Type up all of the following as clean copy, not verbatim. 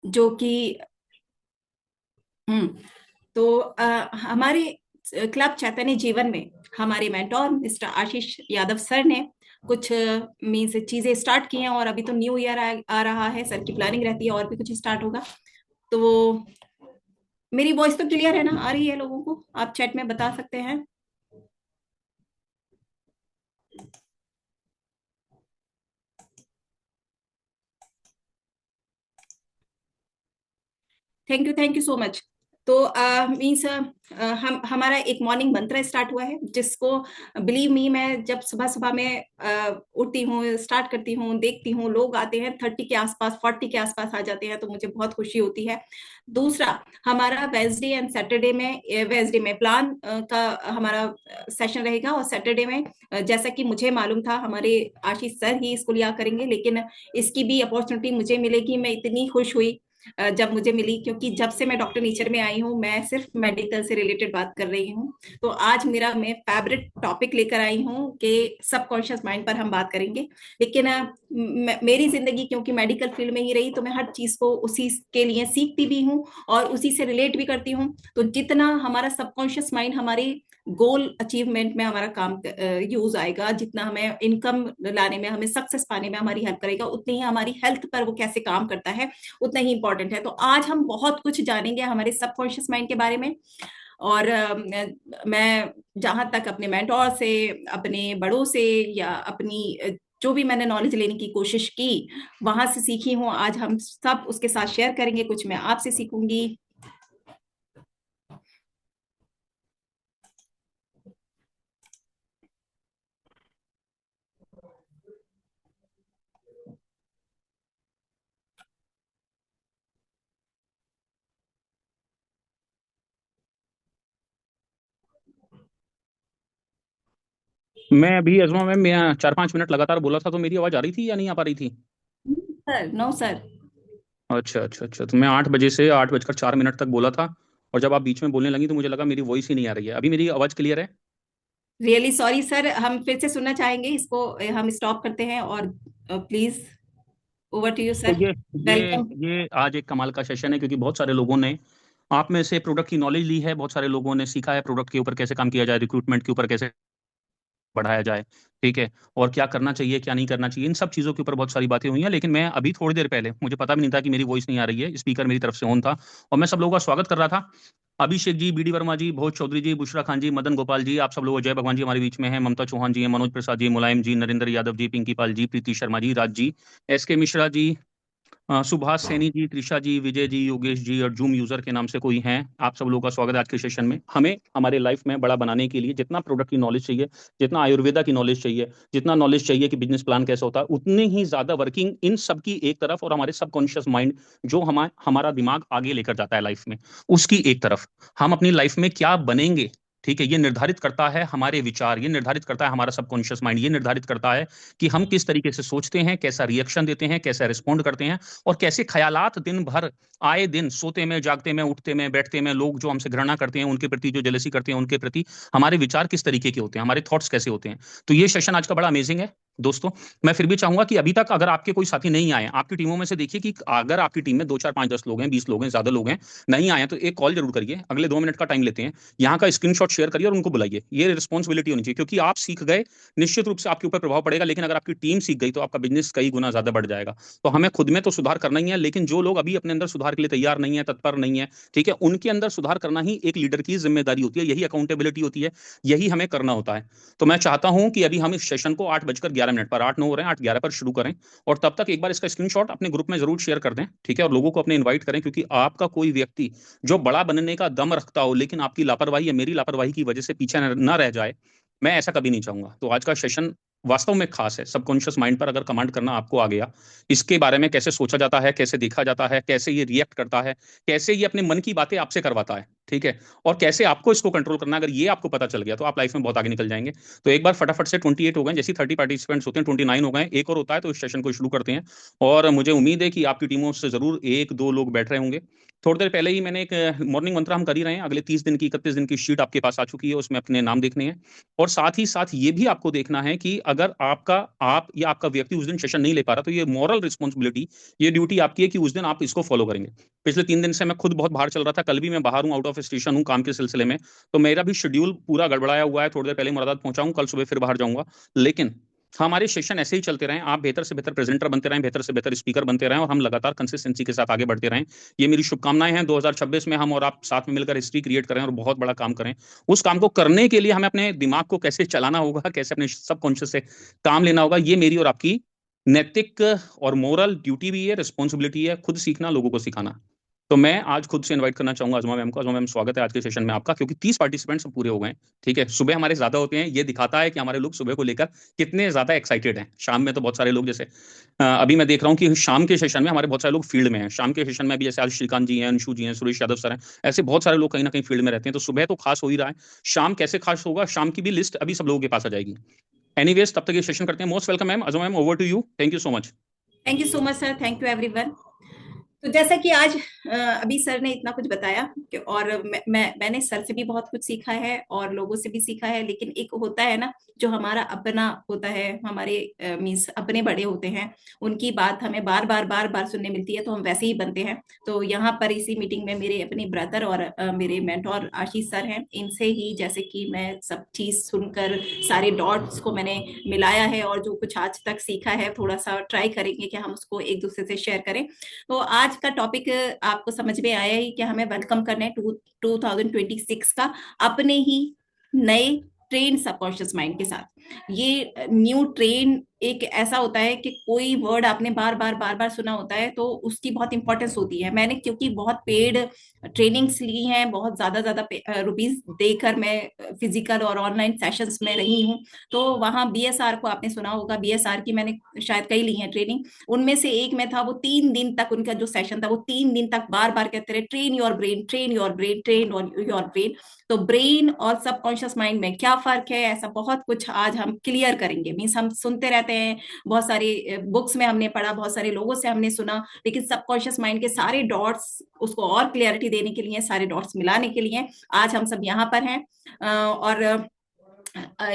जो कि हम्म तो हमारे क्लब चैतन्य जीवन में हमारे मेंटोर मिस्टर आशीष यादव सर ने कुछ मीन्स चीजें स्टार्ट की हैं। और अभी तो न्यू ईयर आ रहा है, सर की प्लानिंग रहती है और भी कुछ स्टार्ट होगा। तो मेरी वॉइस तो क्लियर है ना, आ रही है लोगों को? आप चैट में बता सकते हैं। Thank you so much. तो मीन्स हम हमारा एक मॉर्निंग मंत्र स्टार्ट हुआ है, जिसको बिलीव मी, मैं जब सुबह सुबह में उठती हूँ, स्टार्ट करती हूँ, देखती हूँ लोग आते हैं 30 के आसपास, 40 के आसपास आ जाते हैं, तो मुझे बहुत खुशी होती है। दूसरा, हमारा वेंसडे एंड सैटरडे में, वेंसडे में प्लान का हमारा सेशन रहेगा, और सैटरडे में जैसा कि मुझे मालूम था हमारे आशीष सर ही इसको लिया करेंगे, लेकिन इसकी भी अपॉर्चुनिटी मुझे मिलेगी। मैं इतनी खुश हुई जब मुझे मिली, क्योंकि जब से मैं डॉक्टर नेचर में आई हूँ मैं सिर्फ मेडिकल से रिलेटेड बात कर रही हूँ। तो आज मैं फेवरेट टॉपिक लेकर आई हूँ कि सबकॉन्शियस माइंड पर हम बात करेंगे। लेकिन मेरी जिंदगी क्योंकि मेडिकल फील्ड में ही रही, तो मैं हर चीज को उसी के लिए सीखती भी हूँ और उसी से रिलेट भी करती हूँ। तो जितना हमारा सबकॉन्शियस माइंड हमारे गोल अचीवमेंट में हमारा काम यूज आएगा, जितना हमें इनकम लाने में, हमें सक्सेस पाने में हमारी हेल्प करेगा, उतनी ही हमारी हेल्थ पर वो कैसे काम करता है उतना ही इंपॉर्टेंट है। तो आज हम बहुत कुछ जानेंगे हमारे सबकॉन्शियस माइंड के बारे में। और मैं जहां तक अपने मेंटोर से, अपने बड़ों से, या अपनी जो भी मैंने नॉलेज लेने की कोशिश की, वहां से सीखी हूँ, आज हम सब उसके साथ शेयर करेंगे। कुछ मैं आपसे सीखूंगी। मैं अभी अजमा में मैं 4-5 मिनट लगातार बोला था, तो मेरी आवाज आ रही थी या नहीं आ पा रही थी? Sir, no sir. अच्छा अच्छा अच्छा, तो मैं 8 बजे से 8 बजकर 4 मिनट तक बोला था। और जब आप बीच में बोलने लगी तो मुझे लगा मेरी वॉइस ही नहीं आ रही है। अभी मेरी आवाज क्लियर है? रियली सॉरी सर, हम फिर से सुनना चाहेंगे इसको। हम स्टॉप करते हैं, और प्लीज ओवर टू यू तो सर। ये वेलकम। ये आज एक कमाल का सेशन है, क्योंकि बहुत सारे लोगों ने आप में से प्रोडक्ट की नॉलेज ली है, बहुत सारे लोगों ने सीखा है प्रोडक्ट के ऊपर कैसे काम किया जाए, रिक्रूटमेंट के ऊपर कैसे बढ़ाया जाए। ठीक है। और क्या करना चाहिए क्या नहीं करना चाहिए, इन सब चीज़ों के ऊपर बहुत सारी बातें हुई हैं। लेकिन मैं अभी थोड़ी देर पहले, मुझे पता भी नहीं था कि मेरी वॉइस नहीं आ रही है, स्पीकर मेरी तरफ से ऑन था और मैं सब लोगों का स्वागत कर रहा था। अभिषेक जी, बीडी वर्मा जी, भोज चौधरी जी, बुशरा खान जी, मदन गोपाल जी, आप सब लोग, जय भगवान जी हमारे बीच में है, ममता चौहान जी हैं, मनोज प्रसाद जी, मुलायम जी, नरेंद्र यादव जी, पिंकी पाल जी, प्रीति शर्मा जी, राज जी, एस के मिश्रा जी, सुभाष सैनी जी, त्रिशा जी, विजय जी, योगेश जी और जूम यूजर के नाम से कोई हैं। आप सब लोगों का स्वागत है आज के सेशन में। हमें हमारे लाइफ में बड़ा बनाने के लिए जितना प्रोडक्ट की नॉलेज चाहिए, जितना आयुर्वेदा की नॉलेज चाहिए, जितना नॉलेज चाहिए कि बिजनेस प्लान कैसे होता है, उतनी ही ज्यादा वर्किंग इन सब की एक तरफ, और हमारे सबकॉन्शियस माइंड जो हमारा दिमाग आगे लेकर जाता है लाइफ में, उसकी एक तरफ। हम अपनी लाइफ में क्या बनेंगे, ठीक है, ये निर्धारित करता है हमारे विचार, ये निर्धारित करता है हमारा सबकॉन्शियस माइंड, ये निर्धारित करता है कि हम किस तरीके से सोचते हैं, कैसा रिएक्शन देते हैं, कैसा रिस्पॉन्ड करते हैं, और कैसे ख्यालात दिन भर, आए दिन, सोते में, जागते में, उठते में, बैठते में, लोग जो हमसे घृणा करते हैं उनके प्रति, जो जेलसी करते हैं उनके प्रति, हमारे विचार किस तरीके के होते हैं, हमारे थॉट्स कैसे होते हैं। तो ये सेशन आज का बड़ा अमेजिंग है दोस्तों। मैं फिर भी चाहूंगा कि अभी तक अगर आपके कोई साथी नहीं आए, आपकी टीमों में से देखिए कि अगर आपकी टीम में 2 4 5 10 लोग हैं, 20 लोग हैं, ज्यादा लोग हैं, नहीं आए तो एक कॉल जरूर करिए। अगले 2 मिनट का टाइम लेते हैं, यहाँ का स्क्रीनशॉट शेयर करिए और उनको बुलाइए। ये रिस्पॉन्सिबिलिटी होनी चाहिए, क्योंकि आप सीख गए, निश्चित रूप से आपके ऊपर प्रभाव पड़ेगा, लेकिन अगर आपकी टीम सीख गई तो आपका बिजनेस कई गुना ज्यादा बढ़ जाएगा। तो हमें खुद में तो सुधार करना ही है, लेकिन जो लोग अभी अपने अंदर सुधार के लिए तैयार नहीं है, तत्पर नहीं है, ठीक है, उनके अंदर सुधार करना ही एक लीडर की जिम्मेदारी होती है, यही अकाउंटेबिलिटी होती है, यही हमें करना होता है। तो मैं चाहता हूं कि अभी हम इस सेशन को 8 बजकर 11 मिनट पर, 8 9 हो रहे हैं, 8 11 पर शुरू करें। और तब तक एक बार इसका स्क्रीनशॉट अपने ग्रुप में जरूर शेयर कर दें, ठीक है, और लोगों को अपने इन्वाइट करें, क्योंकि आपका कोई व्यक्ति जो बड़ा बनने का दम रखता हो, लेकिन आपकी लापरवाही या मेरी लापरवाही की वजह से पीछे न रह जाए, मैं ऐसा कभी नहीं चाहूंगा। तो आज का सेशन वास्तव में खास है। सबकॉन्शियस माइंड पर अगर कमांड करना आपको आ गया, इसके बारे में कैसे सोचा जाता है, कैसे देखा जाता है, कैसे ये रिएक्ट करता है, कैसे ये अपने मन की बातें आपसे करवाता है, ठीक है, और कैसे आपको इसको कंट्रोल करना, अगर ये आपको पता चल गया तो आप लाइफ में बहुत आगे निकल जाएंगे। तो एक बार फटाफट से 28 हो गए, जैसे 30 पार्टिसिपेंट्स होते हैं 29 हो गए, एक और होता है, तो इस सेशन को शुरू करते हैं। और मुझे उम्मीद है कि आपकी टीमों से जरूर एक दो लोग बैठ रहे होंगे। थोड़ी देर पहले ही मैंने एक मॉर्निंग मंत्र हम कर ही रहे हैं, अगले 30 दिन की 31 दिन की शीट आपके पास आ चुकी है, उसमें अपने नाम देखने हैं। और साथ ही साथ ये भी आपको देखना है कि अगर आप या आपका व्यक्ति उस दिन सेशन नहीं ले पा रहा, तो ये मॉरल रिस्पॉन्सिबिलिटी, ये ड्यूटी आपकी है कि उस दिन आप इसको फॉलो करेंगे। पिछले 3 दिन से मैं खुद बहुत बाहर चल रहा था, कल भी मैं बाहर हूँ, आउट ऑफ स्टेशन हूँ काम के सिलसिले में, तो मेरा भी शेड्यूल पूरा गड़बड़ाया हुआ है। थोड़ी देर पहले मुरादाबाद पहुंचा हूँ, कल सुबह फिर बाहर जाऊंगा। लेकिन हमारे सेशन ऐसे ही चलते रहें, आप बेहतर से बेहतर प्रेजेंटर बनते रहें, बेहतर से बेहतर स्पीकर बनते रहें, और हम लगातार कंसिस्टेंसी के साथ आगे बढ़ते रहें। ये मेरी शुभकामनाएं हैं। 2026 में हम और आप साथ में मिलकर हिस्ट्री क्रिएट करें और बहुत बड़ा काम करें। उस काम को करने के लिए हमें अपने दिमाग को कैसे चलाना होगा, कैसे अपने सबकॉन्शियस से काम लेना होगा, ये मेरी और आपकी नैतिक और मोरल ड्यूटी भी है, रिस्पॉन्सिबिलिटी है, खुद सीखना, लोगों को सिखाना। तो मैं आज खुद से इनवाइट करना चाहूंगा अजमा मैम को। अजमा मैम, स्वागत है आज के सेशन में आपका, क्योंकि 30 पार्टिसिपेंट्स पूरे हो गए। ठीक है, सुबह हमारे ज्यादा होते हैं, ये दिखाता है कि हमारे लोग सुबह को लेकर कितने ज्यादा एक्साइटेड हैं। शाम में तो बहुत सारे लोग, जैसे अभी मैं देख रहा हूँ कि शाम के सेशन में हमारे बहुत सारे लोग फील्ड में हैं। शाम के सेशन में भी जैसे आज श्रीकांत जी हैं, अंशु जी हैं, सुरेश यादव सर हैं, ऐसे बहुत सारे लोग कहीं ना कहीं फील्ड में रहते हैं। तो सुबह तो खास हो ही रहा है, शाम कैसे खास होगा, शाम की भी लिस्ट अभी सब लोगों के पास आ जाएगी। एनीवेज, तब तक ये सेशन करते हैं। Most welcome ma'am, Azma ma'am, over to you. Thank you so much. Thank you so much sir, thank you everyone. तो जैसा कि आज अभी सर ने इतना कुछ बताया और मैंने सर से भी बहुत कुछ सीखा है और लोगों से भी सीखा है, लेकिन एक होता है ना जो हमारा अपना होता है, हमारे मीन्स अपने बड़े होते हैं, उनकी बात हमें बार बार सुनने मिलती है, तो हम वैसे ही बनते हैं। तो यहाँ पर इसी मीटिंग में मेरे अपने ब्रदर और मेरे मेंटोर आशीष सर हैं, इनसे ही जैसे कि मैं सब चीज सुनकर सारे डॉट्स को मैंने मिलाया है, और जो कुछ आज तक सीखा है थोड़ा सा ट्राई करेंगे कि हम उसको एक दूसरे से शेयर करें। तो आज का टॉपिक आपको समझ में आया ही कि हमें वेलकम करना है 2026 का अपने ही नए ट्रेन सबकॉन्शियस माइंड के साथ। ये न्यू ट्रेन एक ऐसा होता है कि कोई वर्ड आपने बार बार सुना होता है तो उसकी बहुत इंपॉर्टेंस होती है। मैंने क्योंकि बहुत पेड ट्रेनिंग्स ली हैं, बहुत ज्यादा रुपीज देकर मैं फिजिकल और ऑनलाइन सेशंस में रही हूँ, तो वहाँ बीएसआर को आपने सुना होगा, बीएसआर की मैंने शायद कई ली हैं ट्रेनिंग। उनमें से एक में था, वो 3 दिन तक उनका जो सेशन था, वो 3 दिन तक बार कहते रहे train your brain, train your brain, train your brain. तो ब्रेन और सबकॉन्शियस माइंड में क्या फर्क है, ऐसा बहुत कुछ आज हम क्लियर करेंगे। मीन्स हम सुनते रहते हैं, बहुत सारी बुक्स में हमने पढ़ा, बहुत सारे लोगों से हमने सुना, लेकिन सबकॉन्शियस माइंड के सारे डॉट्स उसको और क्लियरिटी देने के लिए, सारे डॉट्स मिलाने के लिए आज हम सब यहाँ पर हैं। और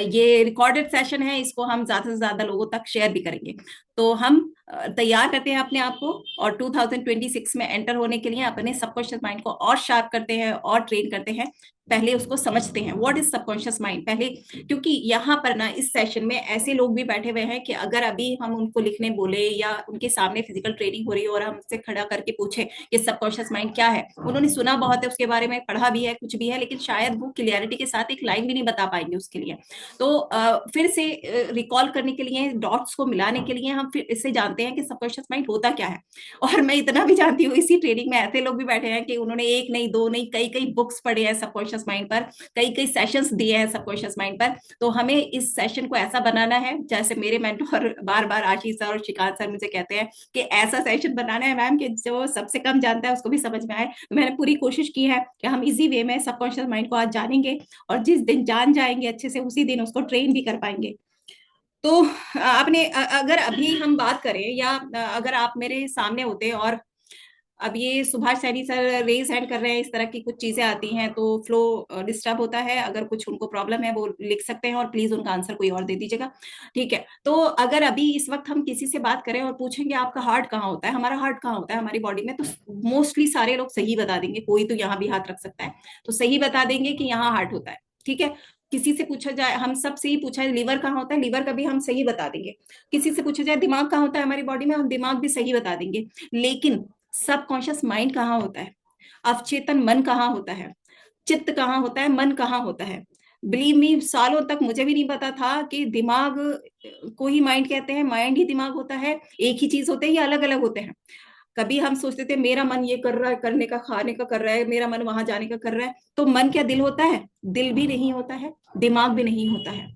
ये रिकॉर्डेड सेशन है, इसको हम ज्यादा से ज्यादा लोगों तक शेयर भी करेंगे। तो हम तैयार करते हैं अपने आप को, और 2026 में एंटर होने के लिए अपने सबकॉन्शियस माइंड को और शार्प करते हैं और ट्रेन करते हैं। पहले उसको समझते हैं व्हाट इज सबकॉन्शियस माइंड पहले, क्योंकि यहाँ पर ना इस सेशन में ऐसे लोग भी बैठे हुए हैं कि अगर अभी हम उनको लिखने बोले या उनके सामने फिजिकल ट्रेनिंग हो रही है और हम उससे खड़ा करके पूछे कि सबकॉन्शियस माइंड क्या है, उन्होंने सुना बहुत है, उसके बारे में पढ़ा भी है, कुछ भी है, लेकिन शायद वो क्लियरिटी के साथ एक लाइन भी नहीं बता पाएंगे उसके लिए। तो फिर से रिकॉल करने के लिए, डॉट्स को मिलाने के लिए हम फिर इससे जानते हैं कि सबकॉन्शियस माइंड होता क्या है। और मैं इतना भी जानती हूँ, इसी ट्रेनिंग में ऐसे लोग भी बैठे हैं कि उन्होंने एक नहीं, दो नहीं, कई कई बुक्स पढ़े हैं सबकॉन्शियस माइंड पर, कई कई सेशंस दिए हैं सबकॉन्शियस माइंड पर। तो हमें इस सेशन को ऐसा बनाना है, जैसे मेरे मेंटोर बार आशीष सर और श्रीकांत सर मुझे कहते हैं कि ऐसा सेशन बनाना है मैम कि जो सबसे कम जानता है उसको भी समझ में आए। तो मैंने पूरी कोशिश की है कि हम इजी वे में सबकॉन्शियस माइंड को आज जानेंगे, और जिस दिन जान जाएंगे अच्छे से, उसी दिन उसको ट्रेन भी कर पाएंगे। तो आपने अगर अभी हम बात करें, या अगर आप मेरे सामने होते और अब ये Subhash Saini sir raise hand कर रहे हैं, इस तरह की कुछ चीजें आती हैं तो फ्लो डिस्टर्ब होता है, अगर कुछ उनको प्रॉब्लम है वो लिख सकते हैं और प्लीज उनका आंसर कोई और दे दीजिएगा, ठीक है। तो अगर अभी इस वक्त हम किसी से बात करें और पूछेंगे आपका हार्ट कहाँ होता है, हमारा हार्ट कहाँ होता है हमारी बॉडी में, तो मोस्टली सारे लोग सही बता देंगे, कोई तो यहाँ भी हाथ रख सकता है, तो सही बता देंगे कि यहाँ हार्ट होता है, ठीक है। किसी से पूछा जाए, हम सब से ही पूछा है लीवर कहाँ होता है, लीवर का भी हम सही बता देंगे। किसी से पूछा जाए दिमाग कहाँ होता है हमारी बॉडी में, हम दिमाग भी सही बता देंगे। लेकिन सबकॉन्शियस माइंड कहाँ होता है, अवचेतन मन कहाँ होता है, चित्त कहाँ होता है, मन कहाँ होता है, बिलीव मी सालों तक मुझे भी नहीं पता था कि दिमाग को ही माइंड कहते हैं, माइंड ही दिमाग होता है, एक ही चीज होते हैं या अलग अलग होते हैं। कभी हम सोचते थे मेरा मन ये कर रहा है, करने का, खाने का कर रहा है, मेरा मन वहां जाने का कर रहा है, तो मन क्या दिल होता है, दिल भी नहीं होता है, दिमाग भी नहीं होता है।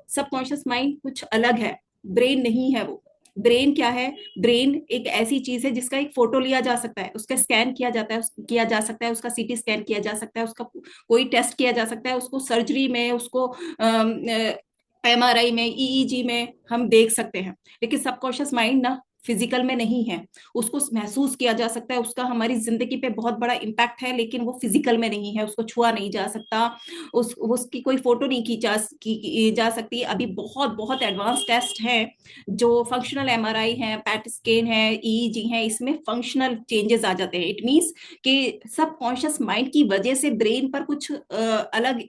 सबकॉन्शियस माइंड कुछ अलग है, ब्रेन नहीं है वो। ब्रेन क्या है? ब्रेन एक ऐसी चीज है जिसका एक फोटो लिया जा सकता है, उसका स्कैन किया जाता है, किया जा सकता है, उसका सीटी स्कैन किया जा सकता है, उसका कोई टेस्ट किया जा सकता है, उसको सर्जरी में, उसको एमआरआई में, ईईजी में हम देख सकते हैं। लेकिन सबकॉन्शियस माइंड ना फिजिकल में नहीं है, उसको महसूस किया जा सकता है, उसका हमारी जिंदगी पे बहुत बड़ा इम्पैक्ट है, लेकिन वो फिजिकल में नहीं है, उसको छुआ नहीं जा सकता, उसकी कोई फोटो नहीं की जा सकती। अभी बहुत बहुत एडवांस टेस्ट हैं, जो फंक्शनल एमआरआई है, पैट स्कैन है, ईईजी है, इसमें फंक्शनल चेंजेस आ जाते हैं। इट मींस कि सबकॉन्शियस माइंड की वजह से ब्रेन पर कुछ अलग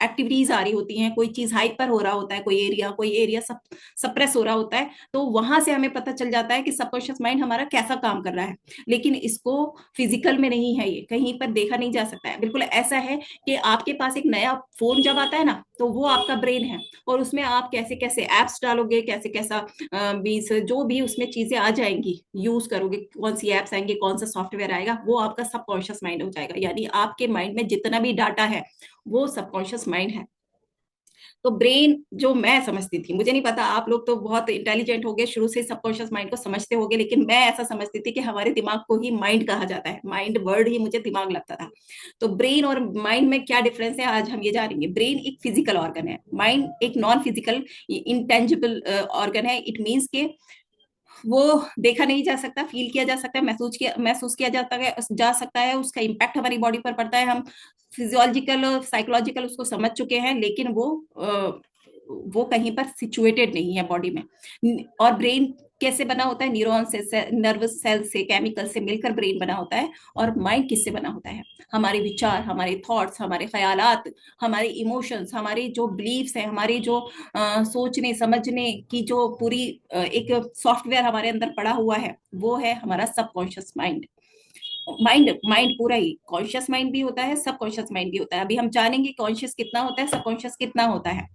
एक्टिविटीज आ रही होती हैं, कोई चीज हाइपर हो रहा होता है, कोई एरिया सप्रेस हो रहा होता है, तो वहां से हमें पता चल जाता है कि सबकॉन्शियस माइंड हमारा कैसा काम कर रहा है। लेकिन इसको फिजिकल में नहीं है, ये कहीं पर देखा नहीं जा सकता है। बिल्कुल ऐसा है कि आपके पास एक नया फोन जब आता है ना, तो वो आपका ब्रेन है, और उसमें आप कैसे कैसे एप्स डालोगे, कैसे कैसा बीस जो भी उसमें चीजें आ जाएंगी, यूज करोगे, कौन सी एप्स आएंगे, कौन सा सॉफ्टवेयर आएगा, वो आपका सबकॉन्शियस माइंड हो जाएगा। यानी आपके माइंड में जितना भी डाटा है वो सबकॉन्शियस माइंड है। तो ब्रेन जो मैं समझती थी, मुझे नहीं पता, आप लोग तो बहुत इंटेलिजेंट हो गए, शुरू से सबकॉन्शियस माइंड को समझते होगे, लेकिन मैं ऐसा समझती थी कि हमारे दिमाग को ही माइंड कहा जाता है, माइंड वर्ड ही मुझे दिमाग लगता था। तो ब्रेन और माइंड में क्या डिफरेंस है, आज हम ये जानेंगे। ब्रेन एक फिजिकल ऑर्गन है, माइंड एक नॉन फिजिकल इंटेंजिबल ऑर्गन है। इट मीन्स के वो देखा नहीं जा सकता, फील किया जा सकता है, महसूस किया जा सकता है, उसका इम्पैक्ट हमारी बॉडी पर पड़ता है, हम फिजियोलॉजिकल और साइकोलॉजिकल उसको समझ चुके हैं, लेकिन वो कहीं पर सिचुएटेड नहीं है बॉडी में। और ब्रेन कैसे बना होता है? न्यूरॉन से, नर्वस सेल से, केमिकल से मिलकर ब्रेन बना होता है। और माइंड किससे बना होता है? हमारे विचार, हमारे थॉट्स, हमारे ख्यालात, हमारे इमोशंस, हमारे जो बिलीव्स है, हमारी जो सोचने समझने की जो पूरी एक सॉफ्टवेयर हमारे अंदर पड़ा हुआ है, वो है हमारा सबकॉन्शियस माइंड। माइंड माइंड पूरा ही कॉन्शियस माइंड भी होता है, सबकॉन्शियस माइंड भी होता है। अभी हम जानेंगे कॉन्शियस कितना होता है, सबकॉन्शियस कितना होता है।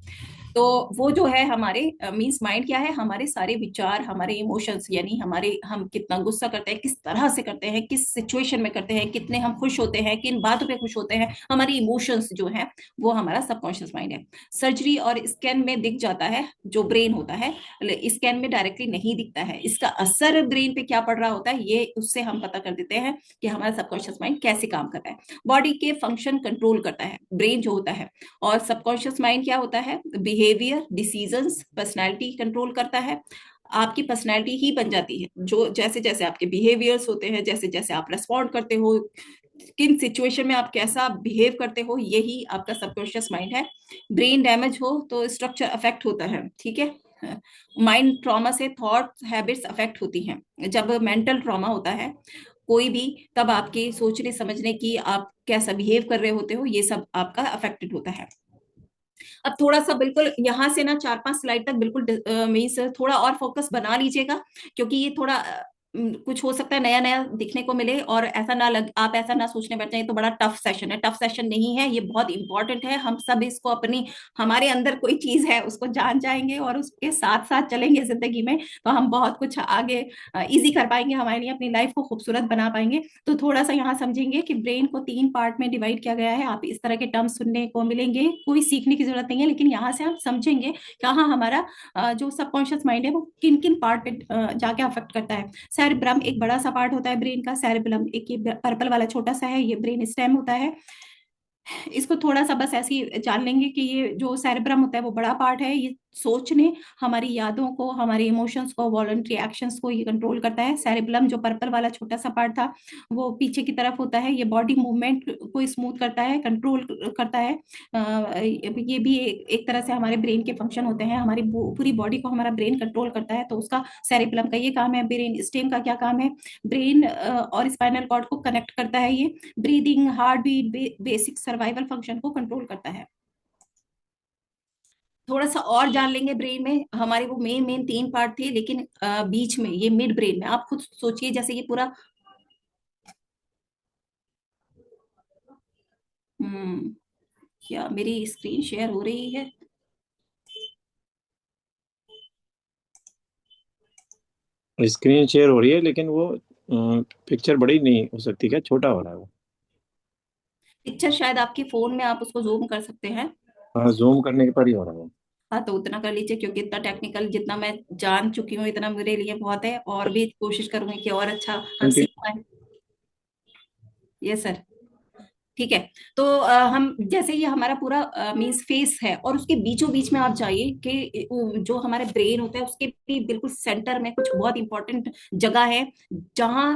तो वो जो है हमारे मींस माइंड क्या है? हमारे सारे विचार, हमारे इमोशंस, यानी हमारे हम कितना गुस्सा करते हैं, किस तरह से करते हैं, किस सिचुएशन में करते हैं, कितने हम खुश होते हैं, किन बातों पे खुश होते हैं, हमारी इमोशंस जो है वो हमारा सबकॉन्शियस माइंड है। सर्जरी और स्कैन में दिख जाता है जो ब्रेन होता है, स्कैन में डायरेक्टली नहीं दिखता है। इसका असर ब्रेन पे क्या पड़ रहा होता है, ये उससे हम पता कर देते हैं कि हमारा सबकॉन्शियस माइंड कैसे काम कर रहा है। बॉडी के फंक्शन कंट्रोल करता है ब्रेन जो होता है। और सबकॉन्शियस माइंड क्या होता है? बिहेवियर, डिसीजंस, पर्सनैलिटी कंट्रोल करता है। आपकी पर्सनैलिटी ही बन जाती है, जो जैसे जैसे आपके बिहेवियर्स होते हैं, जैसे जैसे आप रेस्पॉन्ड करते हो, किन सिचुएशन में आप कैसा बिहेव करते हो, यही आपका सबकॉन्शियस माइंड है। ब्रेन डैमेज हो तो स्ट्रक्चर अफेक्ट होता है, ठीक है। माइंड ट्रॉमा से थॉट हैबिट्स अफेक्ट होती हैं। जब मेंटल ट्रॉमा होता है कोई भी, तब आपके सोचने समझने की, आप कैसा बिहेव कर रहे होते हो, ये सब आपका अफेक्टेड होता है। अब थोड़ा सा बिल्कुल यहाँ से ना 4-5 स्लाइड तक बिल्कुल मीन्स थोड़ा और फोकस बना लीजिएगा, क्योंकि ये थोड़ा कुछ हो सकता है नया नया दिखने को मिले, और ऐसा ना लग, आप ऐसा ना सोचने बैठ जाए तो बड़ा टफ सेशन है। टफ सेशन नहीं है, ये बहुत इंपॉर्टेंट है। हम सब इसको अपनी, हमारे अंदर कोई चीज है उसको जान जाएंगे और उसके साथ साथ चलेंगे जिंदगी में, तो हम बहुत कुछ आगे इजी कर पाएंगे, हमारे लिए अपनी लाइफ को खूबसूरत बना पाएंगे। तो थोड़ा सा यहाँ समझेंगे कि ब्रेन को 3 पार्ट में डिवाइड किया गया है। आप इस तरह के टर्म सुनने को मिलेंगे, कोई सीखने की जरूरत नहीं है, लेकिन यहाँ से आप समझेंगे कि हाँ हमारा जो सबकॉन्शियस माइंड है वो किन किन पार्ट पे जाके अफेक्ट करता है। सेरेब्रम एक बड़ा सा पार्ट होता है ब्रेन का। सेरेब्रम एक ये पर्पल वाला छोटा सा है, ये ब्रेन स्टेम होता है। इसको थोड़ा सा बस ऐसे ही जान लेंगे कि ये जो सेरेब्रम होता है वो बड़ा पार्ट है, ये सोचने, हमारी यादों को, हमारे इमोशंस को, वॉलंटरी एक्शंस को ये कंट्रोल करता है। सेरेब्रम जो पर्पल वाला छोटा सा पार्ट था वो पीछे की तरफ होता है, ये बॉडी मूवमेंट को स्मूथ करता है, कंट्रोल करता है। ये भी एक तरह से हमारे ब्रेन के फंक्शन होते हैं, हमारी पूरी बॉडी को हमारा ब्रेन कंट्रोल करता है, तो उसका सेरेब्रम का ये काम है। ब्रेन स्टेम का क्या काम है? ब्रेन और स्पाइनल कॉर्ड को कनेक्ट करता है ये। Breathing, heart beat, basic survival function को कंट्रोल करता है। थोड़ा सा और जान लेंगे ब्रेन में, हमारे वो मेन मेन 3 पार्ट थे, लेकिन बीच में ये मिड ब्रेन में आप खुद सोचिए, जैसे ये पूरा हम्म क्या मेरी स्क्रीन शेयर हो रही है? स्क्रीन शेयर हो रही है, लेकिन वो पिक्चर बड़ी नहीं हो सकती क्या? छोटा हो रहा है वो। पिक्चर शायद आपके फोन में आप उसको जूम कर सकते हैं। हाँ, जूम करने के पर ही हो रहा है वो। बात तो उतना कर लीजिए, क्योंकि इतना टेक्निकल जितना मैं जान चुकी हूँ इतना मेरे लिए बहुत है, और भी कोशिश करूंगी कि और अच्छा हम सीख पाए। Yes sir. ठीक है। तो हम जैसे ये हमारा पूरा मीन्स फेस है, और उसके बीचों बीच में आप जाइए कि जो हमारे ब्रेन होता है उसके भी बिल्कुल सेंटर में कुछ बहुत इंपॉर्टेंट जगह है, जहां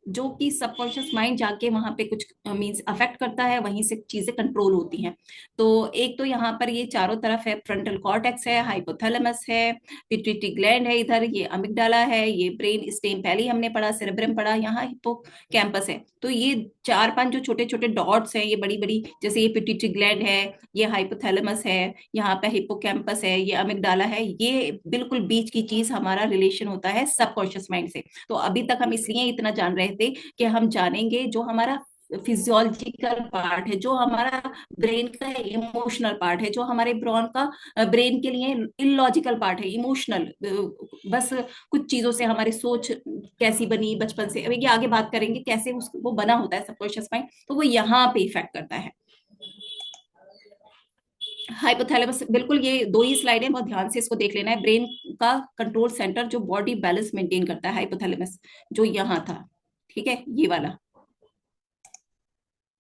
जो कि सबकॉन्शियस माइंड जाके वहां पे कुछ मीन्स अफेक्ट करता है, वहीं से चीजें कंट्रोल होती हैं। तो एक तो यहाँ पर ये चारों तरफ है, फ्रंटल कॉर्टेक्स है, हाइपोथैलेमस है, पिट्यूटरी ग्लैंड है, इधर ये अमिगडाला है, ये ब्रेन स्टेम पहले ही हमने पढ़ा, सेरेब्रम पढ़ा, यहाँ हिप्पोकैम्पस है। तो ये चार पांच जो छोटे छोटे डॉट्स हैं, ये बड़ी बड़ी, जैसे ये पिट्यूटरी ग्लैंड है, ये हाइपोथैलेमस है, यहाँ पे हिप्पोकैम्पस है, ये अमिगडाला है, ये बिल्कुल बीच की चीज हमारा रिलेशन होता है सबकॉन्शियस माइंड से। तो अभी तक हम इसलिए इतना जान रहे थे कि हम जानेंगे जो हमारा फिजियोलॉजिकल पार्ट है, जो हमारा ब्रेन का इमोशनल पार्ट है, जो हमारे ब्रेन के लिए इलॉजिकल पार्ट है, इमोशनल, बस कुछ चीजों से हमारी सोच कैसी बनी बचपन से, अभी ये आगे बात करेंगे कैसे वो बना होता है सबकॉन्शियस माइंड, तो वो यहाँ पे इफेक्ट करता है। हाइपोथैलेमस, बिल्कुल ये दो ही स्लाइड है, बहुत ध्यान से इसको देख लेना है। ब्रेन का कंट्रोल सेंटर जो बॉडी बैलेंस मेंटेन करता है, हाइपोथैलेमस जो यहाँ था, ठीक है, ये वाला।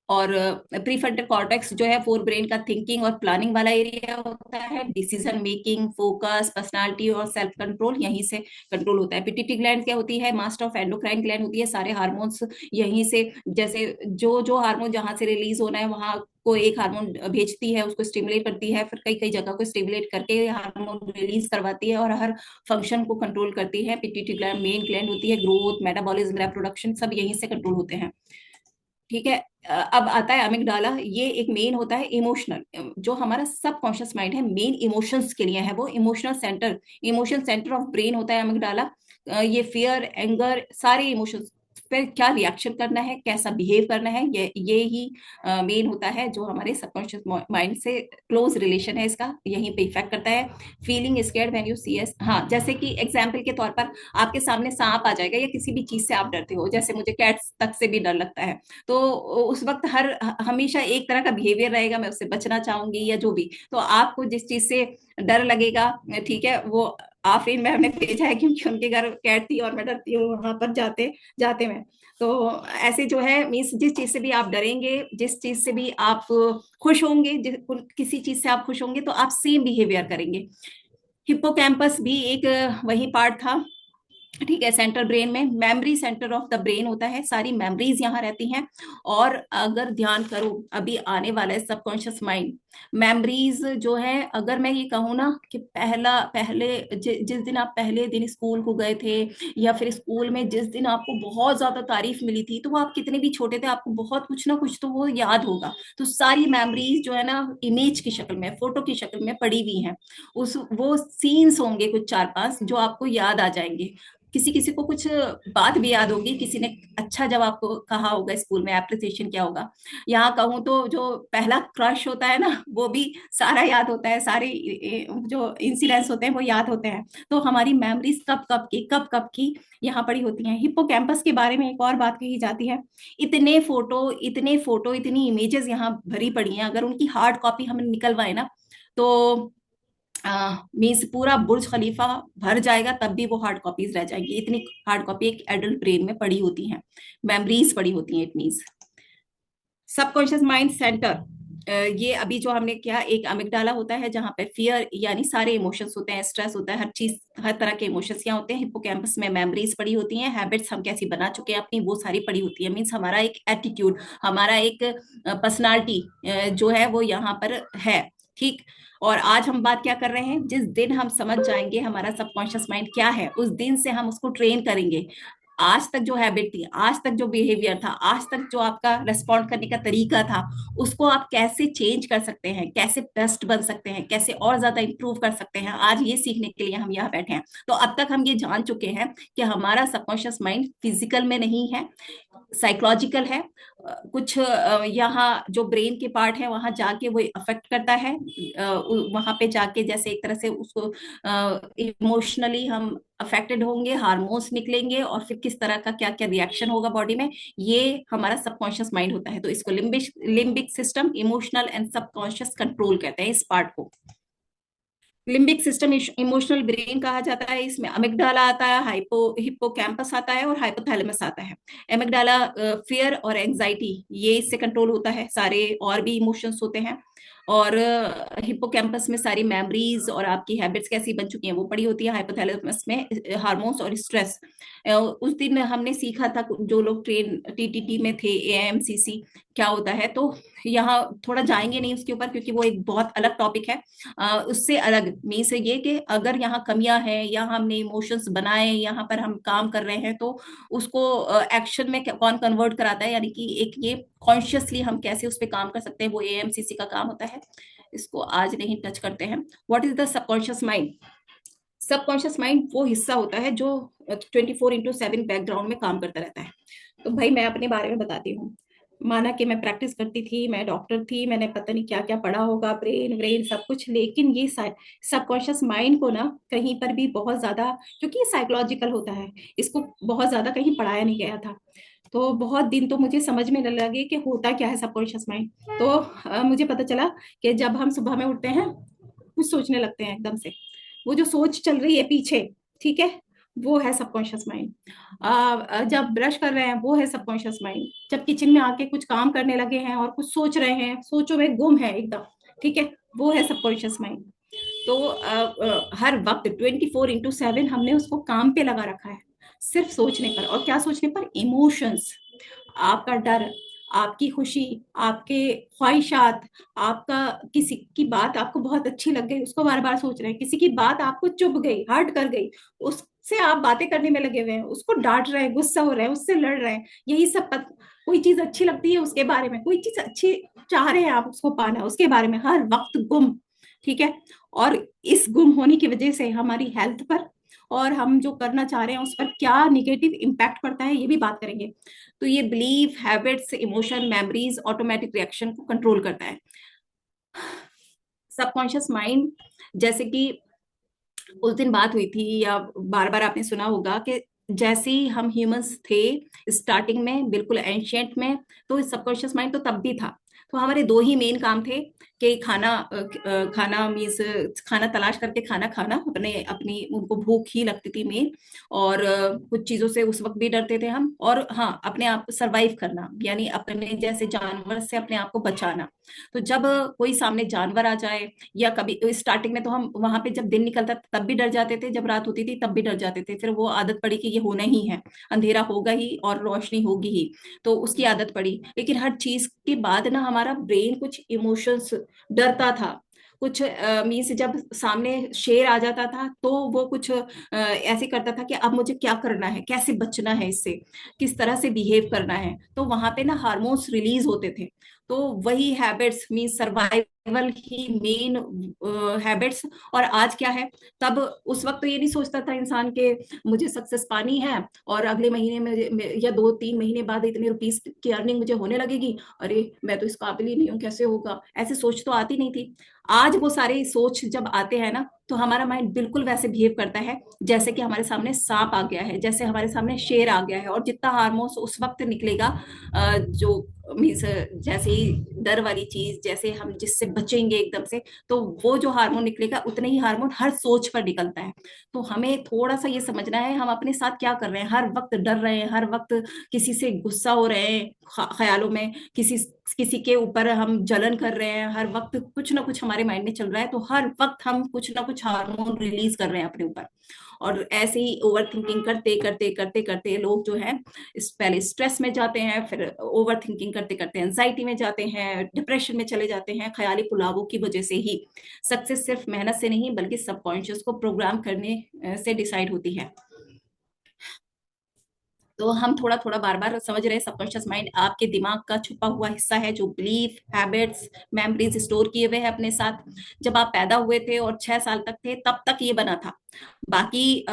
और प्रीफ्रंटल कॉर्टेक्स जो है फोर ब्रेन का थिंकिंग और प्लानिंग वाला एरिया होता है, डिसीजन मेकिंग, फोकस, पर्सनालिटी और सेल्फ कंट्रोल यहीं से कंट्रोल होता है। पिट्यूटरी ग्लैंड क्या होती है, मास्टर ऑफ एंडोक्राइन ग्लैंड होती है, सारे हार्मोन्स यहीं से, जैसे जो जो हार्मोन जहां से रिलीज होना है वहां को एक हार्मोन भेजती है, उसको स्टिमुलेट करती है, फिर कई कई जगह को स्टिमुलेट करके हार्मोन रिलीज करवाती है और हर फंक्शन को कंट्रोल करती है। पिट्यूटरी ग्लैंड मेन ग्लैंड होती है, ग्रोथ, मेटाबॉलिज्म, रिप्रोडक्शन सब यहीं से कंट्रोल होते हैं। ठीक है। अब आता है अमिगडाला, ये एक मेन होता है इमोशनल, जो हमारा सबकॉन्शियस माइंड है मेन इमोशंस के लिए है, वो इमोशन सेंटर ऑफ ब्रेन होता है अमिगडाला। ये फियर, एंगर, सारे इमोशंस पे क्या रिएक्शन करना है, कैसा बिहेव करना है, ये ही मेन होता है, जो हमारे सबकॉन्शियस माइंड से क्लोज रिलेशन है इसका, यहीं पे इफेक्ट करता है। Feeling scared when you see S, हाँ, जैसे कि एग्जाम्पल के तौर पर आपके सामने सांप आ जाएगा या किसी भी चीज से आप डरते हो, जैसे मुझे कैट्स तक से भी डर लगता है, तो उस वक्त हमेशा एक तरह का बिहेवियर रहेगा, मैं उससे बचना चाहूंगी या जो भी। तो आपको जिस चीज से डर लगेगा, ठीक है, वो आफरीन मैम ने भेजा है, क्योंकि उनके घर कैट थी और मैं डरती हूँ वहां पर जाते जाते में। तो ऐसे जो है मीन्स जिस चीज से भी आप डरेंगे, जिस चीज से भी आप खुश होंगे, किसी चीज से आप खुश होंगे तो आप सेम बिहेवियर करेंगे। हिप्पोकैम्पस भी एक वही पार्ट था, ठीक है, सेंट्रल ब्रेन में memory centre of the brain होता है, सारी मेमोरीज यहाँ रहती हैं। और अगर ध्यान करो, अभी आने वाला है सबकॉन्शियस माइंड, मेमोरीज जो है, अगर मैं ये कहूँ ना कि जिस दिन आप पहले दिन स्कूल को गए थे, या फिर स्कूल में जिस दिन आपको बहुत ज्यादा तारीफ मिली थी, तो वो आप कितने भी छोटे थे, आपको बहुत कुछ ना कुछ तो वो याद होगा। तो सारी मेमोरीज जो है ना इमेज की शक्ल में, फोटो की शक्ल में पड़ी हुई हैं, उस वो सीन्स होंगे कुछ चार पांच जो आपको याद आ जाएंगे। किसी किसी को कुछ बात भी याद होगी, किसी ने अच्छा जब आपको कहा होगा स्कूल में, एप्रिसिएशन क्या होगा। यहाँ कहूँ तो जो पहला क्रश होता है ना, वो भी सारा याद होता है, सारे जो इंसिडेंट्स होते हैं वो याद होते हैं। तो हमारी मेमोरीज कब कब की यहाँ पड़ी होती हैं। हिप्पोकैम्पस के बारे में एक और बात कही जाती है, इतने फोटो इतनी इमेजेस यहाँ भरी पड़ी हैं, अगर उनकी हार्ड कॉपी हम निकलवाए ना, तो मीन्स पूरा बुर्ज खलीफा भर जाएगा, तब भी वो हार्ड कॉपीज रह जाएंगी, इतनी हार्ड कॉपी एक एडल्ट ब्रेन में पड़ी होती हैं, मेमोरीज पड़ी होती हैं। It means subconscious mind centre, ये अभी जो हमने किया, एक अमिगडाला होता है जहां पे फियर यानी सारे इमोशंस होते हैं, स्ट्रेस होता है, हर चीज, हर तरह के इमोशंस यहाँ होते हैं। हिप्पोकैम्पस में मेमोरीज पड़ी होती हैं, हैबिट्स हम कैसी बना चुके हैं अपनी, वो सारी पड़ी होती है। मीन्स हमारा एक एटीट्यूड, हमारा एक पर्सनालिटी जो है वो यहाँ पर है। ठीक। और आज हम बात क्या कर रहे हैं, जिस दिन हम समझ जाएंगे हमारा सबकॉन्शियस माइंड क्या है, उस दिन से हम उसको ट्रेन करेंगे। आज तक जो हैबिट थी, आज तक जो बिहेवियर था, आज तक जो आपका रेस्पॉन्ड करने का तरीका था, उसको आप कैसे चेंज कर सकते हैं, कैसे बेस्ट बन सकते हैं, कैसे और ज्यादा इंप्रूव कर सकते हैं, आज ये सीखने के लिए हम यहाँ बैठे हैं। तो अब तक हम ये जान चुके हैं कि हमारा सबकॉन्शियस माइंड फिजिकल में नहीं है, साइकोलॉजिकल है। कुछ यहाँ जो ब्रेन के पार्ट है वहां जाके वो अफेक्ट करता है, वहां पे जाके जैसे एक तरह से उसको इमोशनली हम अफेक्टेड होंगे, हार्मोन्स निकलेंगे, और फिर किस तरह का क्या क्या रिएक्शन होगा बॉडी में, ये हमारा सबकॉन्शियस माइंड होता है। तो इसको limbic system, emotional and subconscious control कहते हैं इस पार्ट को। लिम्बिक सिस्टम इमोशनल ब्रेन कहा जाता है। इसमें अमिगडाला आता है, हिप्पोकैम्पस आता है और हाइपोथैलेमस आता है। अमिगडाला फियर और एंजाइटी, ये इससे कंट्रोल होता है। सारे और भी इमोशंस होते हैं। और हिप्पोकैम्पस में सारी मेमोरीज और आपकी हैबिट्स कैसी बन चुकी हैं वो पड़ी होती है। हाइपोथैलेमस में हार्मोन्स और स्ट्रेस। उस दिन हमने सीखा था, जो लोग ट्रेन टीटीटी में थे, एएमसीसी क्या होता है, तो यहाँ थोड़ा जाएंगे नहीं उसके ऊपर, क्योंकि वो एक बहुत अलग टॉपिक है। उससे अलग मीन्स ये कि अगर यहाँ कमियां हैं या हमने इमोशंस बनाए, यहाँ पर हम काम कर रहे हैं, तो उसको एक्शन में कौन कन्वर्ट कराता है, यानी कि एक ये कॉन्शियसली हम कैसे उस पर काम कर सकते हैं, वो एएमसीसी का काम होता है। इसको आज नहीं टच करते हैं। What is the subconscious mind? Subconscious mind वो हिस्सा होता है जो 24/7 बैकग्राउंड में काम करता रहता है। तो भाई मैं अपने बारे में बताती हूँ। माना कि मैं प्रैक्टिस करती थी, मैं डॉक्टर थी, मैंने पता नहीं क्या क्या पढ़ा होगा, ब्रेन ब्रेन सब कुछ, लेकिन ये सबकॉन्शियस माइंड को ना कहीं पर भी बहुत ज्यादा, क्योंकि ये साइकोलॉजिकल होता है, इसको बहुत ज्यादा कहीं पढ़ाया नहीं गया था। तो बहुत दिन तो मुझे समझ में न लगे कि होता क्या है सबकॉन्शियस माइंड। तो मुझे पता चला कि जब हम सुबह में उठते हैं, कुछ सोचने लगते हैं एकदम से, वो जो सोच चल रही है पीछे, ठीक है, वो है सबकॉन्शियस माइंड। जब ब्रश कर रहे हैं, वो है सबकॉन्शियस माइंड। जब किचन में आके कुछ काम करने लगे हैं और कुछ सोच रहे हैं, सोचो में गुम है एकदम, ठीक है, वो है सबकॉन्शियस माइंड। तो हर वक्त 24/7 हमने उसको काम पे लगा रखा है, सिर्फ सोचने पर। और क्या सोचने पर? इमोशंस, आपका डर, आपकी खुशी, आपके ख्वाहिशात, आपका किसी की बात आपको बहुत अच्छी लग गई, उसको बार बार सोच रहे हैं, किसी की बात आपको चुभ गई, हर्ट कर गई, उससे आप बातें करने में लगे हुए हैं, उसको डांट रहे हैं, गुस्सा हो रहे हैं, उससे लड़ रहे हैं, यही सब कोई चीज अच्छी लगती है उसके बारे में, कोई चीज अच्छी चाह रहे हैं आप उसको पाना, उसके बारे में हर वक्त गुम, ठीक है। और इस गुम होने की वजह से हमारी हेल्थ पर और हम जो करना चाह रहे हैं उस पर क्या निगेटिव इम्पैक्ट पड़ता है, ये भी बात करेंगे। तो ये belief, habits, emotion, memories, automatic reaction को कंट्रोल करता है सबकॉन्शियस माइंड। जैसे कि उस दिन बात हुई थी, या बार बार आपने सुना होगा कि जैसे ही हम ह्यूमंस थे स्टार्टिंग में, बिल्कुल एंशियंट में, तो सबकॉन्शियस माइंड तो तब भी था। तो हमारे दो ही मेन काम थे कि खाना मीन्स खाना तलाश करके खाना खाना, अपने अपनी उनको भूख ही लगती थी मेन। और कुछ चीजों से उस वक्त भी डरते थे हम, और हाँ, अपने आप सरवाइव करना, यानी अपने जैसे जानवर से अपने आप को बचाना। तो जब कोई सामने जानवर आ जाए, या कभी स्टार्टिंग में तो हम वहां पे जब दिन निकलता तब भी डर जाते थे, जब रात होती थी तब भी डर जाते थे, फिर वो आदत पड़ी कि ये होना ही है, अंधेरा होगा ही और रोशनी होगी ही, तो उसकी आदत पड़ी। लेकिन हर चीज के बाद ना हमारा ब्रेन कुछ इमोशंस, डरता था कुछ, मीन्स जब सामने शेर आ जाता था तो वो कुछ ऐसे करता था कि अब मुझे क्या करना है, कैसे बचना है इससे, किस तरह से बिहेव करना है। तो वहां पे ना हार्मोन्स रिलीज होते थे। तो वही हैबिट्स मीन्स सर्वाइवल ही मेन हैबिट्स। और आज क्या है, तब उस वक्त तो ये नहीं सोचता था इंसान के मुझे सक्सेस पानी है और अगले महीने में या 2-3 महीने बाद इतने रुपीस की अर्निंग मुझे होने लगेगी, अरे मैं तो इस काबिल ही नहीं हूँ, कैसे होगा, ऐसे सोच तो आती नहीं थी। आज वो सारे सोच जब आते हैं ना, तो हमारा माइंड बिल्कुल वैसे बिहेव करता है जैसे कि हमारे सामने सांप आ गया है, जैसे हमारे सामने शेर आ गया है। और जितना हार्मोन्स उस वक्त निकलेगा, जो मीन्स जैसे ही डर वाली चीज, जैसे हम जिससे बचेंगे एकदम से, तो वो जो हार्मोन निकलेगा उतने ही हार्मोन हर सोच पर निकलता है। तो हमें थोड़ा सा ये समझना है हम अपने साथ क्या कर रहे हैं, हर वक्त डर रहे हैं, हर वक्त किसी से गुस्सा हो रहे हैं, ख्यालों में किसी किसी के ऊपर हम जलन कर रहे हैं, हर वक्त कुछ ना कुछ हमारे माइंड में चल रहा है, तो हर वक्त हम कुछ ना कुछ हार्मोन रिलीज कर रहे हैं अपने ऊपर। और ऐसे ही ओवर थिंकिंग करते करते करते करते लोग जो है पहले स्ट्रेस में जाते हैं, फिर ओवर थिंकिंग करते करते एंजाइटी में जाते हैं, डिप्रेशन में चले जाते हैं, ख्याली पुलावों की वजह से ही। सक्सेस सिर्फ मेहनत से नहीं बल्कि सबकॉन्शियस को प्रोग्राम करने से डिसाइड होती है। तो हम थोड़ा थोड़ा बार बार समझ रहे हैं, सबकॉन्शियस माइंड आपके दिमाग का छुपा हुआ हिस्सा है जो बिलीफ, हैबिट्स, मेमोरीज स्टोर किए हुए हैं अपने साथ। जब आप पैदा हुए थे और 6 साल तक थे तब तक ये बना था। बाकी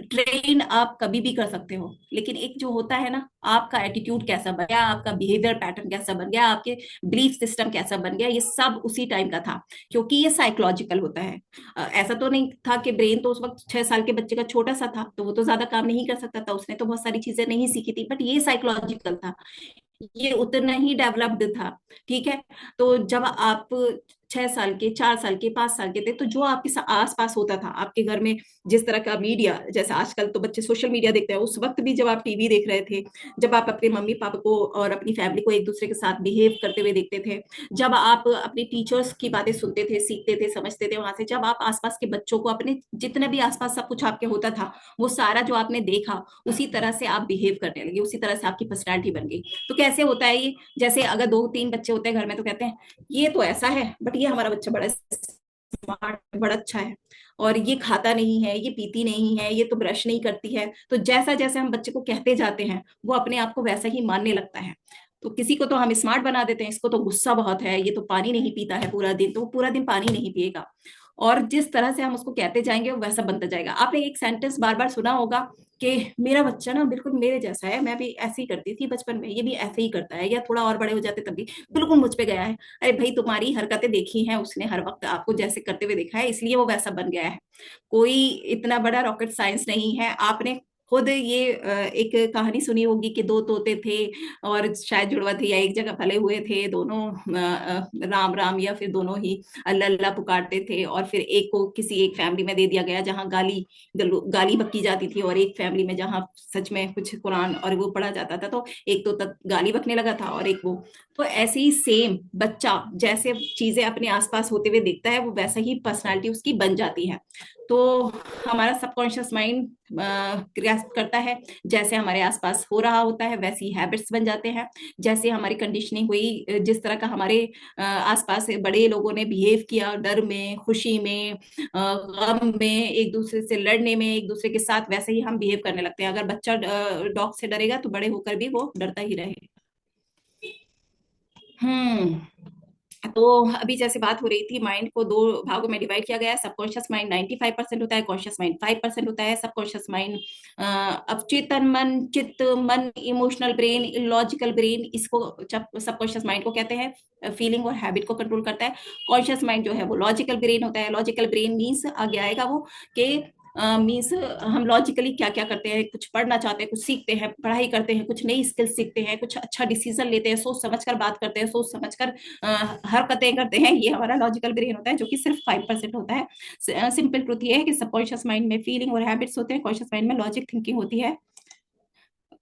ट्रेन आप कभी भी कर सकते हो, लेकिन एक जो होता है ना, आपका एटीट्यूड कैसा बन गया, आपका बिहेवियर पैटर्न कैसा बन गया, आपके बिलीफ सिस्टम कैसा बन गया, ये सब उसी टाइम का था, क्योंकि ये साइकोलॉजिकल होता है। ऐसा तो नहीं था कि ब्रेन तो उस वक्त 6 साल के बच्चे का छोटा सा था, तो वो तो ज्यादा काम नहीं कर सकता था, उसने तो बहुत सारी चीजें नहीं सीखी थी, बट ये साइकोलॉजिकल था, ये उतना ही डेवलप्ड था, ठीक है। तो जब आप 6 साल के, 4 साल के, 5 साल के थे, तो जो आपके आस पास होता था आपके घर में, जिस तरह का मीडिया, जैसे आजकल तो बच्चे सोशल मीडिया देखते हैं, उस वक्त भी जब आप टीवी देख रहे थे, जब आप अपने मम्मी पापा को और अपनी फैमिली को एक दूसरे के साथ बिहेव करते हुए देखते थे, जब आप अपने टीचर्स की बातें सुनते थे, सीखते थे, समझते थे वहां से, जब आप आसपास के बच्चों को, अपने जितने भी आसपास सब कुछ आपके होता था, वो सारा जो आपने देखा, उसी तरह से आप बिहेव करने लगे, उसी तरह से आपकी पर्सनैलिटी बन गई। तो कैसे होता है ये, जैसे अगर 2-3 बच्चे होते हैं घर में, तो कहते हैं ये तो ऐसा है, बट ये हमारा बच्चा बड़ा स्मार्ट, बड़ा अच्छा है, और ये खाता नहीं है, ये पीती नहीं है, ये तो ब्रश नहीं करती है। तो जैसा जैसे हम बच्चे को कहते जाते हैं, वो अपने आप को वैसा ही मानने लगता है। तो किसी को तो हम स्मार्ट बना देते हैं, इसको तो गुस्सा बहुत है, ये तो पानी नहीं पीता है पूरा दिन, तो वो पूरा दिन पानी नहीं पिएगा। और जिस तरह से हम उसको कहते जाएंगे, वो वैसा बनता जाएगा। आपने एक सेंटेंस बार बार सुना होगा कि मेरा बच्चा ना बिल्कुल मेरे जैसा है, मैं भी ऐसे ही करती थी बचपन में, ये भी ऐसे ही करता है, या थोड़ा और बड़े हो जाते तब भी बिल्कुल मुझ पे गया है। अरे भाई, तुम्हारी हरकतें देखी हैं उसने, हर वक्त आपको जैसे करते हुए देखा है, इसलिए वो वैसा बन गया है। कोई इतना बड़ा रॉकेट साइंस नहीं है। आपने खुद ये एक कहानी सुनी होगी कि दो तोते थे, और शायद जुड़वा थे, या एक जगह पले हुए थे दोनों, राम राम, या फिर दोनों ही अल्लाह अल्लाह पुकारते थे, और फिर एक को किसी एक फैमिली में दे दिया गया जहां गाली बकी जाती थी, और एक फैमिली में जहां सच में कुछ कुरान और वो पढ़ा जाता था। तो एक तो तक गाली बकने लगा था, और एक वो। तो ऐसे ही सेम बच्चा जैसे चीजें अपने आसपास होते हुए देखता है, वो वैसा ही पर्सनालिटी उसकी बन जाती है। तो हमारा सबकॉन्शियस माइंड ग्रैस्प करता है, जैसे हमारे आसपास हो रहा होता है वैसी हैबिट्स बन जाते हैं। जैसे हमारी कंडीशनिंग हुई, जिस तरह का हमारे आसपास बड़े लोगों ने बिहेव किया, डर में, खुशी में, गम में, एक दूसरे से लड़ने में, एक दूसरे के साथ, वैसे ही हम बिहेव करने लगते हैं। अगर बच्चा डॉग से डरेगा, तो बड़े होकर भी वो डरता ही रहेगा। तो अभी जैसे बात हो रही थी, माइंड को दो भागों में डिवाइड किया गया है। सबकॉन्शियस माइंड 95% होता है, कॉन्शियस माइंड 5% होता है। सबकॉन्शियस माइंड अवचेतन मन, चित्त मन, इमोशनल ब्रेन, लॉजिकल ब्रेन, इसको सबकॉन्शियस माइंड को कहते हैं। फीलिंग और हैबिट को कंट्रोल करता है। कॉन्शियस माइंड जो है वो लॉजिकल ब्रेन होता है। लॉजिकल ब्रेन मीन्स आगे आएगा वो कि मीन्स हम लॉजिकली क्या क्या करते हैं, कुछ पढ़ना चाहते हैं, कुछ सीखते हैं, पढ़ाई करते हैं, कुछ नई स्किल सीखते हैं, कुछ अच्छा डिसीजन लेते हैं, सोच समझकर बात करते हैं, सोच समझकर हरकतें करते हैं। ये हमारा लॉजिकल ब्रेन होता है, जो कि सिर्फ 5% होता है। सिंपल ट्रूथ ये है कि सबकॉन्शियस माइंड में फीलिंग और हैबिट्स होते हैं, कॉन्शियस माइंड में लॉजिक थिंकिंग होती है।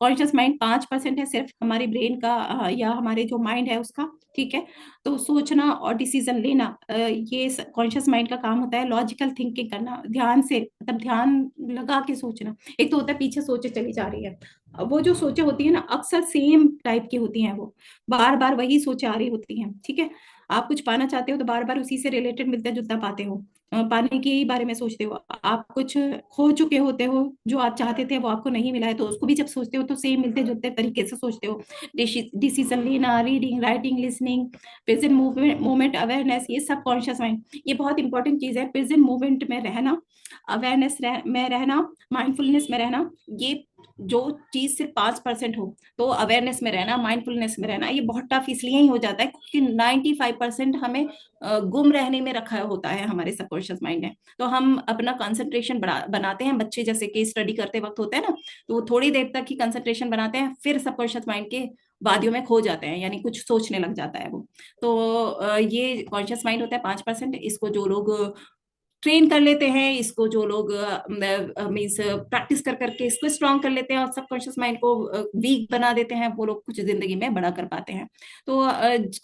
कॉन्शियस माइंड 5% है सिर्फ हमारे ब्रेन का, या हमारे जो माइंड है उसका, ठीक है। तो सोचना और डिसीजन लेना, ये कॉन्शियस माइंड का काम होता है। लॉजिकल थिंकिंग करना, ध्यान से, मतलब ध्यान लगा के सोचना। एक तो होता है पीछे सोचे चली जा रही है, वो जो सोचे होती है ना, अक्सर सेम टाइप की होती हैं, वो बार बार वही सोचे आ रही होती हैं, ठीक है। आप कुछ पाना चाहते हो तो बार बार उसी से रिलेटेड मिलता जुलता पाते हो, पाने के बारे में सोचते हो। आप कुछ खो चुके होते हो, जो आप चाहते थे वो आपको नहीं मिला है, तो उसको भी जब सोचते हो तो सेम मिलते जुलते तरीके से सोचते हो। डिसीजन लेना, reading, writing, listening, present moment awareness, ये सब कॉन्शियस माइंड। ये बहुत इंपॉर्टेंट चीज है, प्रेजेंट मोमेंट में रहना, अवेयरनेस में रहना, माइंडफुलनेस में रहना। ये जो चीज सिर्फ 5% हो, तो अवेयरनेस में रहना, माइंडफुलनेस में रहना, ये बहुत टफ इसलिए ही हो जाता है क्योंकि 95% हमें गुम रहने में रखा होता है हमारे सबकॉन्शियस माइंड ने। तो हम अपना कंसंट्रेशन बनाते हैं, बच्चे जैसे कि स्टडी करते वक्त होता है ना, तो वो थोड़ी देर तक ही कंसंट्रेशन बनाते हैं, फिर सबकॉन्शियस माइंड के वादियों में खो जाते हैं, यानी कुछ सोचने लग जाता है वो। तो ये कॉन्शियस माइंड होता है 5%। इसको जो लोग ट्रेन कर लेते हैं, इसको जो लोग मीन्स प्रैक्टिस कर करके इसको स्ट्रॉन्ग कर लेते हैं और सबकॉन्शियस माइंड को वीक बना देते हैं, वो लोग कुछ जिंदगी में बड़ा कर पाते हैं। तो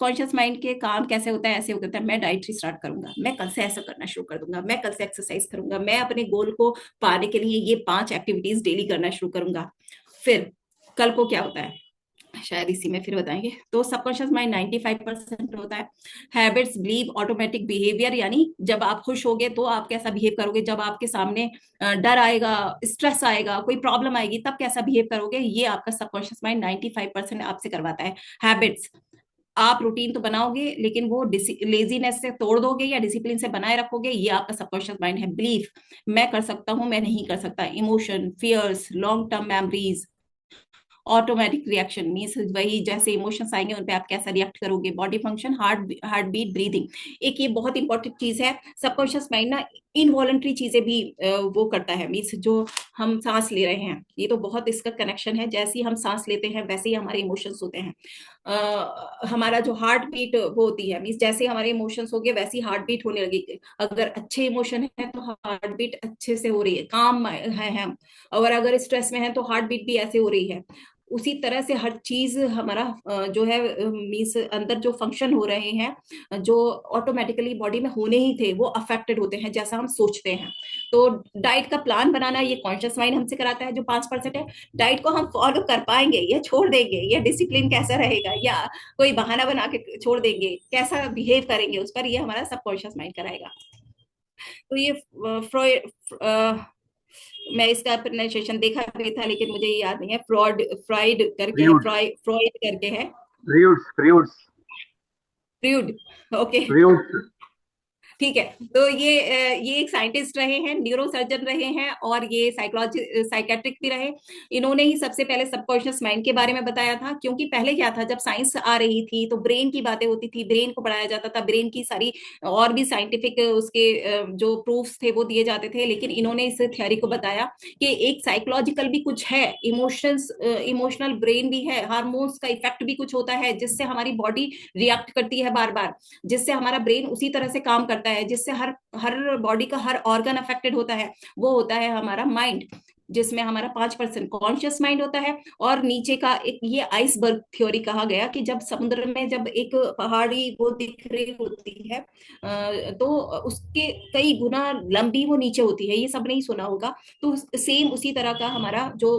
कॉन्शियस माइंड के काम कैसे होता है, ऐसे होता है, मैं डाइटरी स्टार्ट करूंगा, मैं कल से ऐसा करना शुरू कर दूंगा, मैं कल से एक्सरसाइज करूंगा, मैं अपने गोल को पाने के लिए ये 5 एक्टिविटीज डेली करना शुरू करूंगा। फिर कल को क्या होता है, शायद इसी में फिर बताएंगे। तो सबकॉन्शियस माइंड 95% होता है। हैबिट्स, बिलीव, ऑटोमेटिक बिहेवियर, यानी जब आप खुश होगे तो आप कैसा बिहेव करोगे, जब आपके सामने डर आएगा, स्ट्रेस आएगा, कोई प्रॉब्लम आएगी, तब कैसा बिहेव करोगे, ये आपका सबकॉन्शियस माइंड 95% आपसे करवाता है। हैबिट्स, आप रूटीन तो बनाओगे, लेकिन वो लेजीनेस से तोड़ दोगे या डिसिप्लिन से बनाए रखोगे, ये आपका सबकॉन्शियस माइंड है। बिलीफ, मैं कर सकता हूं, मैं नहीं कर सकता। Emotion, fears, long term memories, automatic reaction means वही जैसे इमोशंस आएंगे उन पे आप कैसा रिएक्ट करोगे, body function, heart beat, breathing. एक ये बहुत इंपॉर्टेंट चीज है, सबकॉन्शियस माइंड ना इनवॉलंटरी चीजें भी वो करता है, मीन्स जो हम सांस ले रहे हैं, ये तो बहुत इसका कनेक्शन है, जैसे ही हम सांस लेते हैं वैसे ही हमारे इमोशंस होते हैं। हमारा जो हार्ट बीट वो होती है, मीन्स जैसे हमारे इमोशंस हो गए वैसी हार्ट बीट होने लगेगी। अगर अच्छे इमोशन है तो हार्ट बीट अच्छे से हो रही है, काम है हम, और अगर स्ट्रेस में है तो हार्ट बीट भी ऐसे हो रही है। उसी तरह से हर चीज हमारा जो है मीन्स अंदर जो फंक्शन हो रहे हैं जो ऑटोमेटिकली बॉडी में होने ही थे वो अफेक्टेड होते हैं जैसा हम सोचते हैं। तो डाइट का प्लान बनाना ये कॉन्शियस माइंड हमसे कराता है, जो 5% है। डाइट को हम फॉलो कर पाएंगे या छोड़ देंगे, या डिसिप्लिन कैसा रहेगा, या कोई बहाना बना के छोड़ देंगे, कैसा बिहेव करेंगे उस पर, ये हमारा सबकॉन्शियस माइंड कराएगा। तो ये फ्रॉइड, मैं इसका प्रोनाउंसिएशन देखा भी था लेकिन मुझे ये याद नहीं है, फ्राइड करके है, फ्रॉइड करके है, फ्रूड, ओके, ठीक है। तो ये एक साइंटिस्ट रहे हैं, न्यूरोसर्जन रहे हैं, और ये साइकेट्रिक भी रहे। इन्होंने ही सबसे पहले सबकॉन्शियस माइंड के बारे में बताया था, क्योंकि पहले क्या था, जब साइंस आ रही थी तो ब्रेन की बातें होती थी, ब्रेन को पढ़ाया जाता था, ब्रेन की सारी और भी साइंटिफिक उसके जो प्रूफ्स थे वो दिए जाते थे, लेकिन इन्होंने इस थ्योरी को बताया कि एक साइकोलॉजिकल भी कुछ है, इमोशनल ब्रेन भी है, हार्मोन्स का इफेक्ट भी कुछ होता है, जिससे हमारी बॉडी रिएक्ट करती है बार बार, जिससे हमारा ब्रेन उसी तरह से काम करता है, जिससे हर हर बॉडी का हर ऑर्गन अफेक्टेड होता है। वो होता है हमारा माइंड, जिसमें हमारा 5% कॉन्शियस माइंड होता है, और नीचे का एक ये आइसबर्ग थ्योरी कहा गया कि जब समुद्र में जब एक पहाड़ी वो दिख रही होती है तो उसके कई गुना लंबी वो नीचे होती है, ये सबने ही सुना होगा। तो सेम उसी तरह का हमारा जो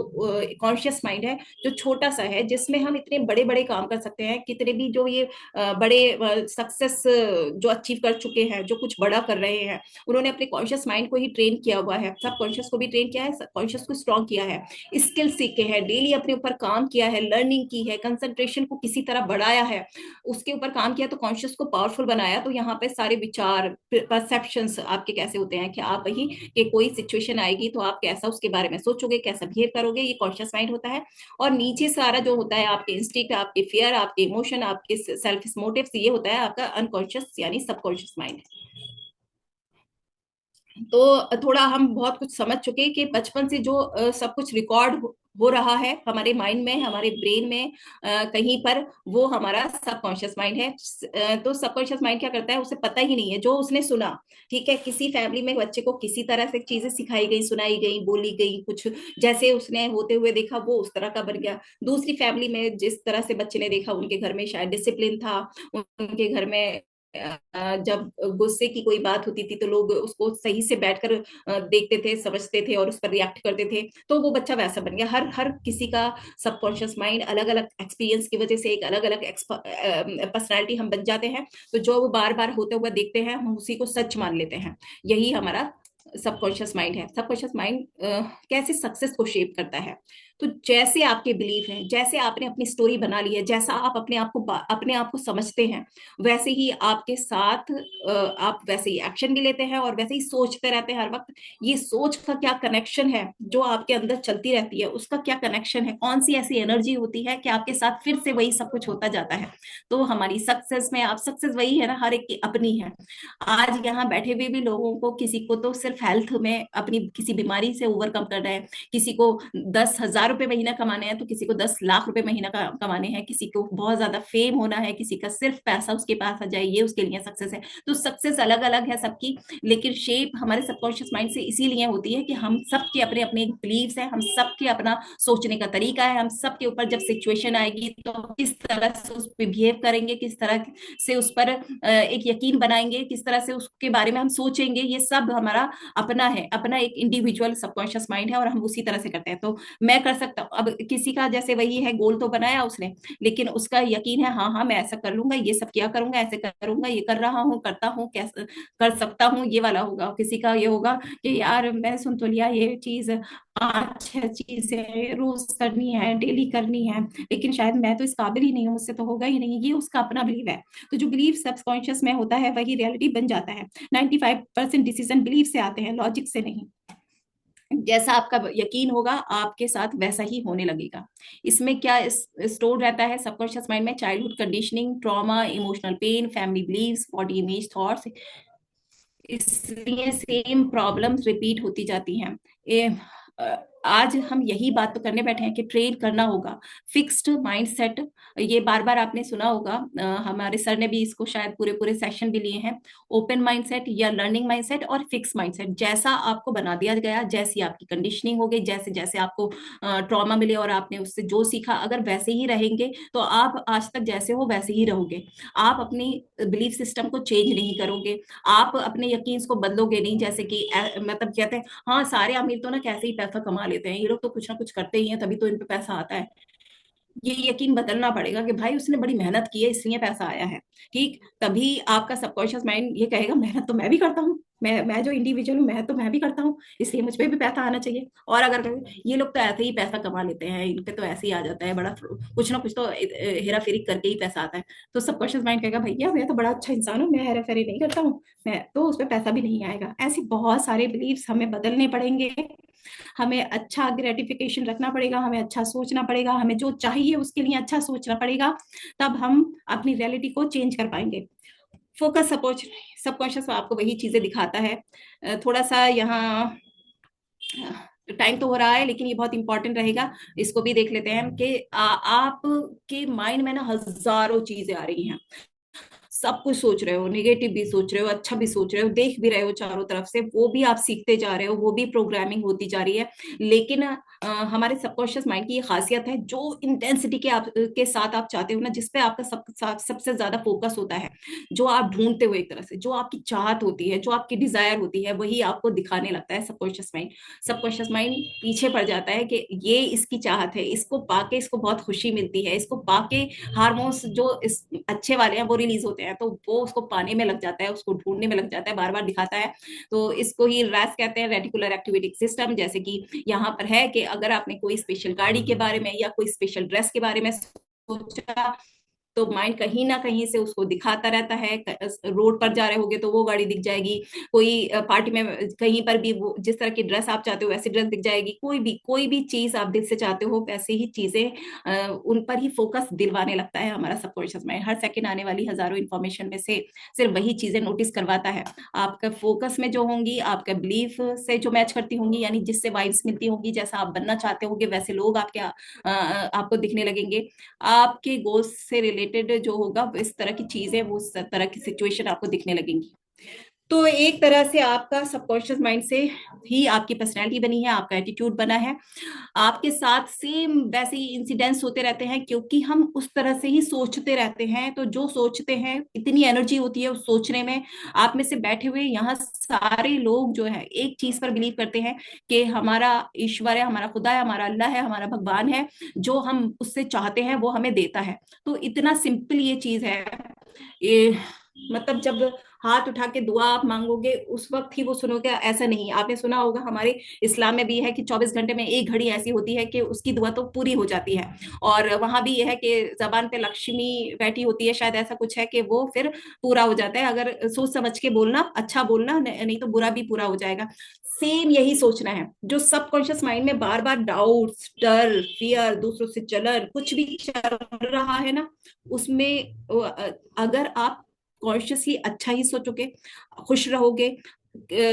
कॉन्शियस माइंड है, जो छोटा सा है, जिसमें हम इतने बड़े बड़े काम कर सकते हैं, कितने भी जो ये बड़े सक्सेस जो अचीव कर चुके हैं, जो कुछ बड़ा कर रहे हैं, उन्होंने अपने कॉन्शियस माइंड को ही ट्रेन किया हुआ है, सब कॉन्शियस को भी ट्रेन किया है, कॉन्शियस को स्ट्रॉन्ग किया है, स्किल सीखे हैं, डेली अपने ऊपर काम किया है, लर्निंग की है, कंसंट्रेशन को किसी तरह बढ़ाया है, उसके ऊपर काम किया, तो कॉन्शियस को पावरफुल बनाया। तो यहाँ पे सारे विचार, परसेप्शंस आपके कैसे होते हैं कि आप वही कि कोई सिचुएशन आएगी तो आप कैसा उसके बारे में सोचोगे, कैसा बिहेव करोगे, ये कॉन्शियस माइंड होता है। और नीचे सारा जो होता है आपके इंस्टिंक्ट, आपके फियर, आपके इमोशन, आपके सेल्फ मोटिव्स, ये होता है आपका अनकॉन्शियस यानी सबकॉन्शियस माइंड। तो थोड़ा हम बहुत कुछ समझ चुके कि बचपन से जो सब कुछ रिकॉर्ड हो रहा है हमारे माइंड में, हमारे ब्रेन में कहीं पर, वो हमारा सबकॉन्शियस माइंड है। तो सबकॉन्शियस माइंड क्या करता है, उसे पता ही नहीं है, जो उसने सुना, ठीक है, किसी फैमिली में बच्चे को किसी तरह से चीजें सिखाई गई, सुनाई गई, बोली गई, कुछ जैसे उसने होते हुए देखा वो उस तरह का बन गया। दूसरी फैमिली में जिस तरह से बच्चे ने देखा, उनके घर में शायद डिसिप्लिन था, उनके घर में जब गुस्से की कोई बात होती थी तो लोग उसको सही से बैठकर देखते थे, समझते थे और उस पर रिएक्ट करते थे, तो वो बच्चा वैसा बन गया। हर हर किसी का सबकॉन्शियस माइंड अलग अलग एक्सपीरियंस की वजह से एक अलग अलग पर्सनैलिटी हम बन जाते हैं। तो जो वो बार बार होते हुए देखते हैं हम उसी को सच मान लेते हैं, यही हमारा सबकॉन्शियस माइंड है। सबकॉन्शियस माइंड कैसे सक्सेस को शेप करता है, तो जैसे आपके बिलीफ हैं, जैसे आपने अपनी स्टोरी बना ली है, जैसा आप अपने आप को समझते हैं, वैसे ही आपके साथ आप वैसे ही एक्शन भी लेते हैं और वैसे ही सोचते रहते हैं हर वक्त। ये सोच का क्या कनेक्शन है जो आपके अंदर चलती रहती है, उसका क्या कनेक्शन है, कौन सी ऐसी एनर्जी होती है कि आपके साथ फिर से वही सब कुछ होता जाता है। तो हमारी सक्सेस में, आप सक्सेस वही है ना, हर एक की अपनी है। आज यहाँ बैठे हुए भी लोगों को, किसी को तो सिर्फ हेल्थ में अपनी किसी बीमारी से ओवरकम कर रहे हैं, किसी को 10,000 रुपए महीना कमाने हैं, तो किसी को 10 लाख रुपए महीना कमाने हैं, किसी को बहुत ज्यादा फेम होना है, किसी का सिर्फ पैसा उसके पास आ जाए, ये उसके लिए सक्सेस है। तो सक्सेस अलग अलग है सबकी, लेकिन शेप हमारे सबकॉन्शियस माइंड से इसीलिए होती है कि हम सबके अपने अपने बिलीव्स हैं, हम सबके अपना सोचने का तरीका है, हम सबके ऊपर जब सिचुएशन आएगी तो किस तरह से उस पर बिहेव करेंगे, किस तरह से उस पर एक यकीन बनाएंगे, किस तरह से उसके बारे में हम सोचेंगे, ये सब हमारा अपना है, अपना एक इंडिविजुअल सबकॉन्शियस माइंड है, और हम उसी तरह से करते हैं। तो मैं कर सकता हूँ, अब किसी का जैसे वही है, गोल तो बनाया उसने, लेकिन उसका यकीन है हाँ हाँ मैं ऐसा कर लूंगा, ये सब क्या करूंगा, ऐसे करूंगा, ये कर रहा हूँ, करता हूँ, कैसे कर सकता हूँ, ये वाला होगा। किसी का ये होगा कि यार मैं सुन तो लिया, ये चीज 5-6 चीजें रोज करनी है, डेली करनी है, लेकिन शायद मैं तो इस काबिल ही नहीं हूँ, मुझसे तो होगा ही नहीं, ये उसका अपना बिलीव है। तो जो बिलीव सबकॉन्शियस में होता है वही रियलिटी बन जाता है। 95% डिसीजन बिलीव से आते हैं, लॉजिक से नहीं। जैसा आपका यकीन होगा आपके साथ वैसा ही होने लगेगा। इसमें क्या स्टोर रहता है सबकॉन्शियस माइंड में? Childhood conditioning, trauma, emotional pain, family believes, body image, thoughts. इसलिए सेम प्रॉब्लम्स रिपीट होती जाती हैं। आज हम यही बात तो करने बैठे हैं कि ट्रेन करना होगा फिक्स्ड माइंडसेट। ये बार बार आपने सुना होगा, हमारे सर ने भी इसको शायद पूरे पूरे सेशन भी लिए हैं। ओपन माइंडसेट या लर्निंग माइंडसेट और फिक्स माइंडसेट। जैसा आपको बना दिया गया, जैसी आपकी कंडीशनिंग हो गई, जैसे जैसे आपको ट्रॉमा मिले और आपने उससे जो सीखा, अगर वैसे ही रहेंगे तो आप आज तक जैसे हो वैसे ही रहोगे। आप अपनी बिलीफ सिस्टम को चेंज नहीं करोगे, आप अपने यकीन को बदलोगे नहीं। जैसे कि मतलब कहते हैं हाँ सारे अमीर तो ना कैसे ही पैसा कमा लेते हैं, ये लोग तो कुछ ना कुछ करते ही हैं तभी तो इन पे पैसा आता है। ये यकीन बदलना पड़ेगा कि भाई उसने बड़ी मेहनत की है इसलिए पैसा आया है। ठीक, तभी आपका सबकॉन्शियस माइंड ये कहेगा मेहनत तो मैं भी करता हूँ, मैं जो इंडिविजुअल हूँ मैं तो मैं भी करता हूँ, इसलिए मुझ पे भी पैसा आना चाहिए। और अगर कहें, ये लोग तो ऐसे ही पैसा कमा लेते हैं, इन पे तो ऐसे ही आ जाता है, बड़ा कुछ ना कुछ तो हेरा फेरी करके ही पैसा आता है, तो सबकॉन्शियस माइंड कहेगा भैया मैं तो बड़ा अच्छा इंसान हूँ, मैं हेरा फेरी नहीं करता हूँ, मैं तो उस पर पैसा भी नहीं आएगा। ऐसी बहुत सारे बिलीव्स हमें बदलने पड़ेंगे। हमें अच्छा ग्रेटिफिकेशन रखना पड़ेगा, हमें अच्छा सोचना पड़ेगा, हमें जो चाहिए उसके लिए अच्छा सोचना पड़ेगा, तब हम अपनी रियलिटी को चेंज कर पाएंगे। फोकस सपोज सबकॉन्शियस आपको वही चीजें दिखाता है। थोड़ा सा यहाँ टाइम तो हो रहा है लेकिन ये बहुत इंपॉर्टेंट रहेगा, इसको भी देख लेते हैं कि आपके माइंड में ना हजारों चीजें आ रही हैं, सब कुछ सोच रहे हो, नेगेटिव भी सोच रहे हो, अच्छा भी सोच रहे हो, देख भी रहे हो चारों तरफ से, वो भी आप सीखते जा रहे हो, वो भी प्रोग्रामिंग होती जा रही है। लेकिन हमारे सबकॉन्शियस माइंड की ये खासियत है, जो इंटेंसिटी के साथ आप चाहते हो ना, जिसपे आपका सबसे ज्यादा फोकस होता है, जो आप ढूंढते हो एक तरह से, जो आपकी चाहत होती है, जो आपकी डिजायर होती है, वही आपको दिखाने लगता है सबकॉन्शियस माइंड। सबकॉन्शियस माइंड पीछे पड़ जाता है कि ये इसकी चाहत है, इसको पाके इसको बहुत खुशी मिलती है, इसको पाके हार्मोन्स जो इस अच्छे वाले हैं वो रिलीज होते हैं, तो वो उसको पाने में लग जाता है, उसको ढूंढने में लग जाता है, बार बार दिखाता है। तो इसको ही रैस कहते हैं, रेटिकुलर एक्टिवेटिंग सिस्टम। जैसे कि यहाँ पर है कि अगर आपने कोई स्पेशल गाड़ी के बारे में या कोई स्पेशल ड्रेस के बारे में सोचा, तो माइंड कहीं ना कहीं से उसको दिखाता रहता है। रोड पर जा रहे होगे तो वो गाड़ी दिख जाएगी, कोई पार्टी में कहीं पर भी वो जिस तरह की ड्रेस आप चाहते हो वैसी ड्रेस दिख जाएगी, कोई भी चीज आप दिल से चाहते हो वैसे ही चीजें उन पर ही फोकस दिलवाने लगता है हमारा सबकॉन्शियस माइंड। हर सेकंड आने वाली हजारों इंफॉर्मेशन में से सिर्फ वही चीजें नोटिस करवाता है। आपका फोकस में जो होंगी, आपका बिलीफ से जो मैच करती होंगी, यानी जिससे वाइब्स मिलती होंगी, जैसा आप बनना चाहते होंगे वैसे लोग आपको दिखने लगेंगे। आपके गोल्स से रिलेटेड जो होगा इस तरह की चीजें, वो उस तरह की सिचुएशन आपको दिखने लगेंगी। तो एक तरह से आपका सबकॉन्शियस माइंड से ही आपकी पर्सनैलिटी बनी है, आपका एटीट्यूड बना है। आपके साथ सेम वैसे ही इंसिडेंट्स होते रहते हैं क्योंकि हम उस तरह से ही सोचते रहते हैं। तो जो सोचते हैं, इतनी एनर्जी होती है उस सोचने में। आप में से बैठे हुए यहाँ सारे लोग जो है एक चीज पर बिलीव करते हैं कि हमारा ईश्वर है, हमारा खुदा है, हमारा अल्लाह है, हमारा भगवान है, जो हम उससे चाहते हैं वो हमें देता है। तो इतना सिंपल ये चीज है। ये मतलब जब हाथ उठा के दुआ आप मांगोगे उस वक्त ही वो सुनोगे, ऐसा नहीं। आपने सुना होगा हमारे इस्लाम में भी है कि 24 घंटे में एक घड़ी ऐसी होती है कि उसकी दुआ तो पूरी हो जाती है। और वहां भी यह है कि जबान पे लक्ष्मी बैठी होती है, शायद ऐसा कुछ है कि वो फिर पूरा हो जाता है। अगर सोच समझ के बोलना, अच्छा बोलना, नहीं तो बुरा भी पूरा हो जाएगा। सेम यही सोचना है जो सबकॉन्शियस माइंड में बार बार डाउट्स, डर, फियर, दूसरों से जलन, कुछ भी चल रहा है ना, उसमें अगर आप कॉन्शियसली अच्छा ही सोचोगे, खुश रहोगे,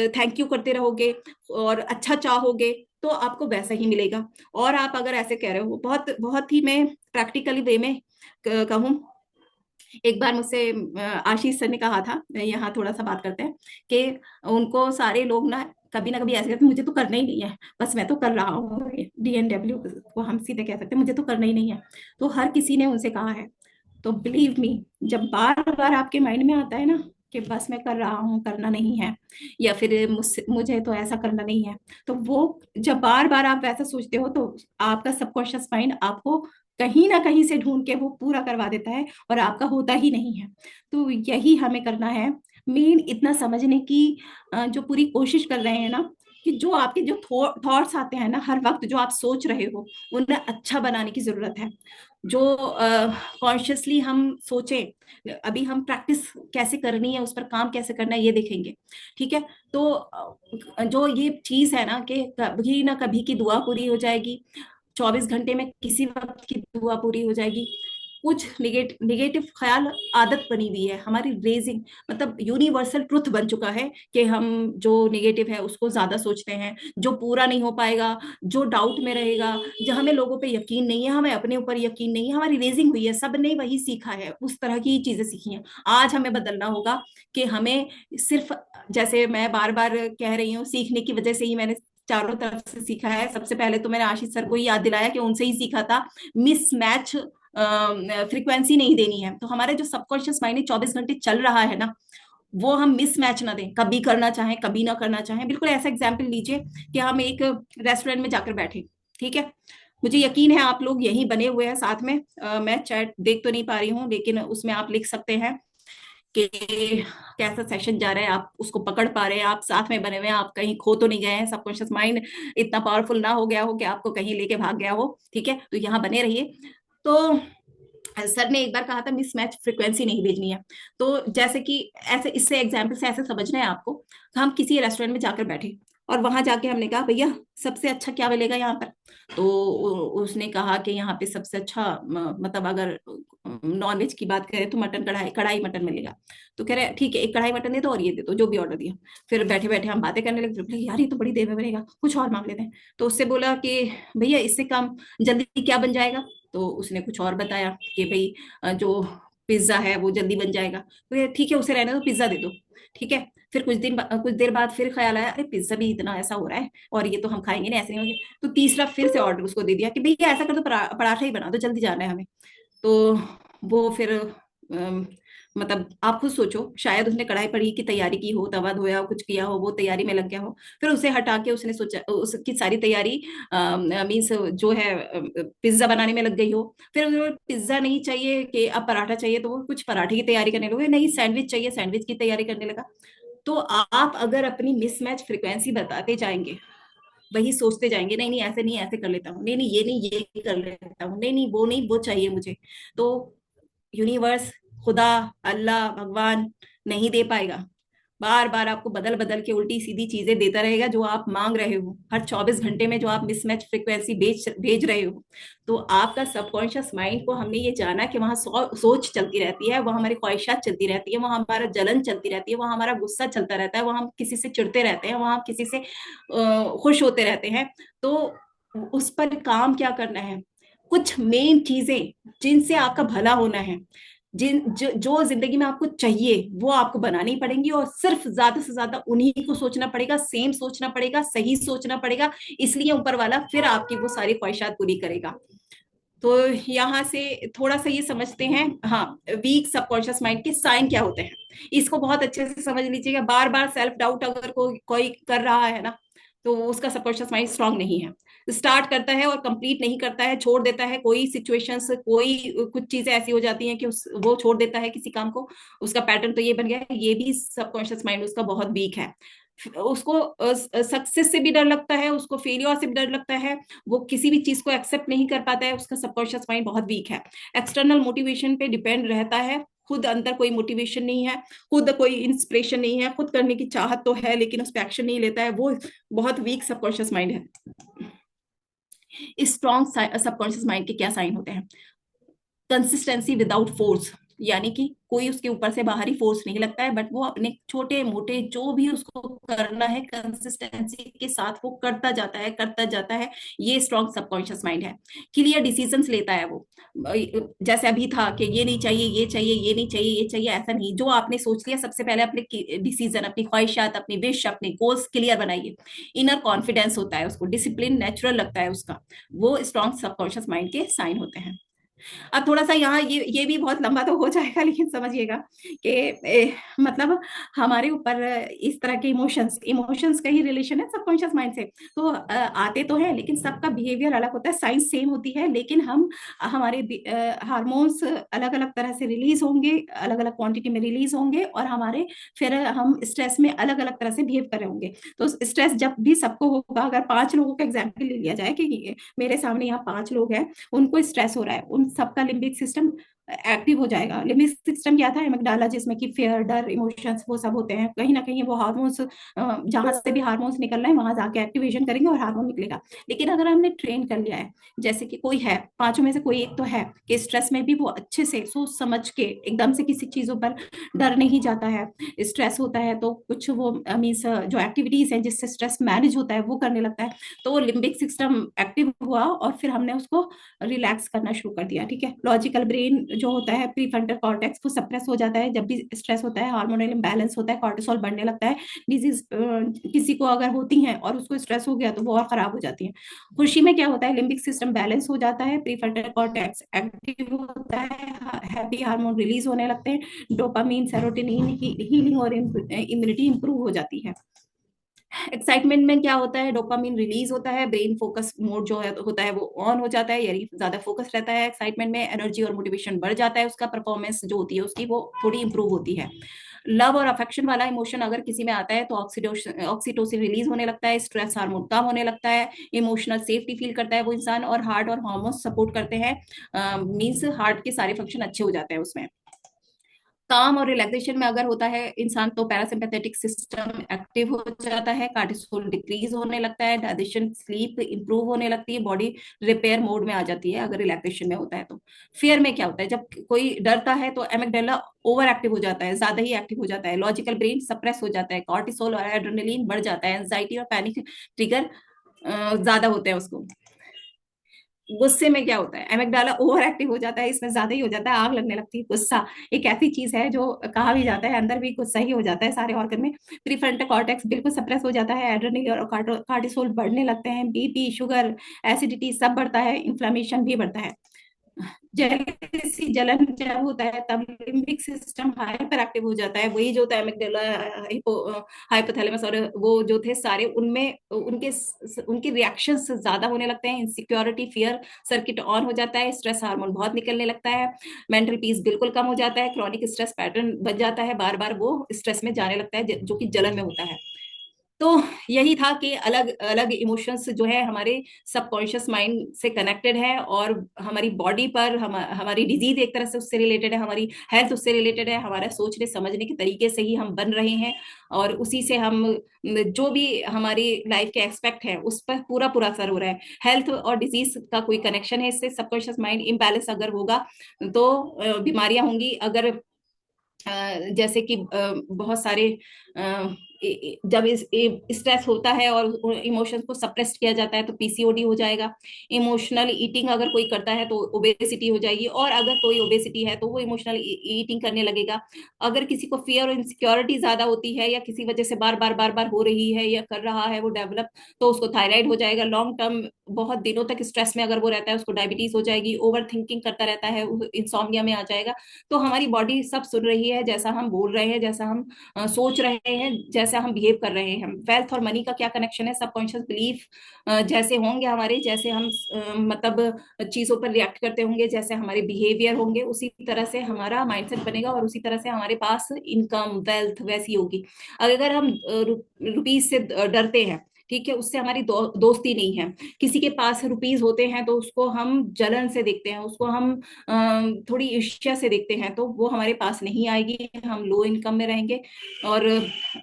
थैंक यू करते रहोगे और अच्छा चाहोगे, तो आपको वैसा ही मिलेगा। और आप अगर ऐसे कह रहे हो, बहुत बहुत ही मैं प्रैक्टिकली वे में कहूँ, एक बार मुझसे आशीष सर ने कहा था, यहाँ थोड़ा सा बात करते हैं, कि उनको सारे लोग ना कभी ऐसे कहते मुझे तो करना ही नहीं है, बस मैं तो कर रहा हूँ, DNW को हम सीधे कह सकते हैं, मुझे तो करना ही नहीं है। तो हर किसी ने उनसे कहा है, तो बिलीव मी, जब बार बार आपके माइंड में आता है ना कि बस मैं कर रहा हूँ, करना नहीं है, या फिर मुझे तो ऐसा करना नहीं है, तो वो जब बार बार आप वैसा सोचते हो तो आपका सबकॉन्शियस माइंड आपको कहीं ना कहीं से ढूंढ के वो पूरा करवा देता है और आपका होता ही नहीं है। तो यही हमें करना है। मेन इतना समझने की जो पूरी कोशिश कर रहे हैं ना, कि जो आपके जो थॉट्स आते हैं ना हर वक्त, जो आप सोच रहे हो, उन्हें अच्छा बनाने की जरूरत है। जो कॉन्शियसली हम सोचें, अभी हम प्रैक्टिस कैसे करनी है, उस पर काम कैसे करना है, ये देखेंगे। ठीक है। तो जो ये चीज है ना कि कभी ना कभी की दुआ पूरी हो जाएगी, 24 घंटे में किसी वक्त की दुआ पूरी हो जाएगी। कुछ निगेटिव ख्याल आदत बनी हुई है हमारी, रेजिंग मतलब यूनिवर्सल ट्रुथ बन चुका है कि हम जो निगेटिव है उसको ज्यादा सोचते हैं, जो पूरा नहीं हो पाएगा, जो डाउट में रहेगा, जो हमें लोगों पे यकीन नहीं है, हमें अपने ऊपर यकीन नहीं है, हमारी रेजिंग हुई है, सबने वही सीखा है, उस तरह की चीजें सीखी हैं। आज हमें बदलना होगा कि हमें सिर्फ, जैसे मैं बार बार कह रही हूँ, सीखने की वजह से ही मैंने चारों तरफ से सीखा है। सबसे पहले तो मैंने आशीष सर को ही याद दिलाया कि उनसे ही सीखा था, मिसमैच फ्रीक्वेंसी नहीं देनी है। तो हमारे जो सबकॉन्शियस माइंड 24 घंटे चल रहा है ना, वो हम मिसमैच ना दें, कभी करना चाहें कभी ना करना चाहें। बिल्कुल ऐसा एग्जाम्पल लीजिए कि हम एक रेस्टोरेंट में जाकर बैठे, ठीक है। मुझे यकीन है आप लोग यहीं बने हुए हैं साथ में, मैं चैट देख तो नहीं पा रही हूँ, लेकिन उसमें आप लिख सकते हैं कि कैसा सेशन जा रहा है, आप उसको पकड़ पा रहे हैं, आप साथ में बने हुए हैं, आप कहीं खो तो नहीं गए हैं, सबकॉन्शियस माइंड इतना पावरफुल ना हो गया हो कि आपको कहीं लेके भाग गया हो। ठीक है, तो यहाँ बने रहिए। तो सर ने एक बार कहा था मिसमैच फ्रीक्वेंसी नहीं भेजनी है। तो जैसे कि ऐसे, इससे एग्जाम्पल से ऐसे समझना है आपको, हम किसी रेस्टोरेंट में जाकर बैठे और वहां जाके हमने कहा भैया सबसे अच्छा क्या मिलेगा यहाँ पर। तो उसने कहा कि यहाँ पे सबसे अच्छा मतलब अगर नॉन वेज की बात करें तो मटन, कढ़ाई कढ़ाई मटन मिलेगा। तो कह रहे ठीक है, एक कढ़ाई मटन दे दो और ये दे दो, जो भी ऑर्डर दिया। फिर बैठे बैठे हम बातें करने लगे, तो बोले, यार ये तो बड़ी देर में बनेगा, कुछ और मांग लेते हैं। तो उससे बोला कि भैया इससे काम जल्दी क्या बन जाएगा। तो उसने कुछ और बताया कि भाई जो पिज्जा है वो जल्दी बन जाएगा। तो ये ठीक है, उसे रहने दो, पिज्जा दे दो। ठीक है। फिर कुछ देर बाद फिर ख्याल आया, अरे पिज्जा भी इतना ऐसा हो रहा है और ये तो हम खाएंगे नहीं, ऐसे नहीं होंगे। तो तीसरा फिर से ऑर्डर उसको दे दिया कि भैया ऐसा कर दो, पराठा ही बना दो, जल्दी जाना है हमें। तो वो फिर मतलब आप खुद सोचो, शायद उसने कढ़ाई पड़ी की तैयारी की हो, तवा धोया हो, कुछ किया हो, वो तैयारी में लग गया हो। फिर उसे हटा के उसने सोचा, उसकी सारी तैयारी मीन्स जो है पिज्जा बनाने में लग गई हो। फिर उन्हें पिज्जा नहीं चाहिए कि अब पराठा चाहिए, तो वो कुछ पराठे की तैयारी करने लगे, नहीं सैंडविच चाहिए, सैंडविच की तैयारी करने लगा। तो आप अगर अपनी मिसमैच फ्रिक्वेंसी बताते जाएंगे, वही सोचते जाएंगे, नहीं नहीं ऐसे नहीं, ऐसे कर लेता हूँ, नहीं नहीं ये नहीं ये कर लेता हूँ, नहीं नहीं वो नहीं वो चाहिए मुझे, तो यूनिवर्स, खुदा, अल्लाह, भगवान नहीं दे पाएगा। बार बार आपको बदल बदल के उल्टी सीधी चीजें देता रहेगा जो आप मांग रहे हो, हर 24 घंटे में जो आप मिसमैच फ्रिक्वेंसी भेज रहे हो। तो आपका सबकॉन्शियस माइंड को हमने ये जाना कि वहां सोच चलती रहती है, वहां हमारी ख्वाहिशात चलती रहती है, वहां हमारा जलन चलती रहती है, वहां हमारा गुस्सा चलता रहता है, वहां हम किसी से चिढ़ते रहते हैं, वहां हम किसी से खुश होते रहते हैं। तो उस पर काम क्या करना है, कुछ मेन चीजें जिनसे आपका भला होना है, जो जिंदगी में आपको चाहिए वो आपको बनानी पड़ेंगी, और सिर्फ ज्यादा से ज्यादा उन्हीं को सोचना पड़ेगा, सेम सोचना पड़ेगा, सही सोचना पड़ेगा। इसलिए ऊपर वाला फिर आपकी वो सारी ख्वाहिशात पूरी करेगा। तो यहाँ से थोड़ा सा ये समझते हैं, हाँ, वीक सबकॉन्शियस माइंड के साइन क्या होते हैं, इसको बहुत अच्छे से समझ लीजिएगा। बार बार सेल्फ डाउट अगर कोई कर रहा है ना, तो उसका सबकॉन्शियस माइंड स्ट्रांग नहीं है। स्टार्ट करता है और कंप्लीट नहीं करता है, छोड़ देता है, कोई सिचुएशंस, कोई कुछ चीजें ऐसी हो जाती हैं कि वो छोड़ देता है किसी काम को। उसका पैटर्न तो ये बन गया है, ये भी सबकॉन्शियस माइंड उसका बहुत वीक है। उसको सक्सेस से भी डर लगता है, उसको फेलियर से भी डर लगता है, वो किसी भी चीज को एक्सेप्ट नहीं कर पाता है, उसका सबकॉन्शियस माइंड बहुत वीक है। एक्सटर्नल मोटिवेशन पे डिपेंड रहता है, खुद अंदर कोई मोटिवेशन नहीं है, खुद कोई इंस्पिरेशन नहीं है, खुद करने की चाहत तो है लेकिन उस पर एक्शन नहीं लेता है, वो बहुत वीक सबकॉन्शियस माइंड है। स्ट्रॉन्ग सबकॉन्शियस माइंड के क्या साइन होते हैं, कंसिस्टेंसी विदाउट फोर्स, यानी कि कोई उसके ऊपर से बाहरी फोर्स नहीं लगता है, बट वो अपने छोटे मोटे जो भी उसको करना है कंसिस्टेंसी के साथ वो करता जाता है, करता जाता है। ये स्ट्रॉन्ग सबकॉन्शियस माइंड है। क्लियर डिसीजंस लेता है वो, जैसे अभी था कि ये नहीं चाहिए, ये चाहिए, ये नहीं चाहिए, ये चाहिए, ऐसा नहीं। जो आपने सोच लिया, सबसे पहले अपने डिसीजन, अपनी ख्वाहिशात, अपनी विश, अपने गोल्स क्लियर बनाइए। इनर कॉन्फिडेंस होता है उसको, डिसिप्लिन नेचुरल लगता है उसका, वो स्ट्रॉन्ग सबकॉन्शियस माइंड के साइन होते हैं। अब थोड़ा सा यहाँ ये भी बहुत लंबा तो हो जाएगा, लेकिन समझिएगा कि मतलब हमारे ऊपर इस तरह के इमोशंस का ही रिलेशन है सबकॉन्शियस माइंड से। तो आते तो है, लेकिन सबका बिहेवियर अलग होता है, साइंस सेम होती है, लेकिन हम हमारे हार्मोन्स अलग अलग तरह से रिलीज होंगे, अलग अलग क्वांटिटी में रिलीज होंगे, और हमारे फिर हम स्ट्रेस में अलग अलग तरह से बिहेव कर रहे होंगे। तो स्ट्रेस जब भी सबको होगा, अगर 5 लोगों का एग्जाम्पल ले लिया जाए कि मेरे सामने यहाँ 5 लोग हैं, उनको स्ट्रेस हो रहा है, उन सबका लिम्बिक सिस्टम एक्टिव हो जाएगा। लिम्बिक सिस्टम क्या था? एमिग्डाला, जिसमें कि फेयर, डर, इमोशंस वो सब होते हैं। कहीं ना कहीं वो हार्मोन्स, जहां से भी हार्मोन्स निकल रहे हैं वहां जाके एक्टिवेशन करेंगे और हार्मोन निकलेगा। लेकिन अगर हमने ट्रेन कर लिया है, जैसे कि कोई है, 5 में से कोई एक तो है कि स्ट्रेस में भी वो अच्छे से सोच समझ के एकदम से किसी चीजों पर डर नहीं जाता है, स्ट्रेस होता है तो कुछ वो मीन्स जो एक्टिविटीज है जिससे स्ट्रेस मैनेज होता है वो करने लगता है, तो वो लिम्बिक सिस्टम एक्टिव हुआ और फिर हमने उसको रिलैक्स करना शुरू कर दिया। ठीक है, लॉजिकल ब्रेन जो होता है, प्रीफ्रंटल कॉर्टेक्स, वो सप्रेस हो जाता है जब भी स्ट्रेस होता है, हार्मोनल इम्बैलेंस होता है, कॉर्टिसोल बढ़ने लगता है। डिजीज किसी को अगर होती है और उसको स्ट्रेस हो गया तो वो और खराब हो जाती है। खुशी में क्या होता है? लिम्बिक सिस्टम बैलेंस हो जाता है, प्रीफ्रंटल कॉर्टेक्स एक्टिव होता है, हैप्पी हार्मोन रिलीज होने लगते हैं, डोपामीन, सेरोटोनिन, हीलिंग और इम्यूनिटी इंप्रूव हो जाती है। एक्साइटमेंट में क्या होता है? डोपामिन रिलीज होता है, ब्रेन फोकस मोड जो है होता है वो ऑन हो जाता है, यानी ज्यादा फोकस रहता है। एक्साइटमेंट में एनर्जी और मोटिवेशन बढ़ जाता है, उसका परफॉर्मेंस जो होती है उसकी वो थोड़ी इंप्रूव होती है। लव और अफेक्शन वाला इमोशन अगर किसी में आता है तो ऑक्सीटोसिन रिलीज होने लगता है, स्ट्रेस हार्मोन कम होने लगता है, इमोशनल सेफ्टी फील करता है वो इंसान, और हार्ट और हार्मोन सपोर्ट करते हैं, मीन्स हार्ट के सारे फंक्शन अच्छे हो जाते हैं उसमें। काम और रिलैक्सेशन में अगर होता है इंसान तो पैरासिम्पैथेटिक सिस्टम एक्टिव हो जाता है, कार्टिसोल डिक्रीज होने लगता है, डाइजेशन, स्लीप इंप्रूव होने लगती है, बॉडी रिपेयर मोड में आ जाती है अगर रिलैक्सेशन में होता है तो। फियर में क्या होता है? जब कोई डरता है तो एमिग्डाला ओवर एक्टिव हो जाता है, ज्यादा ही एक्टिव हो जाता है, लॉजिकल ब्रेन सप्रेस हो जाता है, कॉर्टिसोल और एड्रेनलिन बढ़ जाता है, एंजाइटी और पैनिक ट्रिगर ज्यादा होते हैं उसको। गुस्से में क्या होता है? एमिग्डाला ओवर एक्टिव हो जाता है, इसमें ज्यादा ही हो जाता है, आग लगने लगती है। गुस्सा एक ऐसी चीज है जो कहा भी जाता है अंदर भी गुस्सा ही हो जाता है सारे ऑर्गन में। प्रीफ्रंटल कॉर्टेक्स बिल्कुल सप्रेस हो जाता है, एड्रेनलिन और कार्टिसोल बढ़ने लगते हैं, बीपी, शुगर, एसिडिटी सब बढ़ता है, इन्फ्लामेशन भी बढ़ता है। जैसी जलन जब होता है तब लिम्बिक सिस्टम हाइपर एक्टिव हो जाता है, वही जो होता है एमिग्डाला, हाइपोथैलेमस और वो जो थे सारे, उनमें उनके उनके रिएक्शंस ज्यादा होने लगते हैं, इनसिक्योरिटी, फियर सर्किट ऑन हो जाता है, स्ट्रेस हार्मोन बहुत निकलने लगता है, मेंटल पीस बिल्कुल कम हो जाता है, क्रॉनिक स्ट्रेस पैटर्न बन जाता है, बार बार वो स्ट्रेस में जाने लगता है जो कि जलन में होता है। तो यही था कि अलग अलग इमोशंस जो है हमारे सबकॉन्शियस माइंड से कनेक्टेड है, और हमारी बॉडी पर हमारी डिजीज एक तरह से उससे रिलेटेड है, हमारी हेल्थ उससे रिलेटेड है, हमारा सोचने समझने के तरीके से ही हम बन रहे हैं, और उसी से हम जो भी हमारी लाइफ के एक्सपेक्ट है उस पर पूरा पूरा असर हो रहा है। हेल्थ और डिजीज का कोई कनेक्शन है इससे? सबकॉन्शियस माइंड इम्बैलेंस अगर होगा तो बीमारियां होंगी। अगर जैसे कि बहुत सारे जब स्ट्रेस होता है और इमोशंस को सप्रेस किया जाता है तो पीसीओडी हो जाएगा। इमोशनल ईटिंग अगर कोई करता है तो ओबेसिटी हो जाएगी, और अगर कोई ओबेसिटी है तो वो इमोशनल ईटिंग करने लगेगा। अगर किसी को फियर और इनसिक्योरिटी ज्यादा होती है या किसी वजह से बार बार हो रही है या कर रहा है वो डेवलप, तो उसको थायराइड हो जाएगा। लॉन्ग टर्म बहुत दिनों तक स्ट्रेस में अगर वो रहता है उसको डायबिटीज हो जाएगी। ओवर थिंकिंग करता रहता है इंसोम्निया में आ जाएगा। तो हमारी बॉडी सब सुन रही है, जैसा हम बोल रहे हैं, जैसा हम सोच रहे हैं, जैसा हम बिहेव कर रहे हैं। वेल्थ और मनी का क्या कनेक्शन है? सबकॉन्शियस बिलीफ जैसे होंगे हमारे, जैसे हम मतलब चीजों पर रिएक्ट करते होंगे, जैसे हमारे बिहेवियर होंगे, उसी तरह से हमारा माइंडसेट बनेगा और उसी तरह से हमारे पास इनकम, वेल्थ वैसी होगी। अगर हम रुपीज से डरते हैं, ठीक है, उससे हमारी दोस्ती नहीं है। किसी के पास रुपीज होते हैं तो उसको हम जलन से देखते हैं, उसको हम थोड़ी ईर्ष्या से देखते हैं, तो वो हमारे पास नहीं आएगी, हम लो इनकम में रहेंगे। और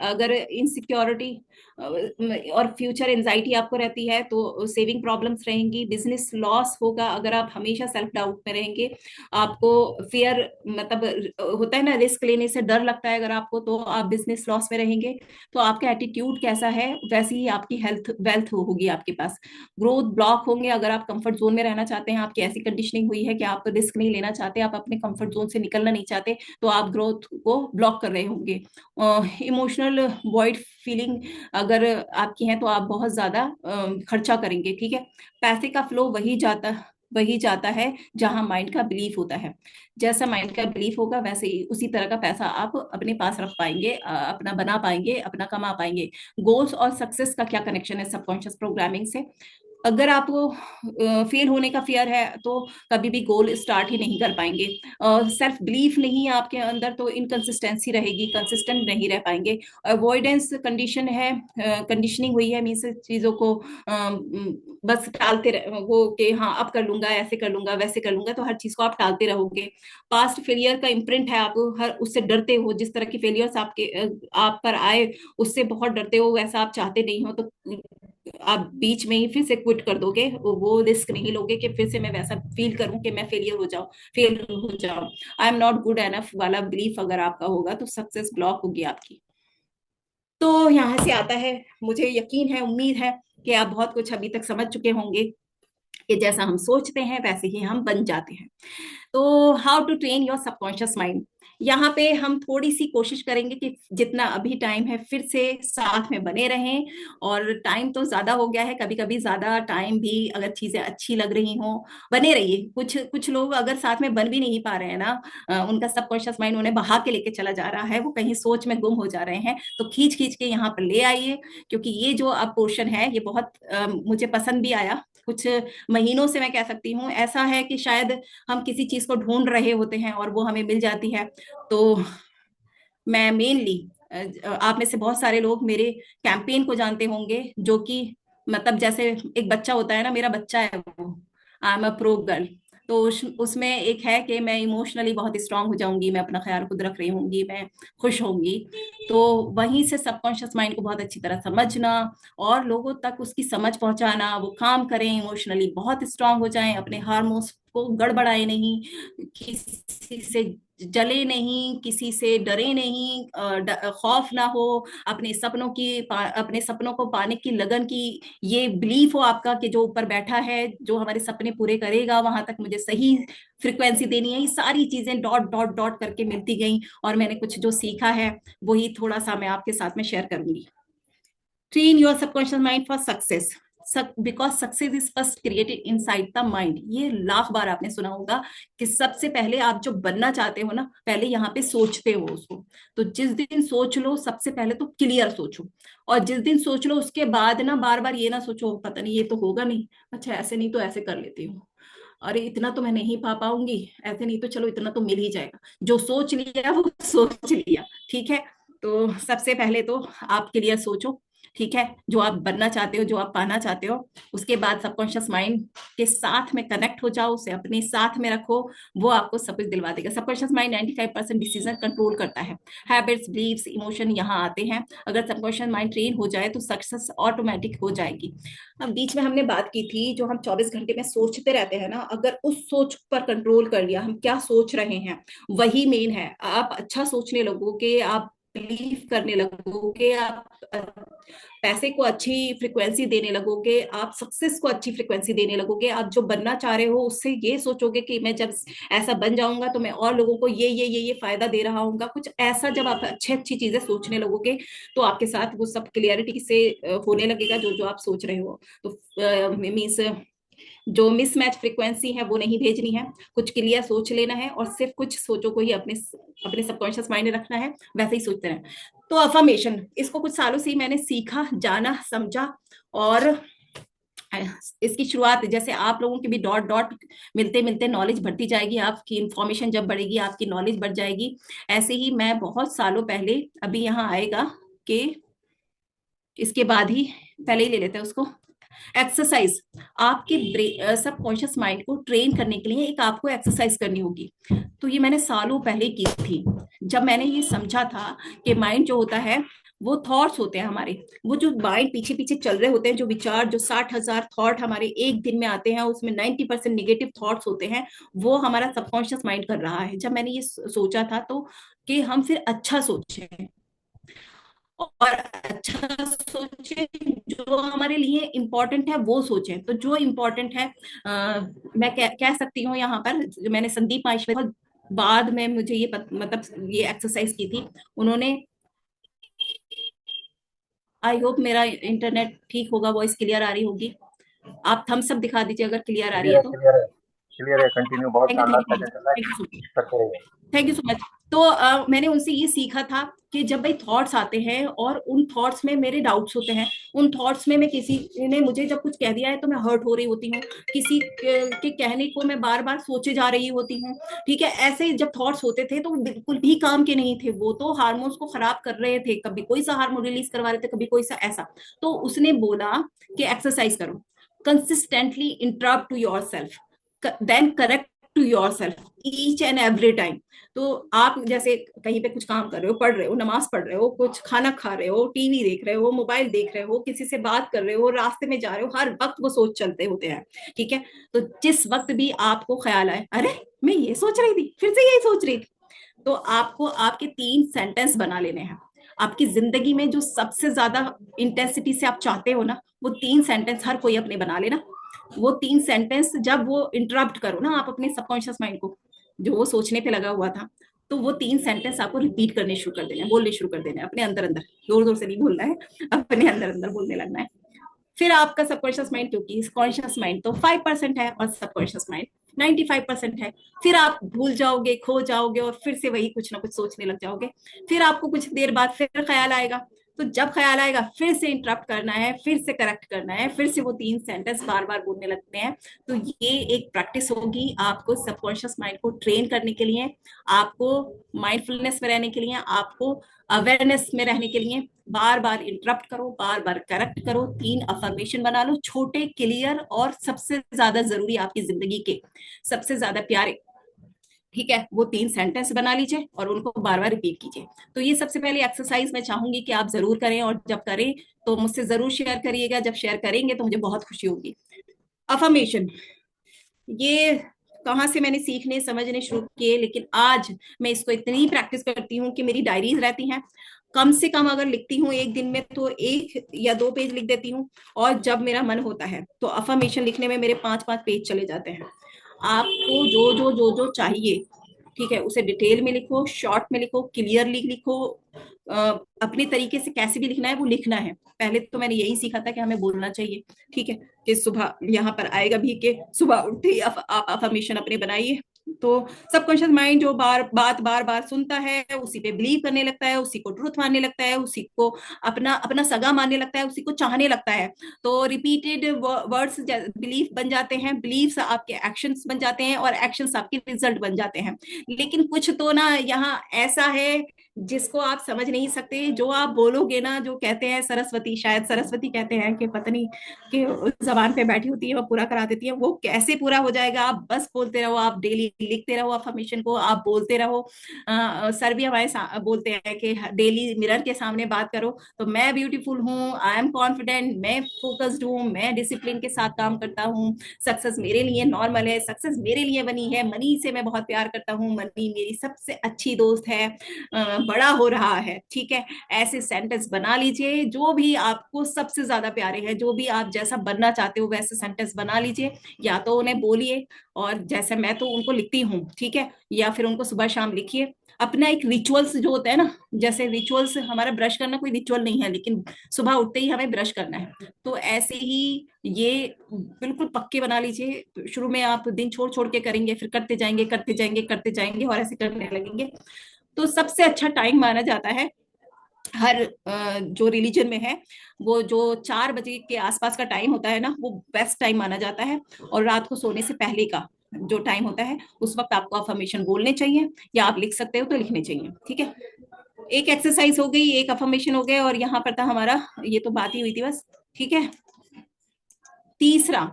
अगर इनसिक्योरिटी और फ्यूचर एंजाइटी आपको रहती है तो सेविंग प्रॉब्लम्स रहेंगी, बिजनेस लॉस होगा अगर आप हमेशा सेल्फ डाउट में रहेंगे। आपको फियर, मतलब होता है ना, रिस्क लेने से डर लगता है अगर आपको, तो आप बिजनेस लॉस में रहेंगे। तो आपका एटीट्यूड कैसा है वैसी ही आपकी हेल्थ वेल्थ होगी आपके पास। ग्रोथ ब्लॉक होंगे अगर आप कंफर्ट जोन में रहना चाहते हैं, आपकी ऐसी कंडीशनिंग हुई है कि आप रिस्क नहीं लेना चाहते, आप अपने कंफर्ट जोन से निकलना नहीं चाहते, तो आप ग्रोथ को ब्लॉक कर रहे होंगे। इमोशनल वॉइड फीलिंग अगर आपकी है तो आप बहुत ज्यादा खर्चा करेंगे। ठीक है, पैसे का फ्लो वही जाता वही जाता है जहां माइंड का बिलीफ होता है। जैसा माइंड का बिलीफ होगा वैसे ही उसी तरह का पैसा आप अपने पास रख पाएंगे, अपना बना पाएंगे, अपना कमा पाएंगे। गोल्स और सक्सेस का क्या कनेक्शन है सबकॉन्शियस प्रोग्रामिंग से? अगर आपको फेल होने का फियर है तो कभी भी गोल स्टार्ट ही नहीं कर पाएंगे। सेल्फ बिलीफ नहीं है आपके अंदर तो इनकंसिस्टेंसी रहेगी, कंसिस्टेंट नहीं रह पाएंगे। अवॉइडेंस कंडीशन है, कंडीशनिंग हुई है, मीन्स चीजों को बस टालते वो कि हाँ अब कर लूंगा, ऐसे कर लूंगा, वैसे कर लूंगा, तो हर चीज को आप टालते रहोगे। पास्ट फेलियर का इम्प्रिंट है, आप हर उससे डरते हो, जिस तरह की फेलियर्स आपके आप पर आए उससे बहुत डरते हो, वैसा आप चाहते नहीं हो, तो आप बीच में ही फिर से क्विट कर दोगे, वो रिस्क नहीं लोगे कि फिर से मैं वैसा फील करूं कि मैं फेलियर हो जाऊं, फेल हो जाऊं। I am not good enough वाला बिलीफ अगर आपका होगा तो सक्सेस ब्लॉक होगी आपकी। तो यहाँ से आता है, मुझे यकीन है, उम्मीद है कि आप बहुत कुछ अभी तक समझ चुके होंगे कि जैसा हम सोचते हैं वैसे ही हम बन जाते हैं। तो how to train your subconscious mind, यहाँ पे हम थोड़ी सी कोशिश करेंगे कि जितना अभी टाइम है फिर से साथ में बने रहें। और टाइम तो ज्यादा हो गया है, कभी कभी ज्यादा टाइम भी अगर चीजें अच्छी लग रही हों बने रहिए। कुछ कुछ लोग अगर साथ में बन भी नहीं पा रहे हैं ना, उनका सबकॉन्शियस माइंड उन्हें बहा के लेके चला जा रहा है, वो कहीं सोच में गुम हो जा रहे हैं, तो खींच खींच के यहाँ पर ले आइए। क्योंकि ये जो अब पोर्शन है ये बहुत मुझे पसंद भी आया। कुछ महीनों से मैं कह सकती हूँ ऐसा है कि शायद हम किसी चीज को ढूंढ रहे होते हैं और वो हमें मिल जाती है। तो मैं मेनली, आप में से बहुत सारे लोग मेरे कैंपेन को जानते होंगे, जो कि मतलब जैसे एक बच्चा होता है ना, मेरा बच्चा है वो, I am a pro girl. तो उसमें एक है कि मैं इमोशनली बहुत स्ट्रांग हो जाऊंगी, मैं अपना ख्याल खुद रख रही होंगी, मैं खुश होंगी। तो वहीं से सबकॉन्शियस माइंड को बहुत अच्छी तरह समझना और लोगों तक उसकी समझ पहुंचाना, वो काम करें, इमोशनली बहुत स्ट्रांग हो जाएं, अपने हार्मोन्स को गड़बड़ाए नहीं, किसी से जले नहीं, किसी से डरे नहीं, खौफ ना हो, अपने सपनों को पाने की लगन की ये बिलीफ हो आपका कि जो ऊपर बैठा है जो हमारे सपने पूरे करेगा वहां तक मुझे सही फ्रिक्वेंसी देनी है। ये सारी चीजें डॉट डॉट डॉट करके मिलती गई और मैंने कुछ जो सीखा है वही थोड़ा सा मैं आपके साथ में शेयर करूंगी। Train your subconscious mind for success, because success is first created inside the mind. ये लाख बार आपने सुना होगा कि सबसे पहले आप जो बनना चाहते हो ना, पहले यहाँ पे सोचते हो उसको। तो जिस दिन सोच लो सबसे पहले तो क्लियर सोचो, और जिस दिन सोच लो उसके बाद ना बार बार ये ना सोचो पता नहीं ये तो होगा नहीं, अच्छा ऐसे नहीं तो ऐसे कर लेती हूँ, अरे इतना तो मैं नहीं पा पाऊंगी, ऐसे नहीं तो चलो इतना तो मिल ही जाएगा। जो सोच लिया वो सोच लिया, ठीक है। तो सबसे पहले तो आप क्लियर सोचो, ठीक है, जो आप बनना चाहते हो, जो आप पाना चाहते हो। उसके बाद सबकॉन्शियस माइंड के साथ में कनेक्ट हो जाओ, उसे अपने साथ में रखो, वो आपको सब कुछ दिलवा देगा। सबकॉन्शियस माइंड 95% डिसीजन कंट्रोल करता है। हैबिट्स, बिलीव्स, इमोशन यहाँ आते हैं। अगर सबकॉन्शियस माइंड ट्रेन हो जाए तो सक्सेस ऑटोमेटिक हो जाएगी। अब बीच में हमने बात की थी, जो हम 24 घंटे में सोचते रहते हैं ना, अगर उस सोच पर कंट्रोल कर लिया, हम क्या सोच रहे हैं वही मेन है। आप अच्छा सोचने लगोगे, आप बिलीव करने लगोगे, आप पैसे को अच्छी फ्रिक्वेंसी देने लगोगे, आप सक्सेस को अच्छी फ्रिक्वेंसी देने लगोगे, आप जो बनना चाह रहे हो उससे ये सोचोगे कि मैं जब ऐसा बन जाऊंगा तो मैं और लोगों को ये फायदा दे रहा हूँ, कुछ ऐसा। जब आप अच्छी अच्छी चीजें सोचने लगोगे तो आपके साथ वो सब क्लियरिटी से होने लगेगा जो जो आप सोच रहे हो। तो मीन्स जो मिसमैच फ्रीक्वेंसी है वो नहीं भेजनी है, कुछ क्लियर सोच लेना है और सिर्फ कुछ सोचो को ही अपने अपने सबकॉन्शियस माइंड में रखना है, वैसे ही सोचते रहना। तो अफर्मेशन, इसको कुछ सालों से ही मैंने सीखा, जाना, समझा। और इसकी शुरुआत जैसे आप लोगों की भी डॉट डॉट मिलते मिलते नॉलेज बढ़ती जाएगी, आपकी इंफॉर्मेशन जब बढ़ेगी आपकी नॉलेज बढ़ जाएगी। ऐसे ही मैं बहुत सालों पहले, अभी यहाँ आएगा कि इसके बाद ही, पहले ही ले लेते हैं उसको, एक्सरसाइज। आपके सबकॉन्शियस माइंड को ट्रेन करने के लिए एक आपको एक्सरसाइज करनी होगी। तो ये मैंने सालों पहले की थी, जब मैंने ये समझा था कि माइंड जो होता है वो थॉट्स होते हैं हमारे, वो जो माइंड पीछे पीछे चल रहे होते हैं, जो विचार, जो 60,000 थॉट हमारे एक दिन में आते हैं, उसमें 90% निगेटिव थॉट्स होते हैं, वो हमारा सबकॉन्शियस माइंड कर रहा है। जब मैंने ये सोचा था तो कि हम फिर अच्छा सोचें और अच्छा सोचे, जो हमारे लिए इम्पोर्टेंट है वो सोचें। तो जो इम्पोर्टेंट है, मैं कह सकती हूँ यहाँ पर, जो मैंने संदीप माहेश्वरी बाद में मुझे ये मतलब ये एक्सरसाइज की थी उन्होंने। आई होप मेरा इंटरनेट ठीक होगा, वॉइस क्लियर आ रही होगी। आप थम्स अप दिखा दीजिए अगर क्लियर आ रही क्लियर है है, तो। क्लियर है। क्लियर है, कंटिन्यू, बहुत थैंक यू, शानदार थैंक यू, सेशन चल रहा थैंक यू, है, करते रहिए। Thank you so much. तो मैंने उनसे ये सीखा था कि जब भाई थॉट्स आते हैं और उन थॉट्स में मेरे डाउट्स होते हैं, उन थॉट्स में मैं किसी ने मुझे जब कुछ कह दिया है तो मैं हर्ट हो रही होती हूँ, किसी के कहने को मैं बार बार सोचे जा रही होती हूँ। ठीक है, ऐसे जब थॉट्स होते थे तो वो बिल्कुल भी काम के नहीं थे, वो तो हार्मोन्स को खराब कर रहे थे, कभी कोई सा हार्मोन रिलीज करवा रहे थे, कभी कोई सा ऐसा। तो उसने बोला कि एक्सरसाइज करो, consistently interrupt to your self, then correct to your self each and every time. तो आप जैसे कहीं पे कुछ काम कर रहे हो, पढ़ रहे हो, नमाज पढ़ रहे हो, कुछ खाना खा रहे हो, टीवी देख रहे हो, मोबाइल देख रहे हो, किसी से बात कर रहे हो, रास्ते में जा रहे हो, हर वक्त वो सोच चलते होते हैं। ठीक है, तो जिस वक्त भी आपको ख्याल आए, अरे मैं ये सोच रही थी, फिर से यही सोच रही थी, तो आपको आपके 3 सेंटेंस बना लेने हैं। आपकी जिंदगी में जो सबसे ज्यादा इंटेंसिटी से आप चाहते हो ना, वो 3 सेंटेंस हर कोई अपने बना लेना। वो 3 सेंटेंस जब वो इंटरप्ट करो ना आप अपने सबकॉन्शियस माइंड को, जो वो सोचने पे लगा हुआ था, तो वो 3 सेंटेंस आपको रिपीट करने शुरू कर देने हैं, बोलने शुरू कर देने हैं अपने अंदर अंदर, जोर जोर से नहीं बोलना है, अपने अंदर अंदर बोलने लगना है। फिर आपका सबकॉन्शियस माइंड, क्योंकि कॉन्शियस माइंड तो 5% है और सबकॉन्शियस माइंड 95% है, फिर आप भूल जाओगे, खो जाओगे और फिर से वही कुछ ना कुछ सोचने लग जाओगे। फिर आपको कुछ देर बाद फिर ख्याल आएगा, तो जब ख्याल आएगा फिर से इंटरप्ट करना है, फिर से करेक्ट करना है, फिर से वो 3 सेंटेंस बार बार बोलने लगते हैं। तो ये एक प्रैक्टिस होगी आपको सबकॉन्शियस माइंड को ट्रेन करने के लिए, आपको माइंडफुलनेस में रहने के लिए, आपको अवेयरनेस में रहने के लिए। बार बार इंटरप्ट करो, बार बार करेक्ट करो, 3 अफर्मेशन बना लो, छोटे, क्लियर और सबसे ज्यादा जरूरी, आपकी जिंदगी के सबसे ज्यादा प्यारे। ठीक है, वो 3 सेंटेंस बना लीजिए और उनको बार बार रिपीट कीजिए। तो ये सबसे पहले एक्सरसाइज मैं चाहूंगी कि आप जरूर करें, और जब करें तो मुझसे जरूर शेयर करिएगा, जब शेयर करेंगे तो मुझे बहुत खुशी होगी। अफर्मेशन, ये कहाँ से मैंने सीखने समझने शुरू किए, लेकिन आज मैं इसको इतनी प्रैक्टिस करती हूँ कि मेरी डायरीज रहती हैं, कम से कम अगर लिखती हूँ एक दिन में तो 1 या 2 पेज लिख देती हूँ, और जब मेरा मन होता है तो अफर्मेशन लिखने में मेरे 5-5 पेज चले जाते हैं। आपको जो जो जो जो चाहिए, ठीक है, उसे डिटेल में लिखो, शॉर्ट में लिखो, क्लियरली लिखो, अपने तरीके से कैसे भी लिखना है वो लिखना है। पहले तो मैंने यही सीखा था कि हमें बोलना चाहिए, ठीक है, कि सुबह यहाँ पर आएगा भी कि सुबह उठते ही आप अफर्मेशन अपने बनाइए। तो सबकॉन्शियस माइंड जो बात बार बार सुनता है, उसी पे बिलीव करने लगता है, उसी को ट्रूथ मानने लगता है, उसी को अपना अपना सगा मानने लगता है, उसी को चाहने लगता है। तो रिपीटेड वर्ड्स बिलीफ बन जाते हैं, बिलीव्स आपके एक्शंस बन जाते हैं, और एक्शंस आपके रिजल्ट बन जाते हैं। लेकिन कुछ तो ना यहाँ ऐसा है जिसको आप समझ नहीं सकते, जो आप बोलोगे ना, जो कहते हैं सरस्वती, शायद सरस्वती कहते हैं कि पता नहीं कि उस जबान पे बैठी होती है वो पूरा करा देती है, वो कैसे पूरा हो जाएगा। आप बस बोलते रहो, आप डेली लिखते रहो अफर्मेशन को, आप बोलते रहो। सर भी हमारे बोलते हैं कि डेली मिरर के सामने बात करो, तो मैं ब्यूटीफुल हूँ, आई एम कॉन्फिडेंट, मैं फोकस्ड हूँ, मैं डिसिप्लिन के साथ काम करता हूँ, सक्सेस मेरे लिए नॉर्मल है, सक्सेस मेरे लिए बनी है, मनी से मैं बहुत प्यार करता हूँ, मनी मेरी सबसे अच्छी दोस्त है, बड़ा हो रहा है। ठीक है, ऐसे सेंटेंस बना लीजिए, जो भी आपको सबसे ज्यादा प्यारे हैं, जो भी आप जैसा बनना चाहते हो वैसे सेंटेंस बना लीजिए, या तो उन्हें बोलिए, और जैसे मैं तो उनको लिखती हूँ, ठीक है, या फिर उनको सुबह शाम लिखिए। अपना एक रिचुअल्स जो होता है ना, जैसे रिचुअल्स, हमारा ब्रश करना कोई रिचुअल नहीं है, लेकिन सुबह उठते ही हमें ब्रश करना है, तो ऐसे ही ये बिल्कुल पक्के बना लीजिए। शुरू में आप दिन छोड़ छोड़ के करेंगे, फिर करते जाएंगे करते जाएंगे करते जाएंगे और ऐसे करने लगेंगे। तो सबसे अच्छा टाइम माना जाता है हर जो रिलीजन में है, वो जो 4 बजे के आसपास का टाइम होता है ना, वो बेस्ट टाइम माना जाता है। और रात को सोने से पहले का जो टाइम होता है, उस वक्त आपको अफर्मेशन बोलने चाहिए, या आप लिख सकते हो तो लिखने चाहिए। ठीक है, एक एक्सरसाइज हो गई, एक अफर्मेशन हो गया, और यहाँ पर था हमारा, ये तो बात ही हुई थी बस। ठीक है, तीसरा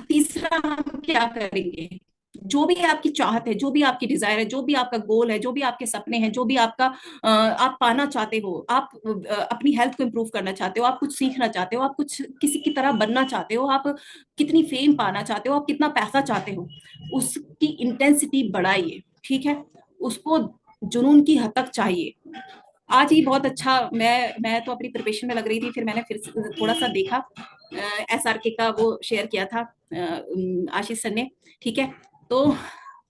तीसरा हम क्या करेंगे, जो भी आपकी चाहत है, जो भी आपकी डिजायर है, जो भी आपका गोल है, जो भी आपके सपने हैं, जो भी आपका आप पाना चाहते हो, आप अपनी हेल्थ को इंप्रूव करना चाहते हो, आप कुछ सीखना चाहते हो, आप कुछ किसी की तरह बनना चाहते हो, आप कितनी फेम पाना चाहते हो, आप कितना पैसा चाहते हो, उसकी इंटेंसिटी बढ़ाइए। ठीक है, उसको जुनून की हद तक चाहिए। आज ही बहुत अच्छा, मैं तो अपनी प्रिपरेशन में लग रही थी, फिर मैंने फिर थोड़ा सा देखा, SRK का वो शेयर किया था आशीष सर ने। ठीक है, तो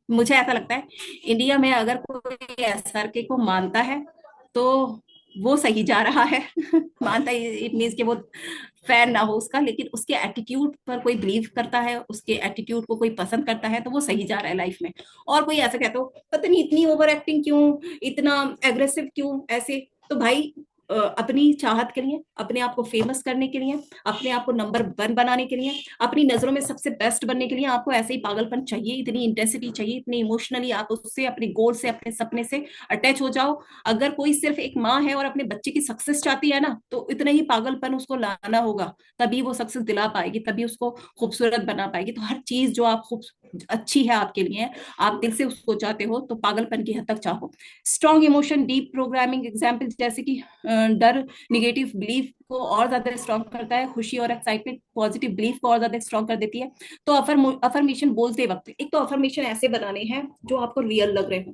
मुझे ऐसा लगता है इंडिया में अगर कोई SRK को मानता है तो वो सही जा रहा है मानता इट मीन्स कि वो फैन ना हो उसका, लेकिन उसके एटीट्यूड पर कोई बिलीव करता है, उसके एटीट्यूड को कोई पसंद करता है, तो वो सही जा रहा है लाइफ में। और कोई ऐसा कहता हो पता नहीं इतनी ओवर एक्टिंग क्यों, इतना एग्रेसिव क्यों ऐसे, तो भाई अपनी चाहत के लिए, अपने आप को फेमस करने के लिए, अपने आप को नंबर 1 बनाने के लिए, अपनी नजरों में सबसे बेस्ट बनने के लिए आपको ऐसे ही पागलपन चाहिए, इतनी इंटेंसिटी चाहिए, इतनी इमोशनली आप उससे, अपने गोल से, अपने सपने से अटैच हो जाओ। अगर कोई सिर्फ एक माँ है और अपने बच्चे की सक्सेस चाहती है ना, तो इतना ही पागलपन उसको लाना होगा, तभी वो सक्सेस दिला पाएगी, तभी उसको खूबसूरत बना पाएगी। तो हर चीज जो आप खूब अच्छी है आपके लिए, आप दिल से उसको चाहते हो, तो पागलपन की हद तक चाहो। Strong emotion, deep programming example जैसे कि डर निगेटिव बिलीफ को और ज्यादा स्ट्रॉन्ग करता है, खुशी और एक्साइटमेंट पॉजिटिव बिलीफ को और ज्यादा स्ट्रॉन्ग कर देती है। तो अफर्मेशन बोलते वक्त एक तो अफर्मेशन ऐसे बनाने हैं जो आपको रियल लग रहे हो।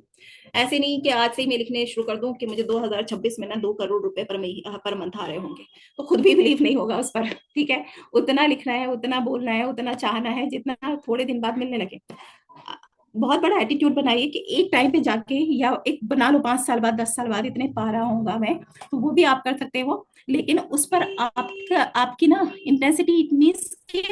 ऐसे नहीं कि आज से ही मैं लिखने शुरू कर दूं कि मुझे 2026 में ना 2 करोड़ रुपए पर मंथ आ रहे होंगे, तो खुद भी बिलीव नहीं होगा उस पर। ठीक है, उतना लिखना है, उतना बोलना है, उतना चाहना है जितना थोड़े दिन बाद मिलने लगे। बहुत बड़ा एटीट्यूड बनाइए कि एक टाइम पे जाके, या एक बना लो 5 साल बाद, 10 साल बाद इतने पा रहा हूँ मैं, तो वो भी आप कर सकते हो। लेकिन उस पर आपका, आपकी ना इंटेंसिटी इतनी कि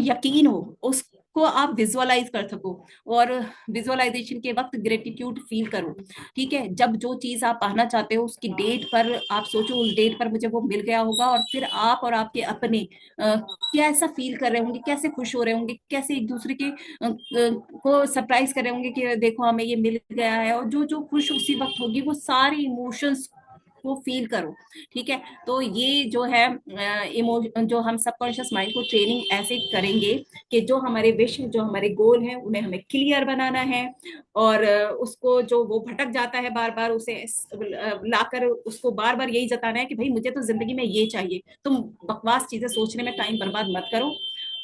यकीन हो, उसको आप विजुअलाइज कर सको। और विजुअलाइजेशन के वक्त ग्रेटिट्यूड फील करो। ठीक है, जब जो चीज आप पाना चाहते हो उसकी डेट पर आप सोचो, उस डेट पर मुझे वो मिल गया होगा, और फिर आप और आपके अपने क्या ऐसा फील कर रहे होंगे, कैसे खुश हो रहे होंगे, कैसे एक दूसरे के को सरप्राइज कर रहे होंगे कि देखो हमें ये मिल गया है। और जो जो खुश उसी वक्त होगी, वो सारे इमोशंस को फील करो। ठीक है, तो ये जो है इमोशन, जो हम सबकॉन्शियस माइंड को ट्रेनिंग ऐसे करेंगे कि जो हमारे विश, जो हमारे गोल हैं, उन्हें हमें क्लियर बनाना है। और उसको जो वो भटक जाता है बार बार, उसे लाकर उसको बार बार यही जताना है कि भाई मुझे तो जिंदगी में ये चाहिए। तुम बकवास चीजें सोचने में टाइम बर्बाद मत करो,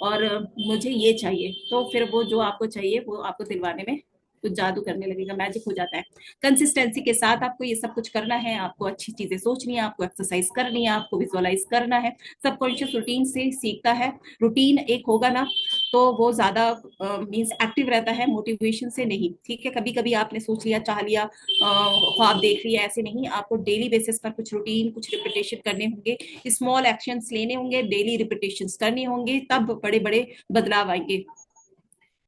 और मुझे ये चाहिए। तो फिर वो जो आपको चाहिए वो आपको दिलवाने में कुछ जादू करने लगेगा, मैजिक हो जाता है। कंसिस्टेंसी के साथ आपको ये सब कुछ करना है, आपको अच्छी चीजें सोचनी है, आपको एक्सरसाइज करनी है, आपको विजुअलाइज करना है। सबकॉन्शियस रूटीन से सीखता है, रूटीन एक होगा ना तो वो ज्यादा मीन्स एक्टिव रहता है, मोटिवेशन से नहीं। ठीक है, कभी कभी आपने सोच लिया, चाह लिया, ख्वाब देख लिया, ऐसे नहीं। आपको डेली बेसिस पर कुछ रूटीन, कुछ रिपीटेशन करने होंगे, स्मॉल एक्शंस लेने होंगे, डेली रिपीटेशंस करनी होंगी, तब बड़े बड़े बदलाव आएंगे।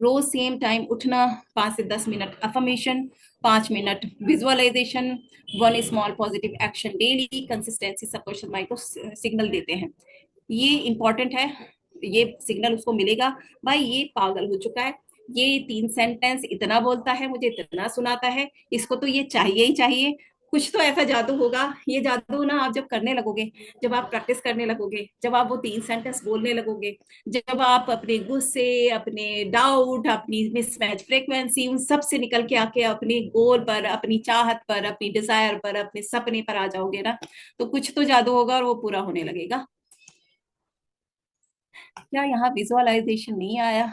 रोज सेम टाइम उठना, 5 से 10 minute affirmation, 5 minute visualization, 1 small positive action daily, consistency subconscious mind को सिग्नल देते हैं। ये इंपॉर्टेंट है, ये सिग्नल उसको मिलेगा, भाई ये पागल हो चुका है, ये 3 सेंटेंस इतना बोलता है, मुझे इतना सुनाता है, इसको तो ये चाहिए ही चाहिए। कुछ तो ऐसा जादू होगा। ये जादू ना आप जब करने लगोगे, जब आप प्रैक्टिस करने लगोगे, जब आप वो 3 सेंटेंस बोलने लगोगे, जब आप अपने गुस्से, अपने डाउट, अपनी मिसमैच फ्रीक्वेंसी, उन सब से निकल के आके अपने गोल पर, अपनी चाहत पर, अपनी डिजायर पर, अपने सपने पर आ जाओगे ना, तो कुछ तो जादू होगा और वो पूरा होने लगेगा। क्या यहाँ विजुअलाइजेशन नहीं आया?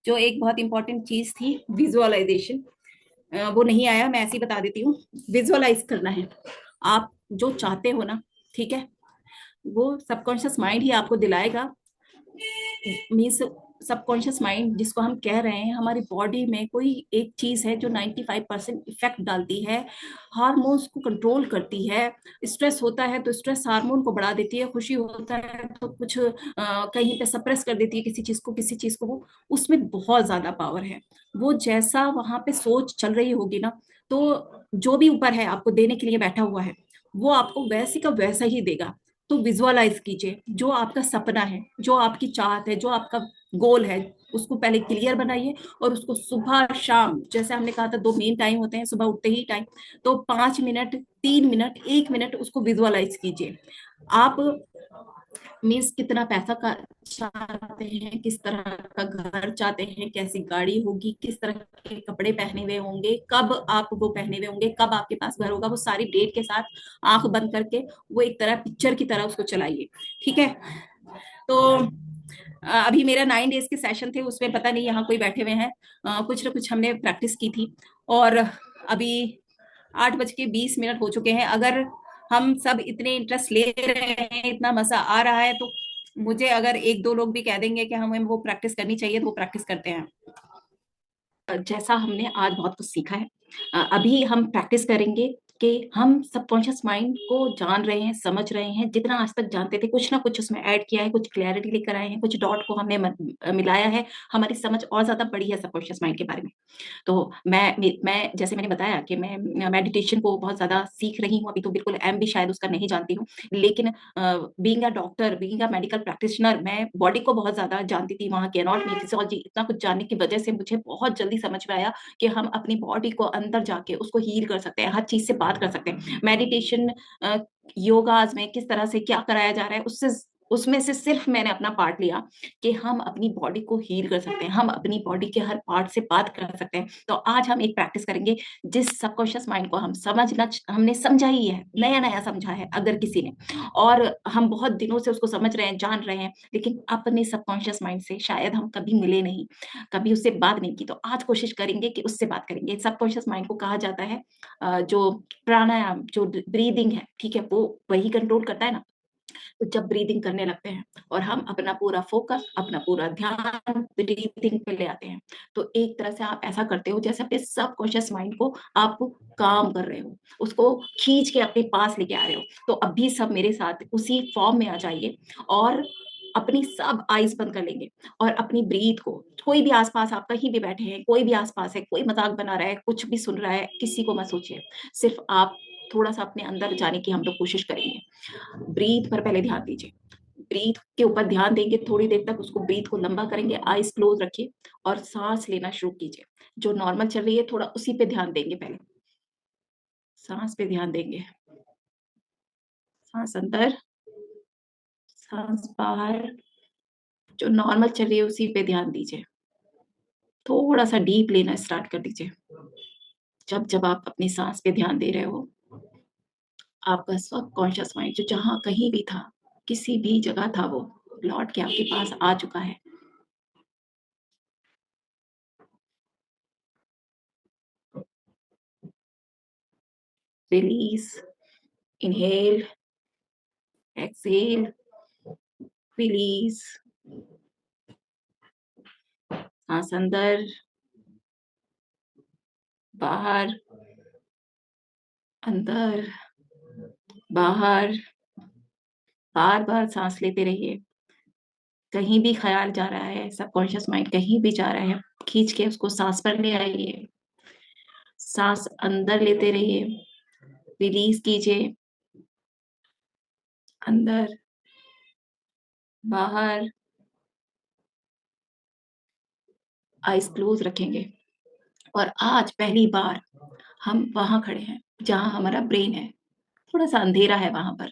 जो एक बहुत इंपॉर्टेंट चीज थी विजुअलाइजेशन, वो नहीं आया। मैं ऐसे ही बता देती हूँ। विजुअलाइज करना है, आप जो चाहते हो ना, ठीक है, वो सबकॉन्शियस माइंड ही आपको दिलाएगा। मीन्स सबकॉन्शियस माइंड जिसको हम कह रहे हैं, हमारी बॉडी में कोई एक चीज है जो 95% इफेक्ट डालती है, हार्मोन्स को कंट्रोल करती है। स्ट्रेस होता है तो स्ट्रेस हार्मोन को बढ़ा देती है, खुशी होता है तो कुछ कहीं पे सप्रेस कर देती है किसी चीज को, किसी चीज को। वो उसमें बहुत ज्यादा पावर है। वो जैसा वहां पे सोच चल रही होगी ना, तो जो भी ऊपर है आपको देने के लिए बैठा हुआ है, वो आपको वैसे का वैसा ही देगा। तो विजुअलाइज कीजिए, जो आपका सपना है, जो आपकी चाहत है, जो आपका गोल है, उसको पहले क्लियर बनाइए। और उसको सुबह शाम, जैसे हमने कहा था 2 मेन टाइम होते हैं, सुबह उठते ही टाइम, तो 5 मिनट, 3 मिनट, 1 मिनट उसको विजुअलाइज कीजिए। आप मीन्स कितना पैसा का चाहते हैं, किस तरह का घर चाहते हैं, कैसी गाड़ी होगी, किस तरह के कपड़े पहने हुए होंगे, कब आप वो पहने हुए होंगे, कब आपके पास घर होगा, वो सारी डेट के साथ आंख बंद करके वो एक तरह पिक्चर की तरह उसको चलाइए। ठीक है, तो अभी मेरा 9 डेज के सेशन थे, उसमें पता नहीं यहाँ कोई बैठे हुए हैं, कुछ ना कुछ हमने प्रैक्टिस की थी। और अभी 8:20 हो चुके हैं। अगर हम सब इतने इंटरेस्ट ले रहे हैं, इतना मजा आ रहा है, तो मुझे अगर 1-2 लोग भी कह देंगे कि हमें वो प्रैक्टिस करनी चाहिए, तो वो प्रैक्टिस करते हैं। जैसा हमने आज बहुत कुछ सीखा है, अभी हम प्रैक्टिस करेंगे कि हम सबकॉन्शियस माइंड को जान रहे हैं, समझ रहे हैं, जितना आज तक जानते थे कुछ ना कुछ उसमें ऐड किया है, कुछ क्लैरिटी लेकर आए हैं, कुछ डॉट को हमने मिलाया है, हमारी समझ और ज्यादा बढ़ी है सबकॉन्शियस माइंड के बारे में। तो मैं जैसे मैंने बताया कि मैं मेडिटेशन को बहुत ज़्यादा सीख रही हूँ, अभी तो बिल्कुल एम भी शायद उसका नहीं जानती हूँ। लेकिन being a doctor, being a medical practitioner, मैं बॉडी को बहुत ज़्यादा जानती थी, वहाँ की एनाटॉमी, फिजियोलॉजी, इतना कुछ जानने की वजह से मुझे बहुत जल्दी समझ में आया कि हम अपनी बॉडी को अंदर जाके उसको हील कर सकते हैं, हर चीज़ से बात कर सकते हैं। मेडिटेशन, योगाज़ में किस तरह से क्या कराया जा रहा है, उसमें से सिर्फ मैंने अपना पार्ट लिया कि हम अपनी बॉडी को हील कर सकते हैं, हम अपनी बॉडी के हर पार्ट से बात कर सकते हैं। तो आज हम एक प्रैक्टिस करेंगे जिस सबकॉन्शियस माइंड को हमने समझा ही है, नया-नया समझा है अगर किसी ने, और हम बहुत दिनों से उसको समझ रहे हैं, जान रहे हैं, लेकिन अपने सबकॉन्शियस माइंड से शायद हम कभी मिले नहीं, कभी उससे बात नहीं की। तो आज कोशिश करेंगे कि उससे बात करेंगे। सबकॉन्शियस माइंड को कहा जाता है जो प्राणायाम, जो ब्रीदिंग है, ठीक है, वो वही कंट्रोल करता है ना। तो जब ब्रीदिंग करने लगते हैं और हम अपना पूरा फोकस, अपना पूरा ध्यान ब्रीदिंग पे ले आते हैं, तो एक तरह से आप ऐसा करते हो जैसे अपने सबकॉन्शियस माइंड को आप काम कर रहे हो, उसको खींच के अपने पास लेके आ रहे हो। तो अभी सब मेरे साथ उसी फॉर्म में आ जाइए और अपनी सब आईज बंद कर लेंगे और अपनी ब्रीथ को, कोई भी आसपास, आप कहीं भी बैठे हैं, कोई भी आसपास है, कोई मजाक बना रहा है, कुछ भी सुन रहा है, किसी को मत सोचिए, सिर्फ आप थोड़ा सा अपने अंदर जाने की हम लोग कोशिश करेंगे। ब्रीथ पर पहले ध्यान दीजिए, ब्रीथ के ऊपर ध्यान देंगे थोड़ी देर तक, उसको ब्रीथ को लंबा करेंगे, आईज क्लोज रखिए और सांस लेना शुरू कीजिए। जो नॉर्मल चल रही है थोड़ा उसी पे ध्यान देंगे, पहले सांस पे ध्यान देंगे, सांस अंदर, सांस बाहर, जो नॉर्मल चल रही है उसी पे ध्यान दीजिए। थोड़ा सा डीप लेना स्टार्ट कर दीजिए। जब जब आप अपनी सांस पे ध्यान दे रहे हो, आपका सबकॉन्शियस माइंड जो जहां कहीं भी था, किसी भी जगह था, वो लौट के आपके पास आ चुका है। रिलीज, इनहेल, एक्सेल, रिलीज, सांस अंदर, बाहर, अंदर, बाहर, बार बार सांस लेते रहिए। कहीं भी ख्याल जा रहा है, सबकॉन्शियस माइंड कहीं भी जा रहा है, खींच के उसको सांस पर ले आइए, सांस अंदर लेते रहिए, रिलीज कीजिए, अंदर, बाहर, आईज क्लोज रखेंगे। और आज पहली बार हम वहां खड़े हैं जहां हमारा ब्रेन है, थोड़ा सा अंधेरा है वहां पर,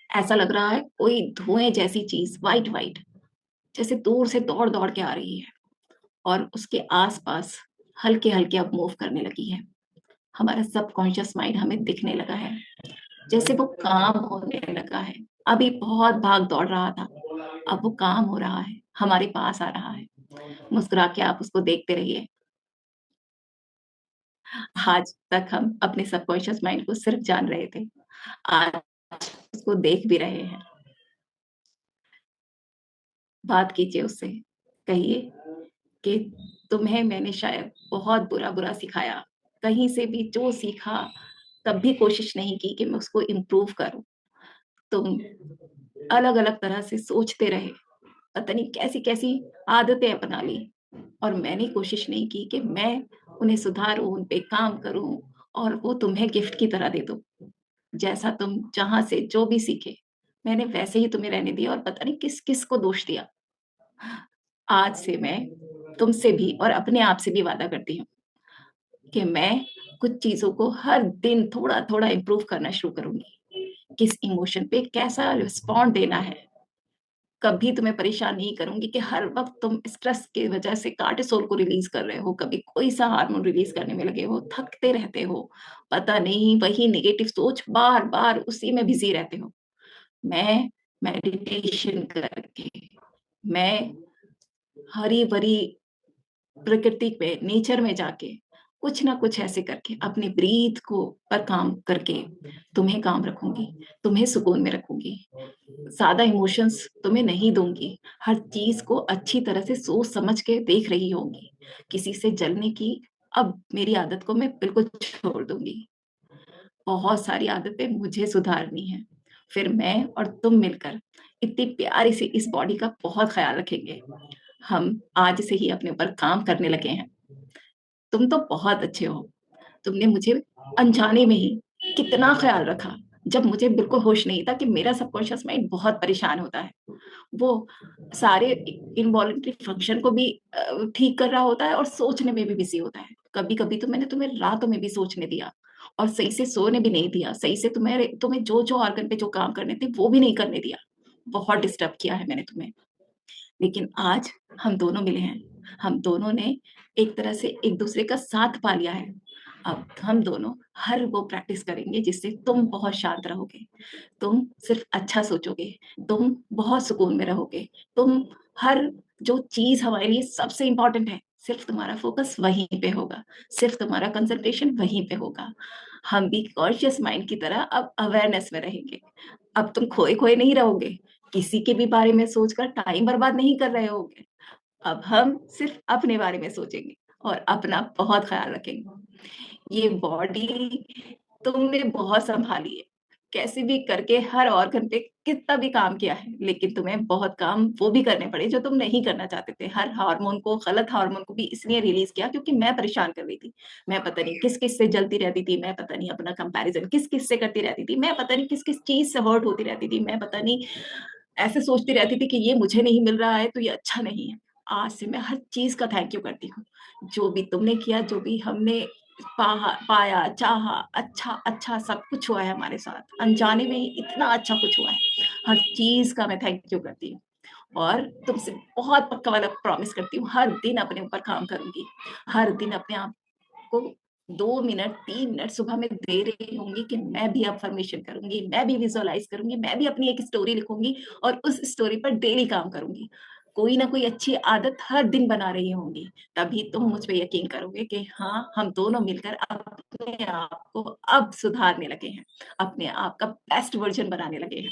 ऐसा लग रहा है कोई धुएं जैसी चीज वाइट वाइट जैसे दूर से दौड़ दौड़ के आ रही है और उसके आसपास हल्के हल्के अब मूव करने लगी है। हमारा सबकॉन्शियस माइंड हमें दिखने लगा है, जैसे वो काम होने लगा है। अभी बहुत भाग दौड़ रहा था, अब वो काम हो रहा है, हमारे पास आ रहा है। मुस्कुरा के आप उसको देखते रहिए। आज तक हम अपने सबकॉन्शियस माइंड को सिर्फ जान रहे थे, आज उसको देख भी रहे हैं। बात कीजिए उससे, कहिए कि तुम्हें मैंने शायद बहुत बुरा बुरा सिखाया, कहीं से भी जो सीखा तब भी कोशिश नहीं की कि मैं उसको इम्प्रूव करूं। तुम अलग अलग तरह से सोचते रहे, पता नहीं कैसी कैसी आदतें अपना ली, और मैंने कोशिश नहीं की कि मैं उन्हें सुधारूं, उन पे काम करूं और वो तुम्हें गिफ्ट की तरह दे दूं। जैसा तुम जहां से जो भी सीखे, मैंने वैसे ही तुम्हें रहने दिया और पता नहीं किस किस को दोष दिया। आज से मैं तुमसे भी और अपने आप से भी वादा करती हूँ कि मैं कुछ चीजों को हर दिन थोड़ा थोड़ा इम्प्रूव करना शुरू करूंगी। किस इमोशन पे कैसा रिस्पॉन्ड देना है, कभी तुम्हें परेशान नहीं करूंगी कि हर वक्त तुम स्ट्रेस की वजह से कार्टिसोल को रिलीज कर रहे हो, कभी कोई सा हार्मोन रिलीज करने में लगे हो, थकते रहते हो, पता नहीं वही नेगेटिव सोच बार बार उसी में बिजी रहते हो। मैं मेडिटेशन करके, मैं हरी भरी प्रकृति पे, नेचर में जाके, कुछ ना कुछ ऐसे करके अपने ब्रीथ को पर काम करके तुम्हें काम रखूंगी, तुम्हें सुकून में रखूंगी। ज्यादा इमोशंस तुम्हें नहीं दूंगी, हर चीज को अच्छी तरह से सोच समझ के देख रही होंगी। किसी से जलने की अब मेरी आदत को मैं बिल्कुल छोड़ दूंगी। बहुत सारी आदतें मुझे सुधारनी है। फिर मैं और तुम मिलकर इतनी प्यारी सी इस बॉडी का बहुत ख्याल रखेंगे। हम आज से ही अपने ऊपर काम करने लगे हैं। तुम तो बहुत अच्छे हो। तुमने मुझे अनजाने में ही कितना ख्याल रखा, जब मुझे बिल्कुल होश नहीं था कि मेरा सबकॉन्शियस माइंड बहुत परेशान होता है। वो सारे इनवॉलंटरी फंक्शन को भी ठीक कर रहा होता है और सोचने में भी बिजी होता है। कभी कभी तो मैंने तुम्हें रातों में भी सोचने दिया और सही से सोने भी नहीं दिया। सही से तुम्हें तुम्हें जो जो ऑर्गन पे जो काम करने थे वो भी नहीं करने दिया। बहुत डिस्टर्ब किया है मैंने तुम्हें। लेकिन आज हम दोनों मिले हैं। हम दोनों ने एक तरह से एक दूसरे का साथ पा लिया है। अब हम दोनों हर वो प्रैक्टिस करेंगे जिससे तुम बहुत शांत रहोगे, तुम सिर्फ अच्छा सोचोगे, तुम बहुत सुकून में रहोगे। तुम हर जो चीज हमारे लिए सबसे इंपॉर्टेंट है, सिर्फ तुम्हारा फोकस वहीं पे होगा, सिर्फ तुम्हारा कंसंट्रेशन वहीं पे होगा। हम भी कॉन्शियस माइंड की तरह अब अवेयरनेस में रहेंगे। अब तुम खोए खोए नहीं रहोगे, किसी के भी बारे में सोचकर टाइम बर्बाद नहीं कर रहे होगे। अब हम सिर्फ अपने बारे में सोचेंगे और अपना बहुत ख्याल रखेंगे। ये बॉडी तुमने बहुत संभाली है, कैसे भी करके हर ऑर्गन पे कितना भी काम किया है, लेकिन तुम्हें बहुत काम वो भी करने पड़े जो तुम नहीं करना चाहते थे। हर हार्मोन को, गलत हार्मोन को भी इसलिए रिलीज किया क्योंकि मैं परेशान कर रही थी। मैं पता नहीं किस किस से जलती रहती थी, मैं पता नहीं अपना कंपैरिजन किस किस से करती रहती थी, मैं पता नहीं किस किस चीज से हर्ट होती रहती थी, मैं पता नहीं ऐसे सोचती रहती थी कि ये मुझे नहीं मिल रहा है तो ये अच्छा नहीं है। आज से मैं हर चीज का थैंक यू करती हूँ। जो भी तुमने किया, जो भी हमने पाया, चाहा, अच्छा अच्छा सब कुछ हुआ है हमारे साथ, अनजाने में ही इतना अच्छा कुछ हुआ है। हर चीज का मैं थैंक यू करती हूँ और तुमसे बहुत पक्का वाला प्रॉमिस करती हूँ, हर दिन अपने ऊपर काम करूंगी। हर दिन अपने आप को 2 मिनट 3 मिनट सुबह में दे रही होंगी कि मैं भी अफर्मेशन करूंगी, मैं भी विजुअलाइज करूंगी, मैं भी अपनी एक स्टोरी लिखूंगी और उस स्टोरी पर डेली काम करूंगी। कोई ना कोई अच्छी आदत हर दिन बना रही होंगी। तभी तुम मुझ पे यकीन करोगे कि हाँ, हम दोनों मिलकर अपने आप को अब सुधारने लगे हैं, अपने आप का बेस्ट वर्जन बनाने लगे हैं।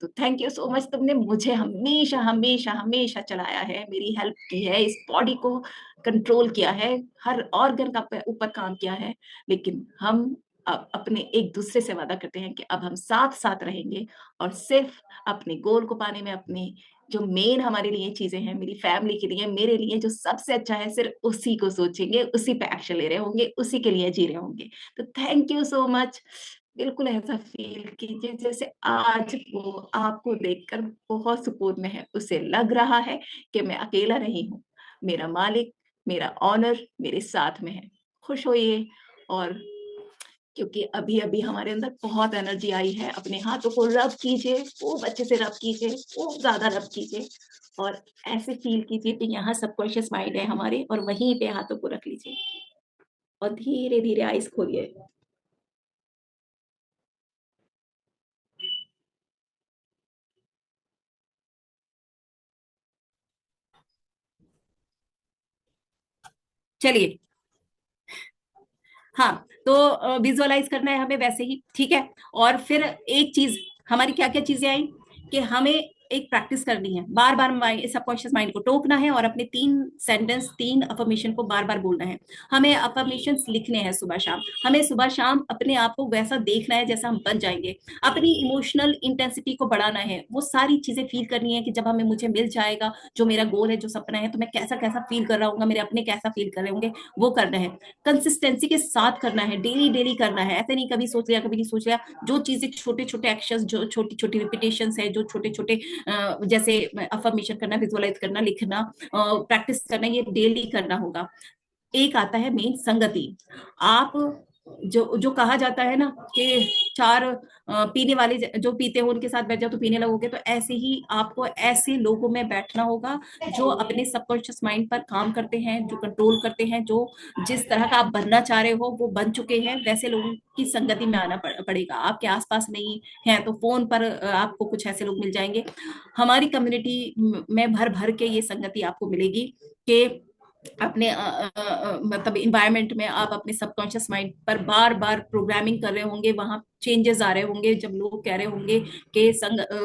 तो थैंक यू सो मच। तुमने मुझे हमेशा हमेशा हमेशा चलाया है, मेरी हेल्प की है, इस बॉडी को कंट्रोल किया है, हर ऑर्गन का ऊपर काम किया है। लेकिन हम अब अपने एक दूसरे से वादा करते हैं कि अब हम साथ साथ रहेंगे और सिर्फ अपने गोल को पाने में, अपने जो मेन हमारे लिए चीजें हैं, मेरी फैमिली के लिए, मेरे लिए जो सबसे अच्छा है, सिर्फ उसी को सोचेंगे, उसी पे एक्शन ले रहे होंगे, उसी के लिए जी रहे होंगे। तो थैंक यू सो मच। बिल्कुल ऐसा फील कीजिए जैसे आज वो आपको देखकर बहुत सुकून में है। उसे लग रहा है कि मैं अकेला नहीं हूँ, मेरा मालिक, मेरा ऑनर मेरे साथ में है। खुश होइए। और क्योंकि अभी अभी हमारे अंदर बहुत एनर्जी आई है, अपने हाथों को रब कीजिए, खूब अच्छे से रब कीजिए, खूब ज्यादा रब कीजिए और ऐसे फील कीजिए कि यहाँ सबकॉन्शियस माइंड है हमारे और वहीं पे हाथों को रख लीजिए और धीरे धीरे आइज खोलिए। चलिए, हाँ, तो विजुअलाइज करना है हमें वैसे ही, ठीक है। और फिर एक चीज, हमारी क्या क्या चीजें आई कि हमें एक प्रैक्टिस करनी है, बार बार सबकॉन्शियस माइंड को टोकना है और अपने 3 सेंटेंस 3 अफर्मेशन को बार बार बोलना है। हमें अफर्मेशन लिखने हैं सुबह शाम, हमें सुबह शाम अपने आप को वैसा देखना है जैसा हम बन जाएंगे। अपनी इमोशनल इंटेंसिटी को बढ़ाना है, वो सारी चीजें फील करनी है कि जब हमें मुझे मिल जाएगा जो मेरा गोल है, जो सपना है, तो मैं कैसा कैसा फील कर रहा हूँ, मेरे अपने कैसा फील कर रहे होंगे, वो करना है। कंसिस्टेंसी के साथ करना है, डेली डेली करना है। ऐसे नहीं कभी सोच लिया कभी नहीं सोच लिया। जो चीजें छोटे छोटे एक्शंस, जो छोटी छोटी रिपीटेशन है, जो छोटे छोटे जैसे अफर्मेशन करना, विजुअलाइज करना, लिखना, प्रैक्टिस करना, ये डेली करना होगा। एक आता है मेन संगति। आप जो जो कहा जाता है ना कि चार पीने वाले जो पीते हो उनके साथ बैठ जाओ तो पीने लगोगे, तो ऐसे ही आपको ऐसे लोगों में बैठना होगा जो अपने सबकॉन्शियस माइंड पर काम करते हैं, जो कंट्रोल करते हैं, जो जिस तरह का आप बनना चाह रहे हो वो बन चुके हैं। वैसे लोगों की संगति में आना पड़ेगा। आपके आसपास नहीं है तो फोन पर आपको कुछ ऐसे लोग मिल जाएंगे। हमारी कम्युनिटी में भर भर के ये संगति आपको मिलेगी कि अपने मतलब इन्वायरमेंट में आप अपने सबकॉन्शियस माइंड पर बार बार प्रोग्रामिंग कर रहे होंगे, वहां चेंजेस आ रहे होंगे, जब लोग कह रहे होंगे कि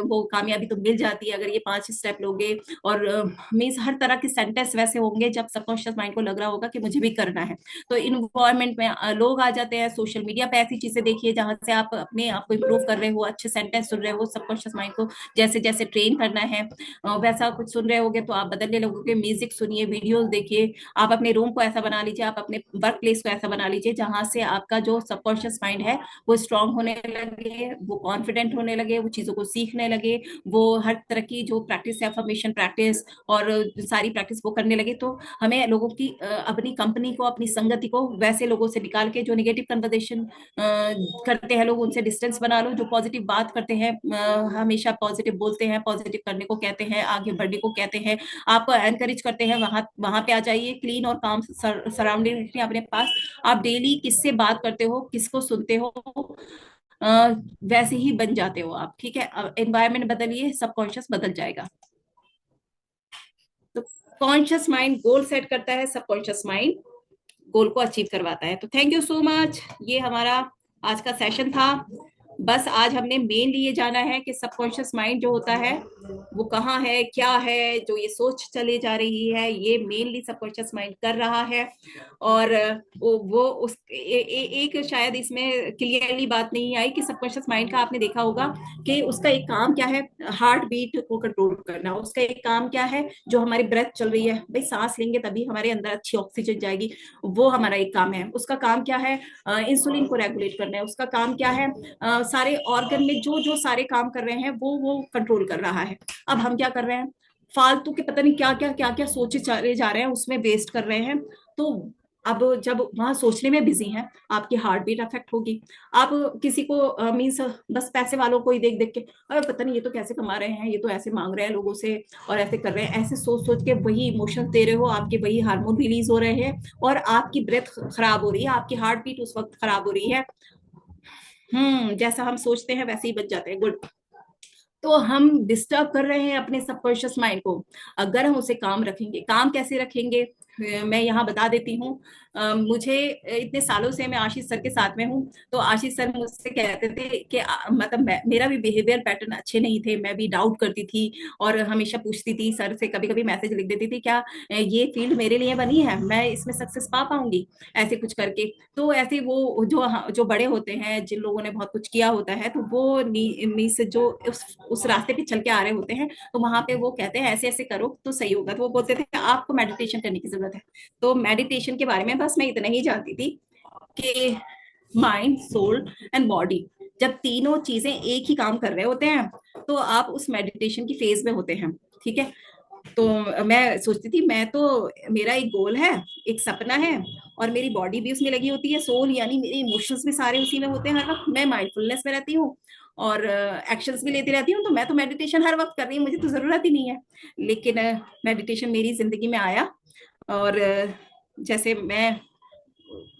वो कामयाबी तो मिल जाती है अगर ये 5 स्टेप लोगे, और मीन्स हर तरह के सेंटेंस वैसे होंगे जब सबकॉन्शियस माइंड को लग रहा होगा कि मुझे भी करना है। तो इन्वायरमेंट में लोग आ जाते हैं, सोशल मीडिया पे ऐसी चीजें देखिए जहां से आप अपने आप को इम्प्रूव कर रहे हो, अच्छे सेंटेंस सुन रहे हो, सबकॉन्शियस माइंड को जैसे जैसे ट्रेन करना है वैसा कुछ सुन रहे होगे तो आप बदलने लगोगे। म्यूजिक सुनिए, वीडियोस देखिए, आप अपने रूम को ऐसा बना लीजिए, आप अपने वर्क प्लेस को ऐसा बना लीजिए जहां से आपका जो सबकॉन्शियस माइंड है वो स्ट्रांग होने लगे, वो कॉन्फिडेंट होने लगे, वो चीजों को सीखने लगे, वो हर तरह की जो प्रैक्टिस है, अफर्मेशन प्रैक्टिस और सारी प्रैक्टिस वो करने लगे। तो हमें लोगों की अपनी कंपनी को, अपनी संगति को वैसे लोगों से निकाल के जो नेगेटिव कन्वर्सेशन करते हैं लोग, उनसे डिस्टेंस बना लो। जो पॉजिटिव बात करते हैं, हमेशा पॉजिटिव बोलते हैं, पॉजिटिव करने को कहते हैं, आगे बढ़ने को कहते हैं, आपको एनकरेज करते हैं, वहां वहां पे आ जाइए। क्लीन और काम सराउंडिंग रखिए अपने पास। आप डेली किससे बात करते हो, किसको सुनते हो, वैसे ही बन जाते हो आप। ठीक है, एनवायरमेंट बदलिए, सबकॉन्शियस बदल जाएगा। तो कॉन्शियस माइंड गोल सेट करता है, सबकॉन्शियस माइंड गोल को अचीव करवाता है। तो थैंक यू सो मच, ये हमारा आज का सेशन था। बस आज हमने मेनली ये जाना है कि सबकॉन्शियस माइंड जो होता है वो कहाँ है, क्या है, जो ये सोच चले जा रही है, ये मेनली सबकॉन्शियस माइंड कर रहा है। और वो उस एक शायद इसमें क्लियरली बात नहीं आई कि सबकॉन्शियस माइंड का आपने देखा होगा कि उसका एक काम क्या है, हार्ट बीट को कंट्रोल करना। उसका एक काम क्या है, जो हमारी ब्रेथ चल रही है, भाई सांस लेंगे तभी हमारे अंदर अच्छी ऑक्सीजन जाएगी, वो हमारा एक काम है। उसका काम क्या है, इंसुलिन को रेगुलेट करना है। उसका काम क्या है, सारे ऑर्गन में जो जो सारे काम कर रहे हैं वो कंट्रोल कर रहा है। अब हम क्या कर रहे हैं, फालतू के पता नहीं क्या क्या सोचे चले जा रहे हैं, उसमें वेस्ट कर रहे हैं। तो अब जब वहां सोचने में बिजी हैं, आपकी हार्ट बीट अफेक्ट होगी। आप किसी को मीन्स बस पैसे वालों को ही देख देख के, अरे पता नहीं ये तो कैसे कमा रहे हैं, ये तो ऐसे मांग रहे हैं लोगों से और ऐसे कर रहे हैं, ऐसे सोच सोच के वही इमोशंस दे रहे हो, आपके वही हार्मोन रिलीज हो रहे हैं और आपकी ब्रेथ खराब हो रही है, आपकी हार्ट बीट उस वक्त खराब हो रही है। जैसा हम सोचते हैं वैसे ही बच जाते हैं। गुड। तो हम डिस्टर्ब कर रहे हैं अपने सबकॉन्शियस माइंड को। अगर हम उसे काम रखेंगे, काम कैसे रखेंगे मैं यहाँ बता देती हूँ। मुझे इतने सालों से मैं आशीष सर के साथ में हूँ, तो आशीष सर मुझसे कहते थे कि मतलब मेरा भी बिहेवियर पैटर्न अच्छे नहीं थे, मैं भी डाउट करती थी और हमेशा पूछती थी सर से, कभी कभी मैसेज लिख देती थी, क्या ये फील्ड मेरे लिए बनी है, मैं इसमें सक्सेस पा पाऊंगी, ऐसे कुछ करके। तो ऐसे वो जो बड़े होते हैं, जिन लोगों ने बहुत कुछ किया होता है, तो वो नी से जो उस रास्ते पे चल के आ रहे होते हैं, तो वहां पे वो कहते हैं ऐसे ऐसे करो तो सही होगा। तो वो बोलते थे आपको मेडिटेशन करने की जरूरत है। तो मेडिटेशन के बारे में बस मैं इतना ही जानती थी कि माइंड, सोल एंड बॉडी, जब तीनों चीजें एक ही काम कर रहे होते हैं तो आप उस मेडिटेशन की फेज में होते हैं। ठीक है, तो मैं सोचती थी मैं तो, मेरा एक गोल है, एक सपना है, और मेरी बॉडी भी उसमें लगी होती है, सोल यानी मेरे इमोशंस भी सारे उसी में होते हैं हर वक्त, मैं माइंडफुलनेस में रहती हूँ और एक्शंस भी लेती रहती हूँ। तो मैं तो मेडिटेशन हर वक्त कर रही हूँ, मुझे तो जरूरत ही नहीं है। लेकिन मेडिटेशन मेरी जिंदगी में आया और जैसे मैं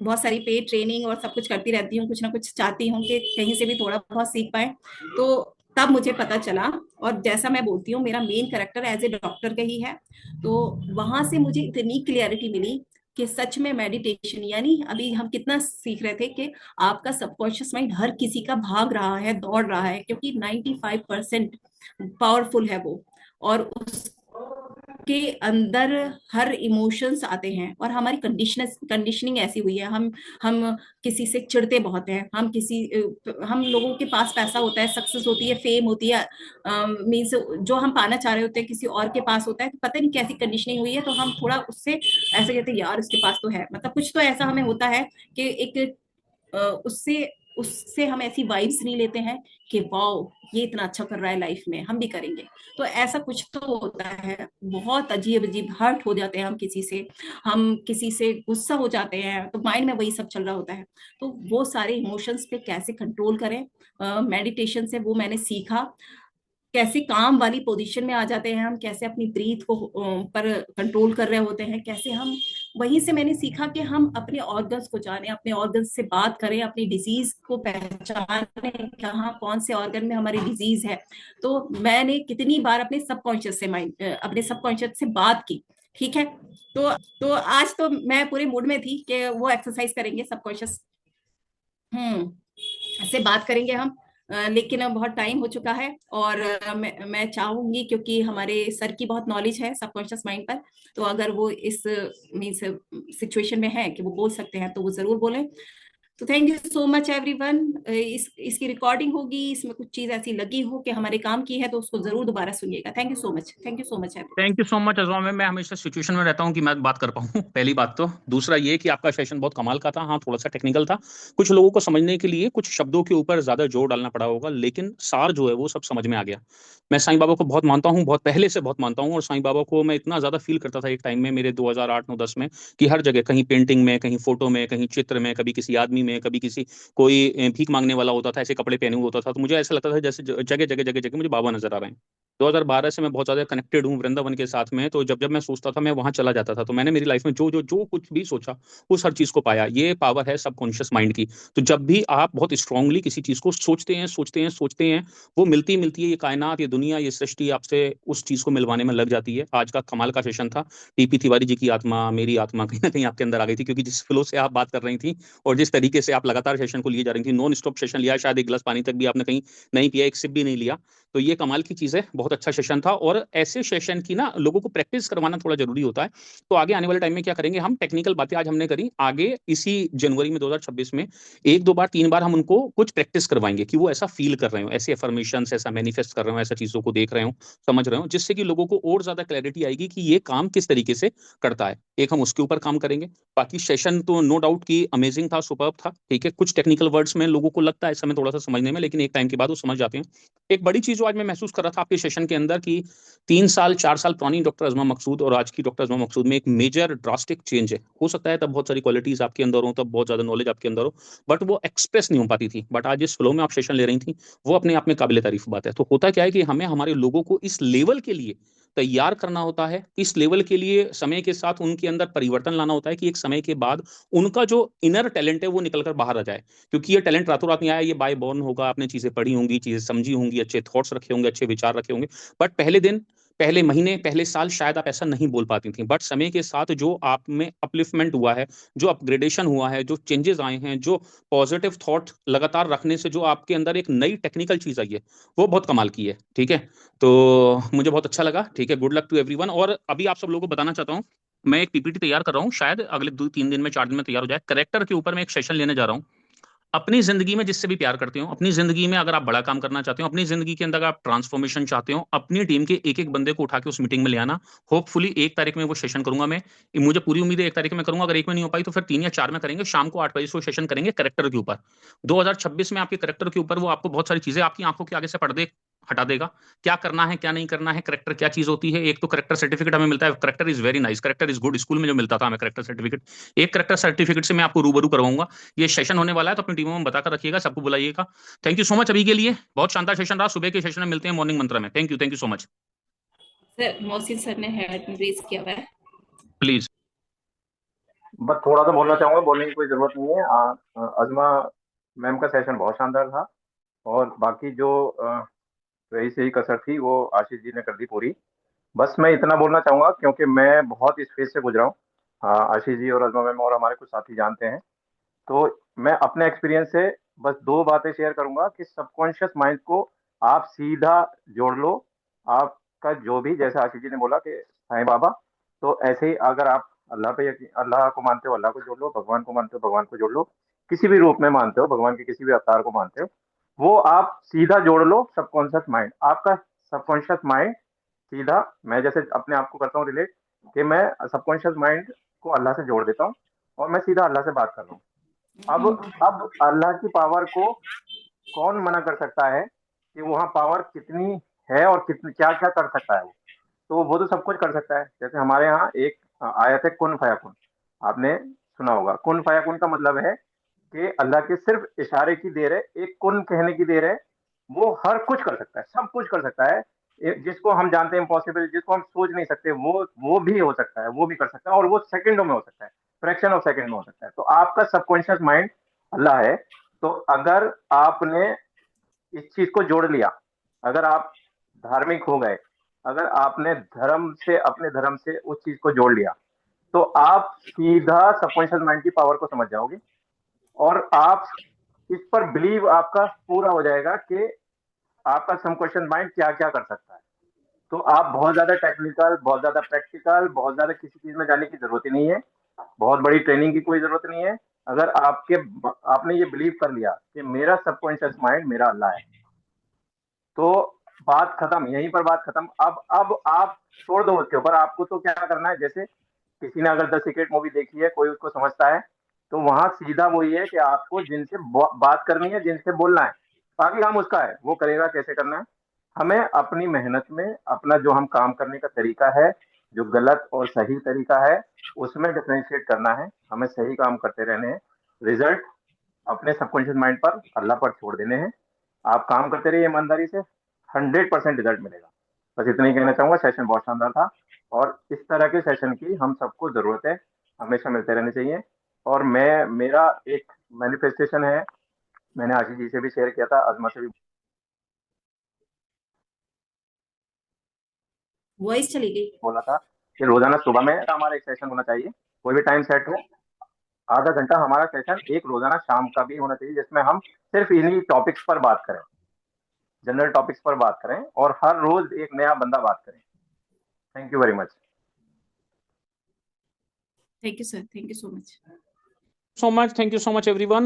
बहुत सारी पेड ट्रेनिंग और सब कुछ करती रहती हूँ, कुछ ना कुछ चाहती हूँ कि कहीं से भी थोड़ा बहुत सीख पाए, तो तब मुझे पता चला। और जैसा मैं बोलती हूँ मेरा main character as a doctor का ही है, तो वहां से मुझे इतनी क्लियरिटी मिली कि सच में मेडिटेशन यानी, अभी हम कितना सीख रहे थे कि आपका सबकॉन्शियस माइंड हर किसी का भाग रहा है, दौड़ रहा है, क्योंकि 95% पावरफुल है वो, और उसके अंदर हर इमोशंस आते हैं। और हमारी कंडीशनिंग ऐसी हुई है, हम किसी से चिढ़ते बहुत हैं, हम लोगों के पास पैसा होता है, सक्सेस होती है, फेम होती है, मीन्स जो हम पाना चाह रहे होते हैं किसी और के पास होता है, तो पता नहीं कैसी कंडीशनिंग हुई है, तो हम थोड़ा उससे ऐसे कहते हैं यार उसके पास तो है, मतलब कुछ तो ऐसा हमें होता है कि एक उससे उससे हम ऐसी वाइब्स नहीं लेते हैं कि वाओ ये इतना अच्छा कर रहा है लाइफ में, हम भी करेंगे। तो ऐसा कुछ तो होता है, बहुत अजीब अजीब हर्ट हो जाते हैं हम किसी से गुस्सा हो जाते हैं, तो माइंड में वही सब चल रहा होता है। तो वो सारे इमोशंस पे कैसे कंट्रोल करें, मेडिटेशन से वो मैंने सीखा। कैसे काम वाली पोजीशन में आ जाते हैं हम, कैसे अपनी ब्रीथ को पर कंट्रोल कर रहे होते हैं, कैसे हम, वहीं से मैंने सीखा कि हम अपने ऑर्गन्स को जाने, अपने ऑर्गन्स से बात करें, अपनी डिजीज को पहचाने, कहाँ कौन से ऑर्गन में हमारी डिजीज है। तो मैंने कितनी बार अपने सबकॉन्शियस से बात की। ठीक है, तो आज तो मैं पूरे मूड में थी कि वो एक्सरसाइज करेंगे सबकॉन्शियस। हम्म से बात करेंगे हम। लेकिन अब बहुत टाइम हो चुका है, और मैं चाहूंगी, क्योंकि हमारे सर की बहुत नॉलेज है सबकॉन्शियस माइंड पर, तो अगर वो इस मीन्स सिचुएशन में है कि वो बोल सकते हैं तो वो जरूर बोलें। तो thank you so much everyone. इसकी रिकॉर्डिंग होगी, इसमें कुछ चीज ऐसी लगी हो कि हमारे काम की है, तो उसको जरूर दोबारा सुनिएगा। Thank you so much, thank you so much everyone. Thank you so much Ajwa ma'am. मैं हमेशा सिचुएशन में रहता हूँ कि मैं बात कर पाऊँ पहली बात तो। दूसरा ये कि आपका सेशन बहुत कमाल का था। हाँ, थोड़ा सा टेक्निकल था। कुछ लोगों को समझने के लिए कुछ शब्दों के ऊपर ज्यादा जोर डालना पड़ा होगा, लेकिन सार जो है वो सब समझ में आ गया। मैं साईं बाबा को बहुत मानता हूँ, बहुत पहले से बहुत मानता हूँ। और साईं बाबा को मैं इतना ज्यादा फील करता था एक टाइम में, मेरे 2008-9-10 में, कि हर जगह, कहीं पेंटिंग में, कहीं फोटो में, कहीं चित्र में, कभी किसी आदमी में, कभी किसी कोई भीख मांगने वाला होता था, ऐसे कपड़े पहने हुए होता था, तो मुझे ऐसा लगता था जैसे जगह जगह जगह जगह मुझे बाबा नजर आ रहे हैं। 2012 से मैं बहुत ज्यादा कनेक्टेड हूँ वृंदावन के साथ में। तो जब जब मैं सोचता था मैं वहां चला जाता था, तो मैंने मेरी लाइफ में जो जो जो कुछ भी सोचा उस हर चीज को पाया। ये पावर है सबकॉन्शियस माइंड की। तो जब भी आप बहुत स्ट्रांगली किसी चीज को सोचते हैं सोचते हैं सोचते हैं, वो मिलती मिलती है। ये कायनात, ये दुनिया, ये सृष्टि आपसे उस चीज को मिलवाने में लग जाती है। आज का कमाल का सेशन था। टीपी तिवारी जी की आत्मा, मेरी आत्मा कहीं ना कहीं आपके अंदर आ गई थी, क्योंकि जिस फ्लो से आप बात कर रही थी और जिस तरीके से आप लगातार सेशन को लिए जा रही थी, नॉन स्टॉप सेशन लिया, शायद एक गिलास पानी तक भी आपने कहीं नहीं पिया, एक सिप भी नहीं लिया। तो ये कमाल की चीज है, बहुत अच्छा सेशन था। और ऐसे सेशन की ना लोगों को प्रैक्टिस करवाना थोड़ा जरूरी होता है। तो आगे आने वाले टाइम में क्या करेंगे, हम टेक्निकल बातें आज हमने करी, आगे इसी जनवरी में 2026 में एक दो बार तीन बार हम उनको कुछ प्रैक्टिस करवाएंगे कि वो ऐसा फील कर रहे हो, ऐसे अफर्मेशन ऐसा मैनिफेस्ट कर रहे हो, ऐसा चीजों को देख रहे हो, समझ रहे हो, जिससे कि लोगों को और ज्यादा क्लैरिटी आएगी कि ये काम किस तरीके से करता है। एक हम उसके ऊपर काम करेंगे। बाकी सेशन तो नो डाउट कि अमेजिंग था, सुपर्ब था। ठीक है, कुछ टेक्निकल वर्ड्स में लोगों को लगता है समय थोड़ा सा समझने में, लेकिन एक टाइम के बाद वो समझ जाते हैं। एक बड़ी चीज जो आज मैं महसूस कर रहा था आपके सेशन के अंदर, कि 3 साल 4 साल पुरानी डॉक्टर अजमा मकसूद और आज की डॉक्टर अजमा मकसूद में एक मेजर ड्रास्टिक चेंज है। हो सकता है तब बहुत सारी क्वालिटीज आपके अंदर हो, तब बहुत ज्यादा नॉलेज आपके अंदर हो, बट वो एक्सप्रेस नहीं हो पाती थी। बट आज जिस फ्लो में आप सेशन ले रही थी, वो अपने आप में काबिल तारीफ बात है। तो होता क्या है कि हमें हमारे लोगों को इस लेवल के लिए तैयार करना होता है। इस लेवल के लिए समय के साथ उनके अंदर परिवर्तन लाना होता है, कि एक समय के बाद उनका जो इनर टैलेंट है वो निकल कर बाहर आ जाए। क्योंकि ये टैलेंट रातों रात नहीं आया, ये बाय बॉर्न होगा। आपने चीजें पढ़ी होंगी, चीजें समझी होंगी, अच्छे थॉट्स रखे होंगे, अच्छे विचार रखे होंगे, बट पहले दिन, पहले महीने, पहले साल शायद आप ऐसा नहीं बोल पाती थी। बट समय के साथ जो आप में अपलिफ्टमेंट हुआ है, जो अपग्रेडेशन हुआ है, जो चेंजेस आए हैं, जो पॉजिटिव थॉट लगातार रखने से जो आपके अंदर एक नई टेक्निकल चीज आई है, वो बहुत कमाल की है। ठीक है, तो मुझे बहुत अच्छा लगा। ठीक है, गुड लक टू एवरीवन। और अभी आप सब लोगों को बताना चाहता हूँ, मैं एक पीपीटी तैयार कर रहा हूँ, शायद अगले 2-3 दिन में, 4 दिन में तैयार हो जाए। करेक्टर के ऊपर मैं एक सेशन लेने जा रहा हूँ। अपनी जिंदगी में जिससे भी प्यार करते हो, अपनी जिंदगी में अगर आप बड़ा काम करना चाहते हो, अपनी जिंदगी के अंदर आप ट्रांसफॉर्मेशन चाहते हो, अपनी टीम के एक एक बंदे को उठा के उस मीटिंग में ले आना। होपफुली 1 तारीख में वो सेशन करूंगा मैं। मुझे पूरी उम्मीद है 1 तारीख में करूंगा। अगर एक में नहीं हो पाई तो फिर 3 या 4 में करेंगे। शाम को 8 बजे से वो सेशन करेंगे करेक्टर के ऊपर। 2026 में आपके करेक्टर के ऊपर वो आपको बहुत सारी चीजें आपकी आंखों के आगे से पर्दे हटा देगा। क्या करना है, क्या नहीं करना है, करेक्टर क्या चीज होती है। एक तो करेक्टर सर्टिफिकेट हमें मिलता है, character is very nice, character is good, school में जो मिलता था हमें करेक्टर सर्टिफिकेट, एक करेक्टर सर्टिफिकेट से मैं आपको रूबरू करवाऊंगा। ये सेशन होने वाला है, तो अपनी टीमों में बताकर रखिएगा, सबको बुलाइएगा। थैंक यू सो मच अभी के लिए। बहुत शानदार सेशन रहा। सुबह के सेशन में मिलते हैं मॉर्निंग मंत्र में। Thank you so much. Sir, Mohsin sir ने हैंड रेज किया हुआ है। प्लीज। बस थोड़ा सा बोलना चाहूंगा, बोलने की कोई जरूरत नहीं है। अजमा मैम का सेशन बहुत शानदार था, और बाकी जो रही सही कसर थी वो आशीष जी ने कर दी पूरी। बस मैं इतना बोलना चाहूंगा, क्योंकि मैं बहुत इस फेज से गुजरा हूँ। आशीष जी और अजमा मैम और हमारे कुछ साथी जानते हैं। तो मैं अपने एक्सपीरियंस से बस दो बातें शेयर करूंगा, कि सबकॉन्शियस माइंड को आप सीधा जोड़ लो। आपका जो भी, जैसे आशीष जी ने बोला कि साईं बाबा, तो ऐसे ही अगर आप अल्लाह पे अल्लाह को मानते हो, अल्लाह को जोड़ लो। भगवान को मानते हो, भगवान को जोड़ लो। किसी भी रूप में मानते हो, भगवान के किसी भी अवतार को मानते हो, वो आप सीधा जोड़ लो सबकॉन्शियस माइंड। आपका सबकॉन्शियस माइंड सीधा, मैं जैसे अपने आप को करता हूँ रिलेट, कि मैं सबकॉन्शियस माइंड को अल्लाह से जोड़ देता हूँ, और मैं सीधा अल्लाह से बात कर रहा हूँ। अब अल्लाह की पावर को कौन मना कर सकता है, कि वहाँ पावर कितनी है और कितनी क्या क्या कर सकता है वो। तो वो तो सब कुछ कर सकता है। जैसे हमारे यहाँ एक आयत है, कुन फयाकुन, आपने सुना होगा। कुन फयाकुन का मतलब है कि अल्लाह के सिर्फ इशारे की देर है, एक कुन कहने की देर है। वो हर कुछ कर सकता है, सब कुछ कर सकता है। जिसको हम जानते हैं इम्पॉसिबल, जिसको हम सोच नहीं सकते, वो भी हो सकता है, वो भी कर सकता है, और वो सेकंडों में हो सकता है, फ्रैक्शन ऑफ सेकंड में हो सकता है। तो आपका सबकॉन्शियस माइंड अल्लाह है। तो अगर आपने इस चीज को जोड़ लिया, अगर आप धार्मिक हो गए, अगर आपने धर्म से, अपने धर्म से उस चीज को जोड़ लिया, तो आप सीधा सबकॉन्शियस माइंड की पावर को समझ जाओगे। और आप इस पर बिलीव आपका पूरा हो जाएगा कि आपका सबकॉन्शियस माइंड क्या क्या कर सकता है। तो आप बहुत ज्यादा टेक्निकल, बहुत ज्यादा प्रैक्टिकल, बहुत ज्यादा किसी चीज में जाने की जरूरत ही नहीं है, बहुत बड़ी ट्रेनिंग की कोई जरूरत नहीं है। अगर आपने ये बिलीव कर लिया कि मेरा सबकॉन्शियस माइंड मेरा अल्लाह है, तो बात खत्म, यहीं पर बात खत्म। अब आप छोड़ दो उसके ऊपर, आपको तो क्या करना है, जैसे किसी ने अगर द सीक्रेट मूवी देखी है, कोई उसको समझता है, तो वहां सीधा वही है कि आपको जिनसे बात करनी है, जिनसे बोलना है, बाकी काम उसका है, वो करेगा कैसे करना है। हमें अपनी मेहनत में अपना जो हम काम करने का तरीका है, जो गलत और सही तरीका है, उसमें डिफरेंशिएट करना है। हमें सही काम करते रहने हैं, रिजल्ट अपने सबकॉन्शियस माइंड पर, अल्लाह पर छोड़ देने हैं। आप काम करते रहिए ईमानदारी से, 100% रिजल्ट मिलेगा। बस इतना ही कहना चाहूंगा। सेशन बहुत शानदार था और इस तरह के सेशन की हम सबको जरूरत है, हमेशा मिलते रहने चाहिए। और मेरा एक मैनिफेस्टेशन है, मैंने आशीष जी से भी शेयर किया था, अजमा से भी। वॉइस चली गई। बोला था कि रोजाना सुबह में हमारा एक सेशन होना चाहिए, कोई भी टाइम सेट हो, आधा घंटा हमारा सेशन एक रोजाना शाम का भी होना चाहिए, जिसमें हम सिर्फ इन्हीं टॉपिक्स पर बात करें, जनरल टॉपिक्स पर बात करें, और हर रोज एक नया बंदा बात करें। Thank you very much. Thank you sir, thank you so much. So much. Thank you so much, everyone.